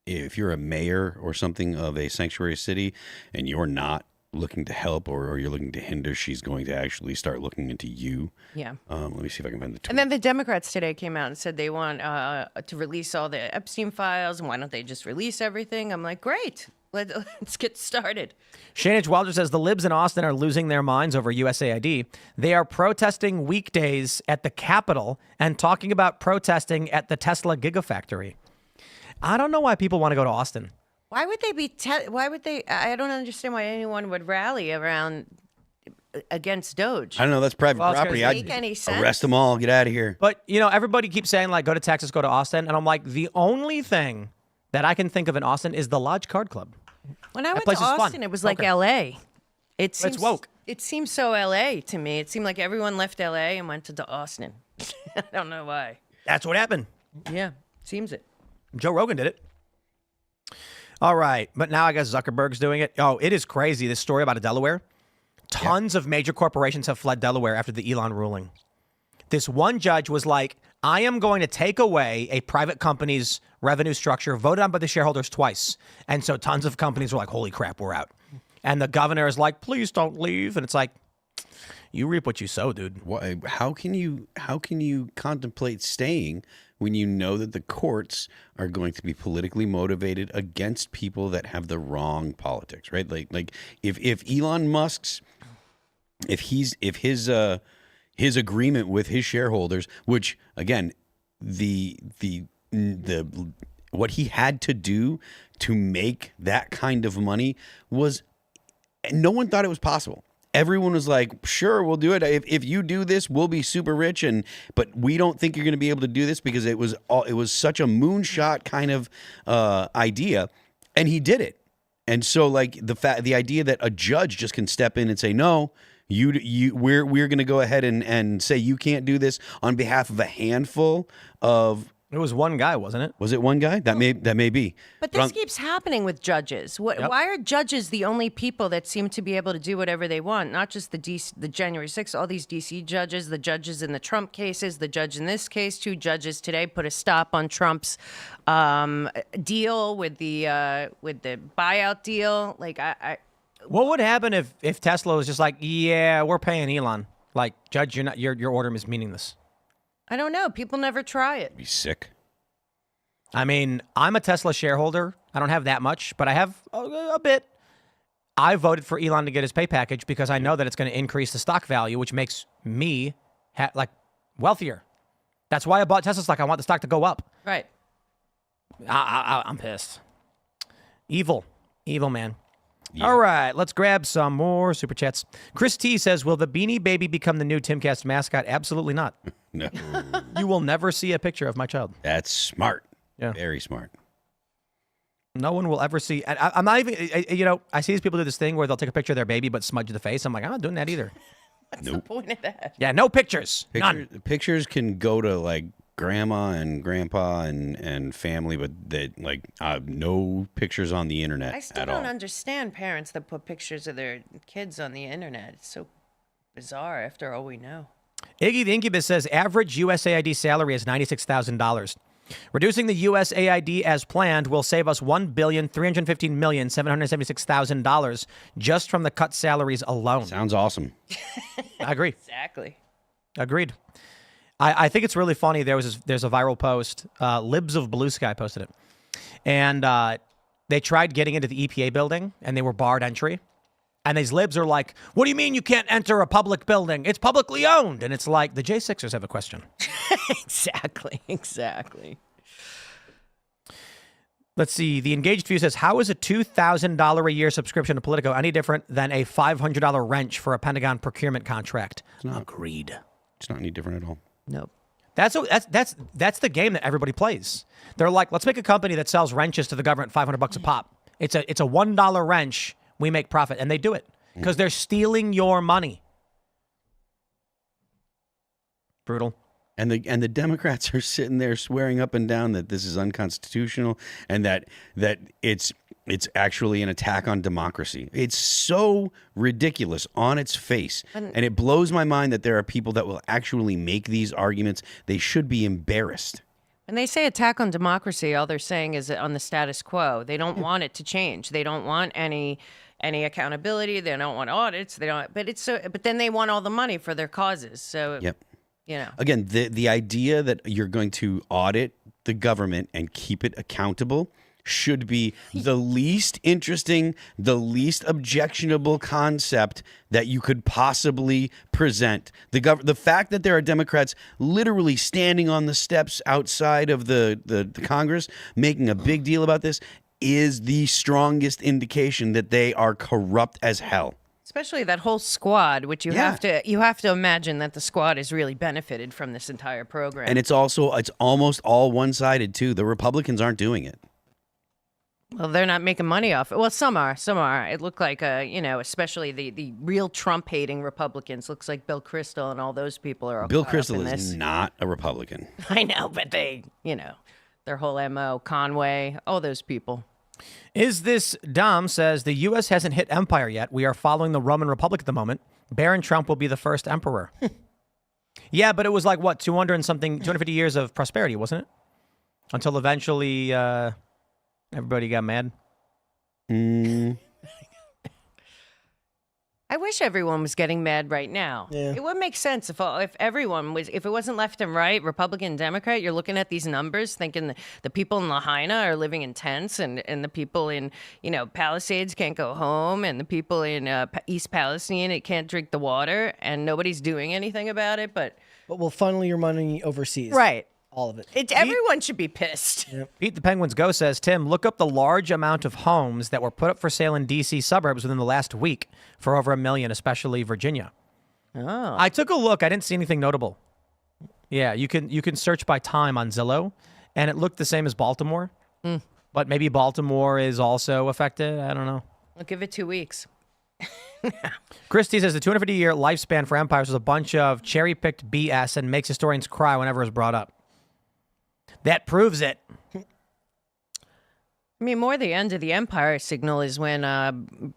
if you're a mayor or something of a sanctuary city and you're not looking to help or you're looking to hinder, she's going to actually start looking into you. yeah. Let me see if I can find the tweet. And then the Democrats today came out and said they want to release all the Epstein files, and why don't they just release everything? I'm like, great, let's get started. Shane H. Wilder says the libs in Austin are losing their minds over USAID. They are protesting weekdays at the Capitol and talking about protesting at the Tesla Gigafactory. I don't know why people want to go to Austin. Why would they be? Why would they? I don't understand why anyone would rally around against Doge. I don't know. That's private Well, it's property. gonna I'd make any sense. arrest them all. Get out of here. But, everybody keeps saying, like, go to Texas, go to Austin. And I'm like, the only thing that I can think of in Austin is the Lodge Card Club. When I went to place is fun. Austin, it was like Okay. L.A. It seems woke. It seems so L.A. to me. It seemed like everyone left L.A. and went to Austin. I don't know why. That's what happened. Yeah, seems it. Joe Rogan did it. All right. But now I guess Zuckerberg's doing it. Oh, it is crazy. This story about Delaware. Tons of major corporations have fled Delaware after the Elon ruling. This one judge was like, I am going to take away a private company's revenue structure voted on by the shareholders twice. And so tons of companies were like, holy crap, we're out. And the governor is like, please don't leave. And it's like, You reap what you sow, dude. Why, how can you contemplate staying when you know that the courts are going to be politically motivated against people that have the wrong politics, right? Like if Elon Musk's if his agreement with his shareholders, which again, the what he had to do to make that kind of money was, no one thought it was possible. Everyone was like, sure, we'll do it. If you do this, we'll be super rich. But we don't think you're going to be able to do this because it was such a moonshot kind of idea. And he did it. And so like the idea that a judge just can step in and say, no, we're going to go ahead and say you can't do this on behalf of a handful of. It was one guy, wasn't it? Was it one guy? That may be. But this keeps happening with judges. Why are judges the only people that seem to be able to do whatever they want? Not just the January 6th, all these DC judges, the judges in the Trump cases, the judge in this case, 2 judges today put a stop on Trump's deal with the buyout deal. Like What would happen if Tesla was just like, yeah, we're paying Elon? Like, Judge, your order is meaningless. I don't know. People never try it. Be sick. I mean, I'm a Tesla shareholder. I don't have that much, but I have a bit. I voted for Elon to get his pay package because I know that it's going to increase the stock value, which makes me wealthier. That's why I bought Tesla stock. I want the stock to go up. Right. I'm pissed. Evil, man. Yeah. All right, let's grab some more super chats. Chris T says, will the Beanie Baby become the new Timcast mascot? Absolutely not. No. You will never see a picture of my child. That's smart. Yeah. Very smart. No one will ever see. I'm not even, I see these people do this thing where they'll take a picture of their baby but smudge the face. I'm like, I'm not doing that either. What's the point of that? Yeah, no pictures. None. Pictures can go to like grandma and grandpa and family, but no pictures on the internet. I still don't understand parents that put pictures of their kids on the internet. It's so bizarre after all we know. Iggy the Incubus says average USAID salary is $96,000. Reducing the USAID as planned will save us $1,315,776,000 just from the cut salaries alone. Sounds awesome. I agree. Exactly. Agreed. I think it's really funny. There's a viral post. Libs of Blue Sky posted it. And they tried getting into the EPA building, and they were barred entry. And these libs are like, what do you mean you can't enter a public building? It's publicly owned. And it's like, the J6ers have a question. Exactly. Let's see. The Engaged View says, how is a $2,000 a year subscription to Politico any different than a $500 wrench for a Pentagon procurement contract? Agreed. It's not any different at all. Nope. That's the game that everybody plays. They're like, let's make a company that sells wrenches to the government $500 a pop. It's a $1 wrench. We make profit, and they do it because they're stealing your money. Brutal. And the Democrats are sitting there swearing up and down that this is unconstitutional and that it's actually an attack on democracy. It's so ridiculous on its face. And it blows my mind that there are people that will actually make these arguments. They should be embarrassed. When they say attack on democracy, all they're saying is on the status quo. They don't want it to change. They don't want any accountability. They don't want audits. But then they want all the money for their causes. So yep. Again, the idea that you're going to audit the government and keep it accountable should be the least interesting, the least objectionable concept that you could possibly present. The fact that there are Democrats literally standing on the steps outside of the Congress making a big deal about this is the strongest indication that they are corrupt as hell. Especially that whole squad, which you have to imagine that the squad has really benefited from this entire program. And it's almost all one-sided too. The Republicans aren't doing it. Well, they're not making money off it. Well, some are. It looked like, especially the real Trump-hating Republicans. Looks like Bill Kristol and all those people are all Bill caught up Kristol in is this. not a Republican. I know, but they, their whole MO, Conway, all those people. Is this Dom says the U.S. hasn't hit empire yet. We are following the Roman Republic at the moment. Baron Trump will be the first emperor. Yeah, but it was like, what, 250 years of prosperity, wasn't it? Until eventually everybody got mad. I wish everyone was getting mad right now. Yeah. It would make sense if everyone was, if it wasn't left and right, Republican, Democrat, you're looking at these numbers thinking the people in Lahaina are living in tents and the people in, Palisades can't go home and the people in East Palestine, it can't drink the water and nobody's doing anything about it. But we'll funnel your money overseas. right. All of it. Everyone should be pissed. Pete the Penguins Go says, Tim, look up the large amount of homes that were put up for sale in D.C. suburbs within the last week for over $1 million, especially Virginia. Oh. I took a look. I didn't see anything notable. Yeah, you can search by time on Zillow, and it looked the same as Baltimore. But maybe Baltimore is also affected. I don't know. I'll give it 2 weeks. Christie says the 250-year lifespan for empires was a bunch of cherry-picked BS and makes historians cry whenever it's brought up. That proves it. I mean, more the end of the empire signal is when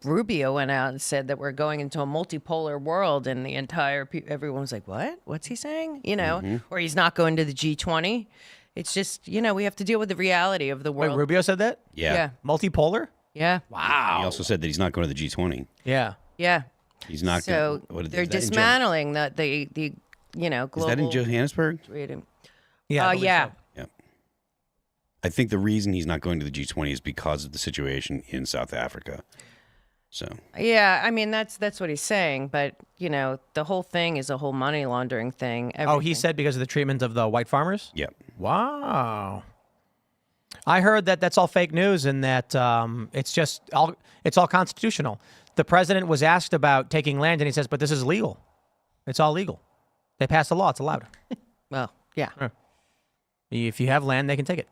Rubio went out and said that we're going into a multipolar world, and the entire everyone was like, "What? What's he saying?" Or he's not going to the G20. It's just we have to deal with the reality of the Wait, world. Rubio said that? Yeah. Multipolar? Yeah. He also said that he's not going to the G20. Yeah. Yeah. He's not. So they're dismantling the global. Is that in Johannesburg? Yeah. Yeah. I think the reason he's not going to the G20 is because of the situation in South Africa. So Yeah, I mean that's what he's saying, but the whole thing is a whole money laundering thing. Oh, he said because of the treatment of the white farmers? yeah, Wow. I heard that that's all fake news and that it's all constitutional. The president was asked about taking land and he says, but this is legal. It's all legal. They passed a law. It's allowed. Well, yeah. If you have land, they can take it.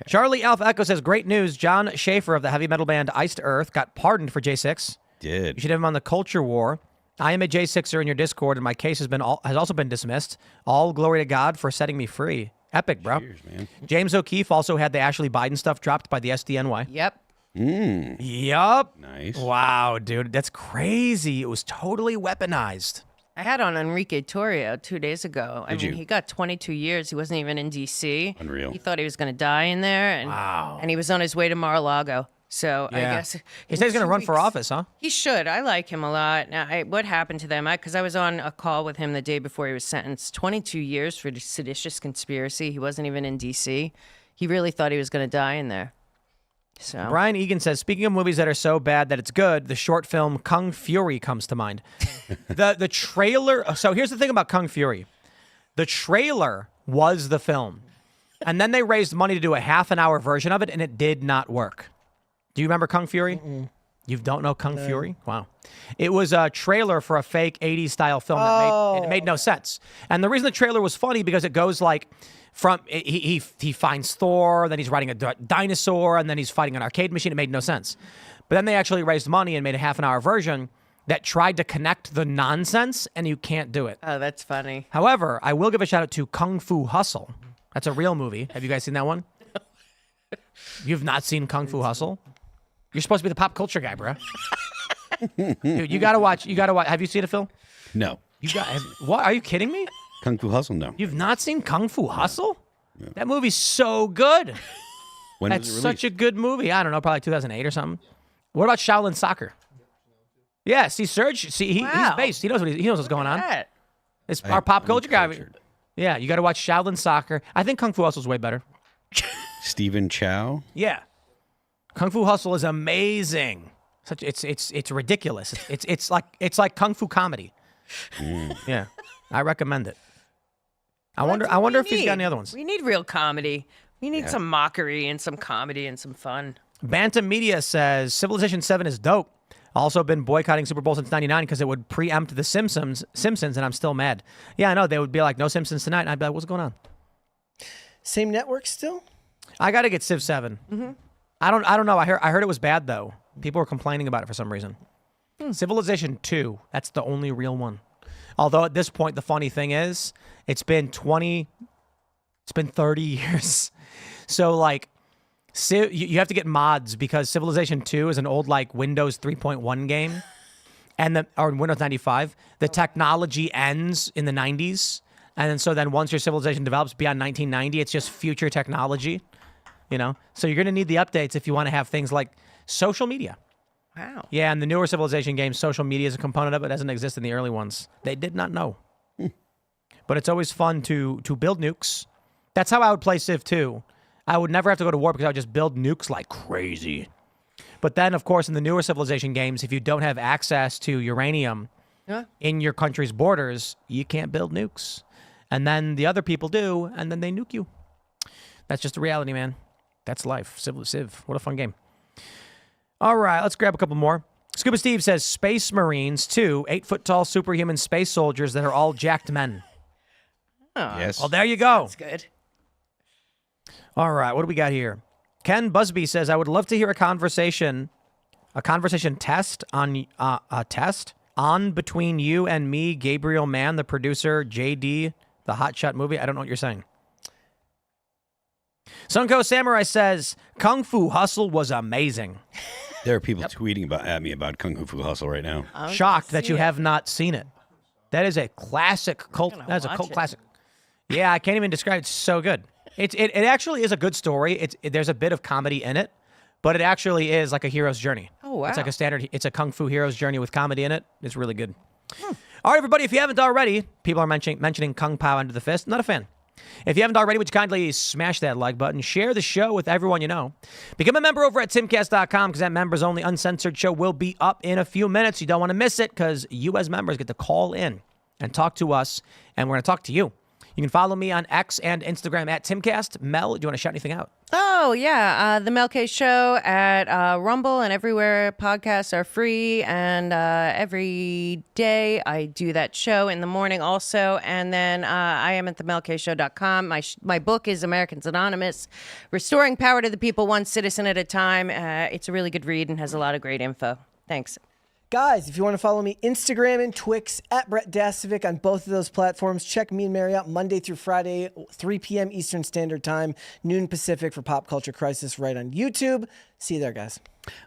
Charlie Alpha Echo says, great news. John Schaefer of the heavy metal band Iced Earth got pardoned for J6. did. You should have him on the Culture War. I am a J6er in your Discord, and my case has also been dismissed. All glory to God for setting me free. Epic, bro. Cheers, man. James O'Keefe also had the Ashley Biden stuff dropped by the SDNY. Yep. Yup. Nice. Wow, dude. That's crazy. It was totally weaponized. I had on Enrique Torrio 2 days ago. Did you? He got 22 years. He wasn't even in D.C. Unreal. He thought he was going to die in there. And, and he was on his way to Mar-a-Lago. So I guess He said he's going to run for office, huh? He should. I like him a lot. Now, what happened to them? Because I was on a call with him the day before he was sentenced. 22 years for seditious conspiracy. He wasn't even in D.C. He really thought he was going to die in there. So Brian Egan says, speaking of movies that are so bad that it's good, the short film Kung Fury comes to mind. The trailer. So here's the thing about Kung Fury. The trailer was the film. And then they raised money to do a half-an-hour version of it, and it did not work. Do you remember Kung Fury? You don't know Kung Fury? Wow. It was a trailer for a fake 80s style film that made no sense. And the reason the trailer was funny because it goes like from he finds Thor, then he's riding a dinosaur, and then he's fighting an arcade machine. It made no sense. But then they actually raised money and made a half-an-hour version that tried to connect the nonsense, and you can't do it. Oh, that's funny. However, I will give a shout out to Kung Fu Hustle. That's a real movie. Have you guys seen that one? You've not seen Kung Fu Hustle? You're supposed to be the pop culture guy, bro. Dude, you gotta watch. Have you seen it, Phil? No. What? Are you kidding me? Kung Fu Hustle, no. You've not seen Kung Fu Hustle? No. That movie's so good. When That's was it such released? a good movie. I don't know, probably 2008 or something. What about Shaolin Soccer? Yeah, see, Serge, he's based. He knows what's going on. That. It's our pop culture guy. Uncultured. Yeah, you got to watch Shaolin Soccer. I think Kung Fu Hustle's way better. Stephen Chow. Yeah, Kung Fu Hustle is amazing. It's ridiculous. It's like Kung Fu comedy. Yeah, I recommend it. I wonder if he's got any other ones. We need real comedy. We need some mockery and some comedy and some fun. Bantam Media says Civilization 7 is dope. Also been boycotting Super Bowl since '99 because it would preempt the Simpsons, and I'm still mad. Yeah, I know. They would be like, no Simpsons tonight. And I'd be like, what's going on? Same network still? I got to get Civ 7. Mm-hmm. I don't know. I heard it was bad, though. People were complaining about it for some reason. Civilization 2, that's the only real one. Although at this point, the funny thing is, it's been 30 years. So, like, you have to get mods because Civilization 2 is an old, like, Windows 3.1 game. Or Windows 95. The technology ends in the 90s. And then once your Civilization develops beyond 1990, it's just future technology. You know? So you're going to need the updates if you want to have things like social media. Wow. Yeah, and the newer Civilization games, social media is a component of it. It doesn't exist in the early ones. They did not know. But it's always fun to build nukes. That's how I would play Civ 2. I would never have to go to war because I would just build nukes like crazy. But then, of course, in the newer Civilization games, if you don't have access to uranium in your country's borders, you can't build nukes. And then the other people do, and then they nuke you. That's just the reality, man. That's life. Civ. What a fun game. All right, let's grab a couple more. Scuba Steve says, Space Marines, 2 8-foot-tall superhuman space soldiers that are all jacked men. Oh, Yes. Well, there you go. that's good. All right, what do we got here? Ken Busby says, I would love to hear a conversation test on between you and me, Gabriel Mann, the producer, JD, the Hotshot movie. I don't know what you're saying. Sunko Samurai says, Kung Fu Hustle was amazing. There are people tweeting at me about Kung Fu Hustle right now. Shocked that you have not seen it. That is a classic cult. That's a cult classic. Yeah, I can't even describe it. It's so good. It actually is a good story. There's a bit of comedy in it, but it actually is like a hero's journey. Oh, wow. It's like a standard. It's a kung fu hero's journey with comedy in it. It's really good. All right, everybody. If you haven't already, people are mentioning Kung Pao under the fist. Not a fan. If you haven't already, would you kindly smash that like button, share the show with everyone you know. Become a member over at timcast.com because that members-only uncensored show will be up in a few minutes. You don't want to miss it because you as members get to call in and talk to us, and we're going to talk to you. You can follow me on X and Instagram at Timcast. Mel, do you want to shout anything out? Oh, yeah. The Mel K Show at Rumble and everywhere podcasts are free. And every day I do that show in the morning also. And then I am at themelkshow.com. My book is Americans Anonymous, Restoring Power to the People, One Citizen at a Time. It's a really good read and has a lot of great info. Thanks. Guys, if you want to follow me, Instagram and Twix at Brett Dasovic on both of those platforms. Check me and Mary out Monday through Friday, 3 p.m. Eastern Standard Time, noon Pacific for Pop Culture Crisis right on YouTube. See you there, guys.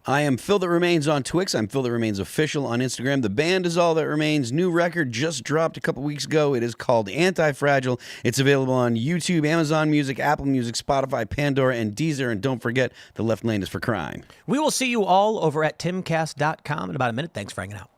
I am Phil That Remains on Twix. I'm Phil That Remains Official on Instagram. The band is All That Remains. New record just dropped a couple weeks ago. It is called Anti-Fragile. It's available on YouTube, Amazon Music, Apple Music, Spotify, Pandora, and Deezer. And don't forget, the left lane is for crime. We will see you all over at timcast.com in about a minute. Thanks for hanging out.